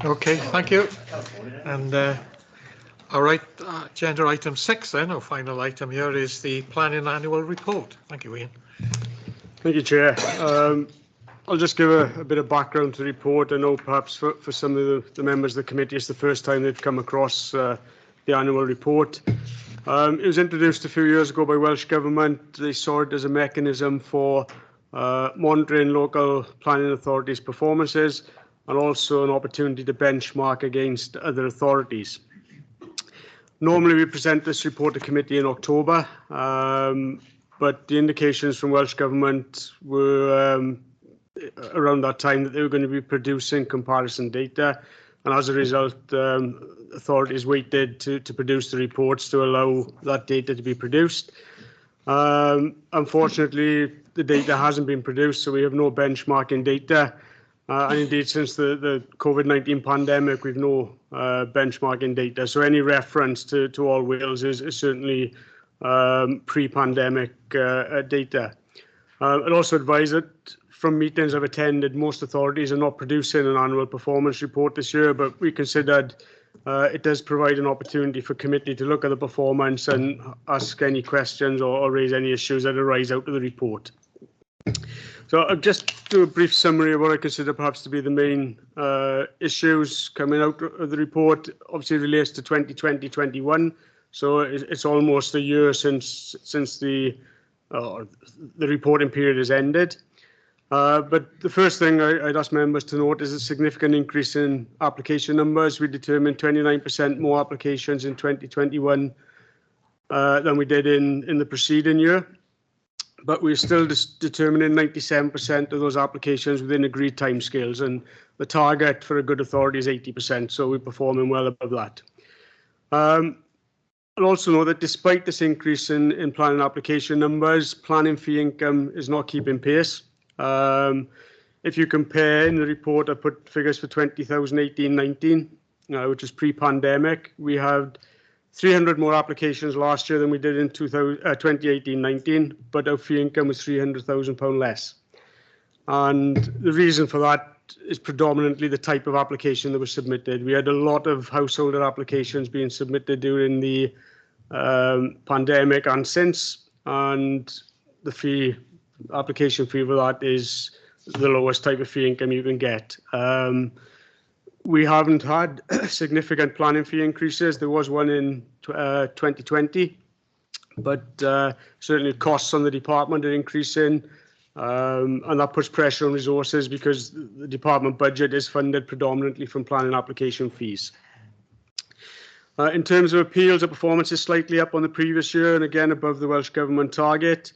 Okay, thank you. And all right, agenda item 6 then, our final item here is the planning annual report. Thank you, Ian. Thank you, Chair. I'll just give a bit of background to the report. I know perhaps for some of the members of the committee, it's the first time they've come across the annual report. It was introduced a few years ago by Welsh Government. They saw it as a mechanism for monitoring local planning authorities' performances and also an opportunity to benchmark against other authorities. Normally we present this report to committee in October, but the indications from Welsh Government were around that time that they were going to be producing comparison data, and as a result authorities waited to produce the reports to allow that data to be produced. Unfortunately, the data hasn't been produced, so we have no benchmarking data. And indeed, since the COVID-19 pandemic, we've no benchmarking data. So any reference to all Wales is certainly pre-pandemic data. I'd also advise that from meetings I've attended, most authorities are not producing an annual performance report this year, but we considered it does provide an opportunity for committee to look at the performance and ask any questions or raise any issues that arise out of the report. So I'll just do a brief summary of what I consider perhaps to be the main issues coming out of the report. Obviously it relates to 2020-21, so it's almost a year since the reporting period has ended. But the first thing I'd ask members to note is a significant increase in application numbers. We determined 29% more applications in 2021 than we did in the preceding year. But we're still determining 97% of those applications within agreed timescales, and the target for a good authority is 80%, so we're performing well above that. I'll also know that despite this increase in planning application numbers, planning fee income is not keeping pace. If you compare in the report, I put figures for 2018-19, which is pre-pandemic. We had 300 more applications last year than we did in 2018-19, but our fee income was £300,000 less. And the reason for that is predominantly the type of application that was submitted. We had a lot of householder applications being submitted during the pandemic and since, and the application fee for that is the lowest type of fee income you can get. We haven't had significant planning fee increases. There was one in 2020, but certainly costs on the department are increasing, and that puts pressure on resources because the department budget is funded predominantly from planning application fees. In terms of appeals, the performance is slightly up on the previous year and again above the Welsh Government target.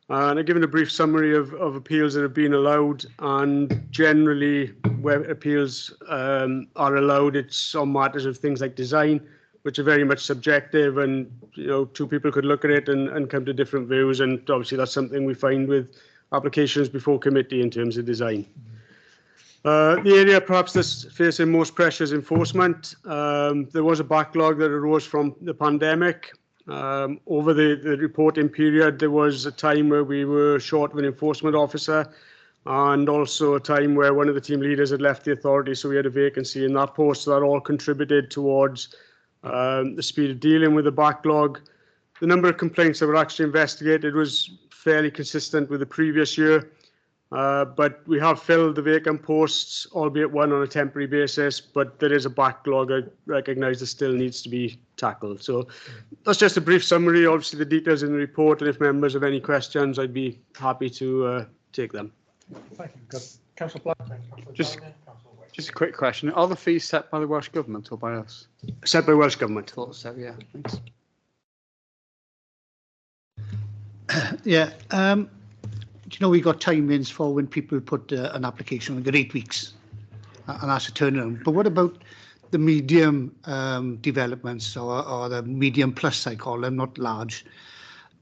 And I've given a brief summary of appeals that have been allowed, and generally where appeals are allowed, it's on matters of things like design, which are very much subjective, and two people could look at it and come to different views, and obviously that's something we find with applications before committee in terms of design. The area perhaps that's facing most pressure is enforcement. There was a backlog that arose from the pandemic. Over the reporting period, there was a time where we were short of an enforcement officer, and also a time where one of the team leaders had left the authority, so we had a vacancy in that post. So that all contributed towards the speed of dealing with the backlog. The number of complaints that were actually investigated was fairly consistent with the previous year, but we have filled the vacant posts, albeit one on a temporary basis, but there is a backlog I recognise that still needs to be tackled. So that's just a brief summary. Obviously the details in the report, and if members have any questions, I'd be happy to take them. Thank you. Councillor Black. Just a quick question. Are the fees set by the Welsh Government or by us? Set by Welsh Government. Thought so, yeah. Thanks. Yeah. We got timings for when people put an application, we got 8 weeks, and that's a turnaround. But what about the medium developments or the medium plus, I call them, not large?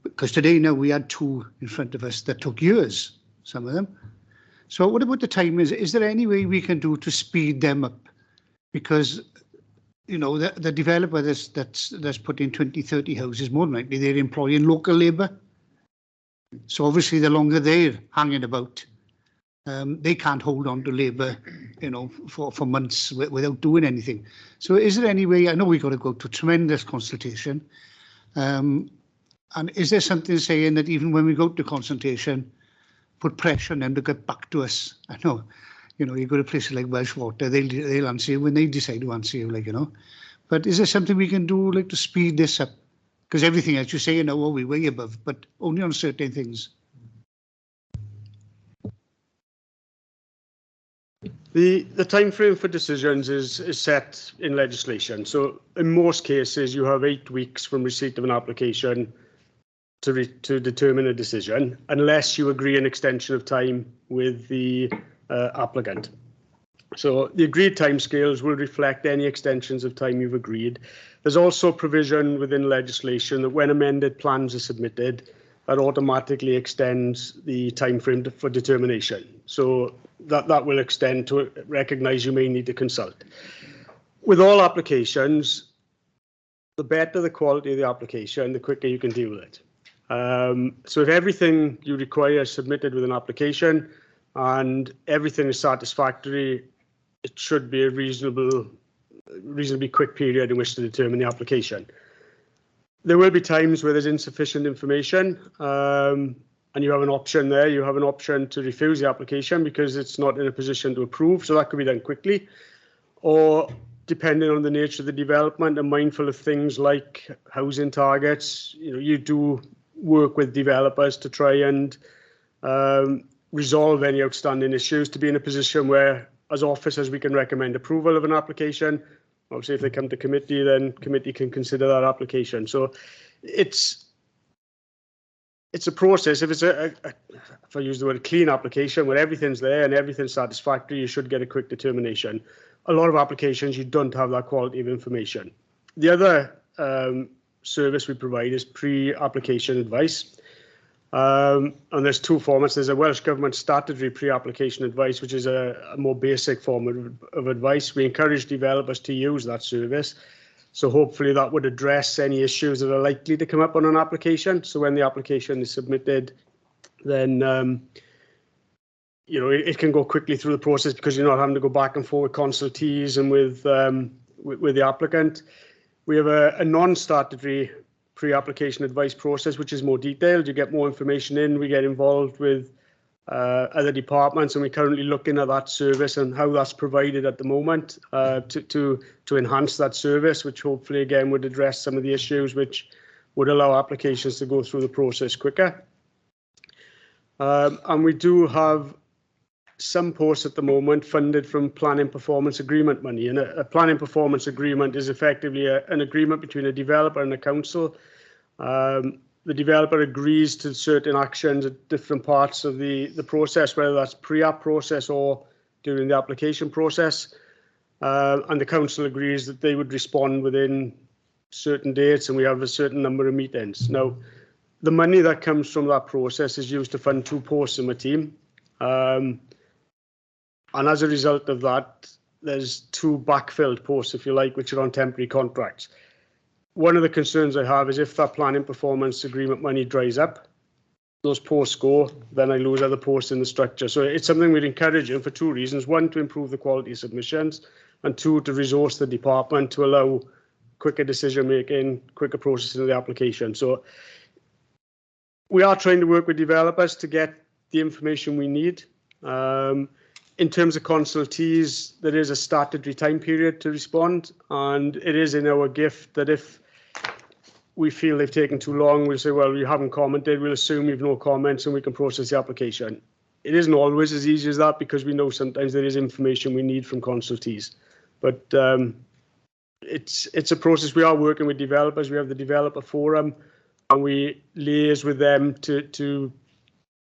Because today now we had 2 in front of us that took years, some of them. So what about the timings? Is there any way we can do to speed them up? Because the developer that's put in 20, 30 houses, more than likely they're employing local labour. So obviously the longer they're hanging about, they can't hold on to labour, for months without doing anything. So is there any way? I know we've got to go to tremendous consultation, and is there something saying that even when we go to consultation, put pressure on them to get back to us? I know, you go to places like Welsh Water, they'll answer you when they decide to answer you, But is there something we can do to speed this up? Because everything else you say, we're way above, but only on certain things. The time frame for decisions is set in legislation. So in most cases, you have 8 weeks from receipt of an application to determine a decision, unless you agree an extension of time with the applicant. So the agreed timescales will reflect any extensions of time you've agreed. There's also provision within legislation that when amended plans are submitted, that automatically extends the time frame for determination. So that will extend to recognise you may need to consult. With all applications, the better the quality of the application, the quicker you can deal with it. So if everything you require is submitted with an application and everything is satisfactory, it should be a reasonably quick period in which to determine the application. There will be times where there's insufficient information. and you have an option there. You have an option to refuse the application because it's not in a position to approve. So that could be done quickly. Or depending on the nature of the development and mindful of things like housing targets, you do work with developers to try and resolve any outstanding issues to be in a position where, as officers, we can recommend approval of an application. Obviously, if they come to committee, then committee can consider that application. So it's a process. If it's if I use the word clean application where everything's there and everything's satisfactory, you should get a quick determination. A lot of applications, you don't have that quality of information. The other service we provide is pre-application advice. And there's two formats. There's a Welsh Government statutory pre-application advice, which is a more basic form of advice. We encourage developers to use that service. So hopefully that would address any issues that are likely to come up on an application. So when the application is submitted, then it can go quickly through the process because you're not having to go back and forth with consultees and with the applicant. We have a non-statutory pre-application advice process, which is more detailed. You get more information in. We get involved with other departments, and we're currently looking at that service and how that's provided at the moment to enhance that service, which hopefully again would address some of the issues which would allow applications to go through the process quicker. And we do have some posts at the moment funded from planning performance agreement money, and a planning performance agreement is effectively an agreement between a developer and a council. The developer agrees to certain actions at different parts of the process, whether that's pre-app process or during the application process, and the council agrees that they would respond within certain dates, and we have a certain number of meetings. Now, the money that comes from that process is used to fund 2 posts in my team. And as a result of that, there's 2 backfilled posts, if you like, which are on temporary contracts. One of the concerns I have is if that planning performance agreement money dries up, those posts go, then I lose other posts in the structure. So it's something we're encouraging for 2 reasons. 1, to improve the quality of submissions, and 2, to resource the department to allow quicker decision making, quicker processing of the application. So we are trying to work with developers to get the information we need. In terms of consultees, there is a statutory time period to respond, and it is in our gift that if we feel they've taken too long, we'll say, well, you haven't commented, we'll assume you've no comments and we can process the application. It isn't always as easy as that because we know sometimes there is information we need from consultees. But it's a process. We are working with developers. We have the developer forum, and we liaise with them to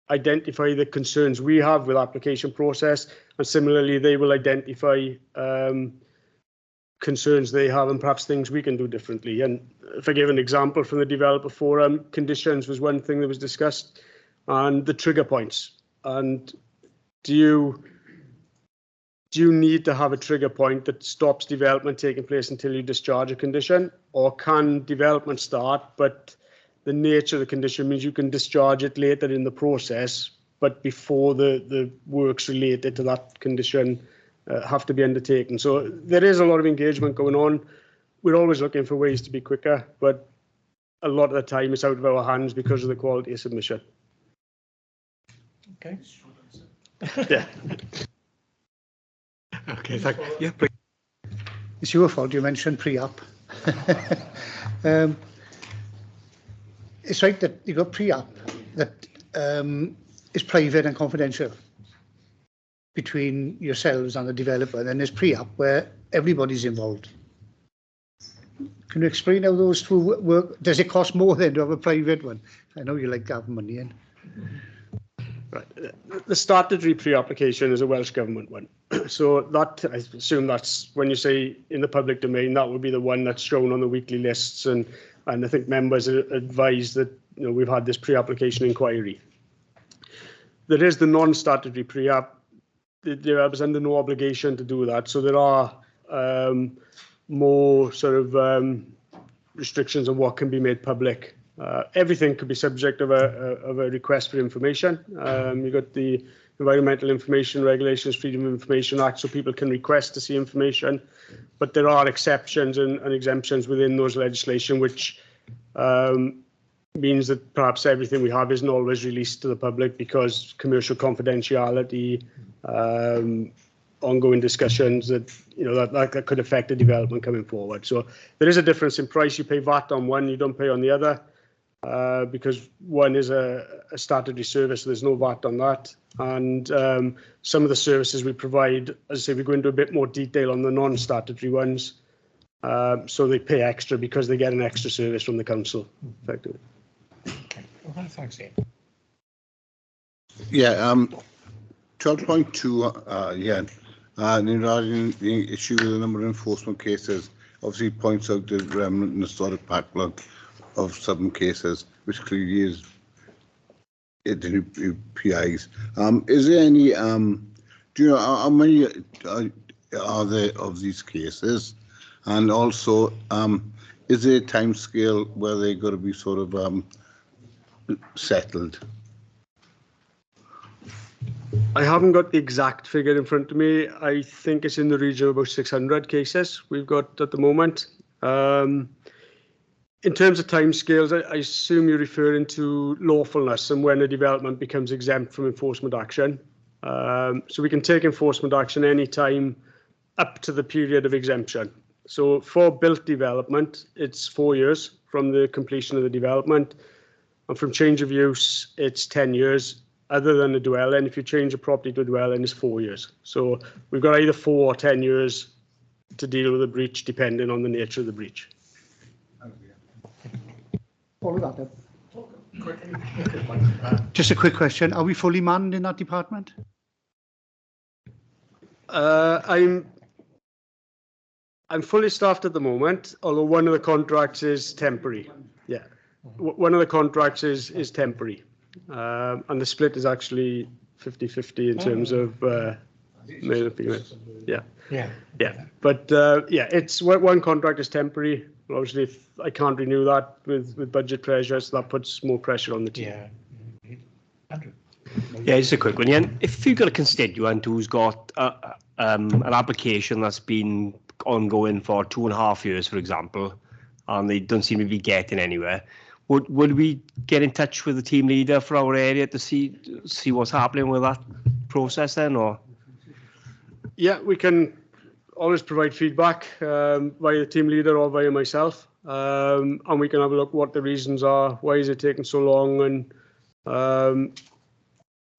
identify the concerns we have with application process, and similarly they will identify concerns they have and perhaps things we can do differently. And if I give an example from the developer forum, conditions was one thing that was discussed, and the trigger points. And do you need to have a trigger point that stops development taking place until you discharge a condition, or can development start but the nature of the condition means you can discharge it later in the process, but before the works related to that condition have to be undertaken. So there is a lot of engagement going on. We're always looking for ways to be quicker, but a lot of the time it's out of our hands because of the quality of submission. Okay. Yeah. Okay, thank you. Yeah, please. It's your fault you mentioned pre-app. It's right that you've got pre-app that is private and confidential between yourselves and the developer, and then there's pre-app where everybody's involved. Can you explain how those 2 work? Does it cost more than to have a private one? I know you like having money in. Right. The statutory pre-application is a Welsh Government one. So that, I assume that's when you say in the public domain, that would be the one that's shown on the weekly lists, and I think members are advised that we've had this pre-application inquiry. There is the non-statutory pre-app. The developer's under no obligation to do that. So there are more sort of restrictions on what can be made public. Everything could be subject of a request for information. You've got the Environmental Information Regulations, Freedom of Information Act, so people can request to see information. But there are exceptions and exemptions within those legislation which means that perhaps everything we have isn't always released to the public because commercial confidentiality, ongoing discussions that that could affect the development coming forward. So there is a difference in price. You pay VAT on one, you don't pay on the other, because one is a statutory service, so there's no VAT on that. And some of the services we provide, as I say, we go into a bit more detail on the non-statutory ones. So they pay extra because they get an extra service from the council, effectively. Well, thanks, Ian. Yeah, 12.2, yeah, regarding the issue with the number of enforcement cases, obviously points out the remnant and historic backlog of some cases, which clearly is the new PIs. Is there any, do you know how many are there of these cases? And also, is there a time scale where they're going to be sort of settled? I haven't got the exact figure in front of me. I think it's in the region of about 600 cases we've got at the moment. In terms of timescales, I assume you're referring to lawfulness and when a development becomes exempt from enforcement action. So we can take enforcement action any time up to the period of exemption. So for built development, it's 4 years from the completion of the development. And from change of use, it's 10 years. Other than a dwelling, if you change a property to a dwelling, it's 4 years. So we've got either 4 or 10 years to deal with a breach, depending on the nature of the breach. Just a quick question. Are we fully manned in that department? I'm fully staffed at the moment, although one of the contracts is temporary. Yeah, one of the contracts is temporary. And the split is actually 50-50 in terms of male and female. Yeah. But yeah, it's one contract is temporary. Obviously, if I can't renew that with budget pressures, that puts more pressure on the team. Yeah. Andrew. Yeah, just a quick one. Yeah, if you've got a constituent who's got an application that's been ongoing for 2.5 years, for example, and they don't seem to be getting anywhere, would we get in touch with the team leader for our area to see what's happening with that process then, or? Yeah, we can always provide feedback via the team leader or via myself, and we can have a look what the reasons are. Why is it taking so long? And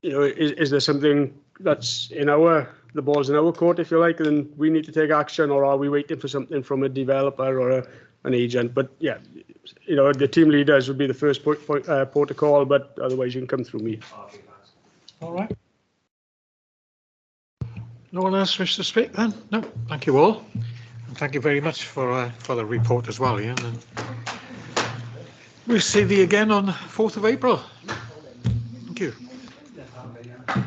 is there something that's the ball's in our court, if you like, and we need to take action, or are we waiting for something from a developer or an agent? But yeah, the team leaders would be the first port of call, but otherwise you can come through me. All right. No one else wish to speak then? No. Thank you all. And thank you very much for the report as well, Ian. And we'll see thee again on 4th of April.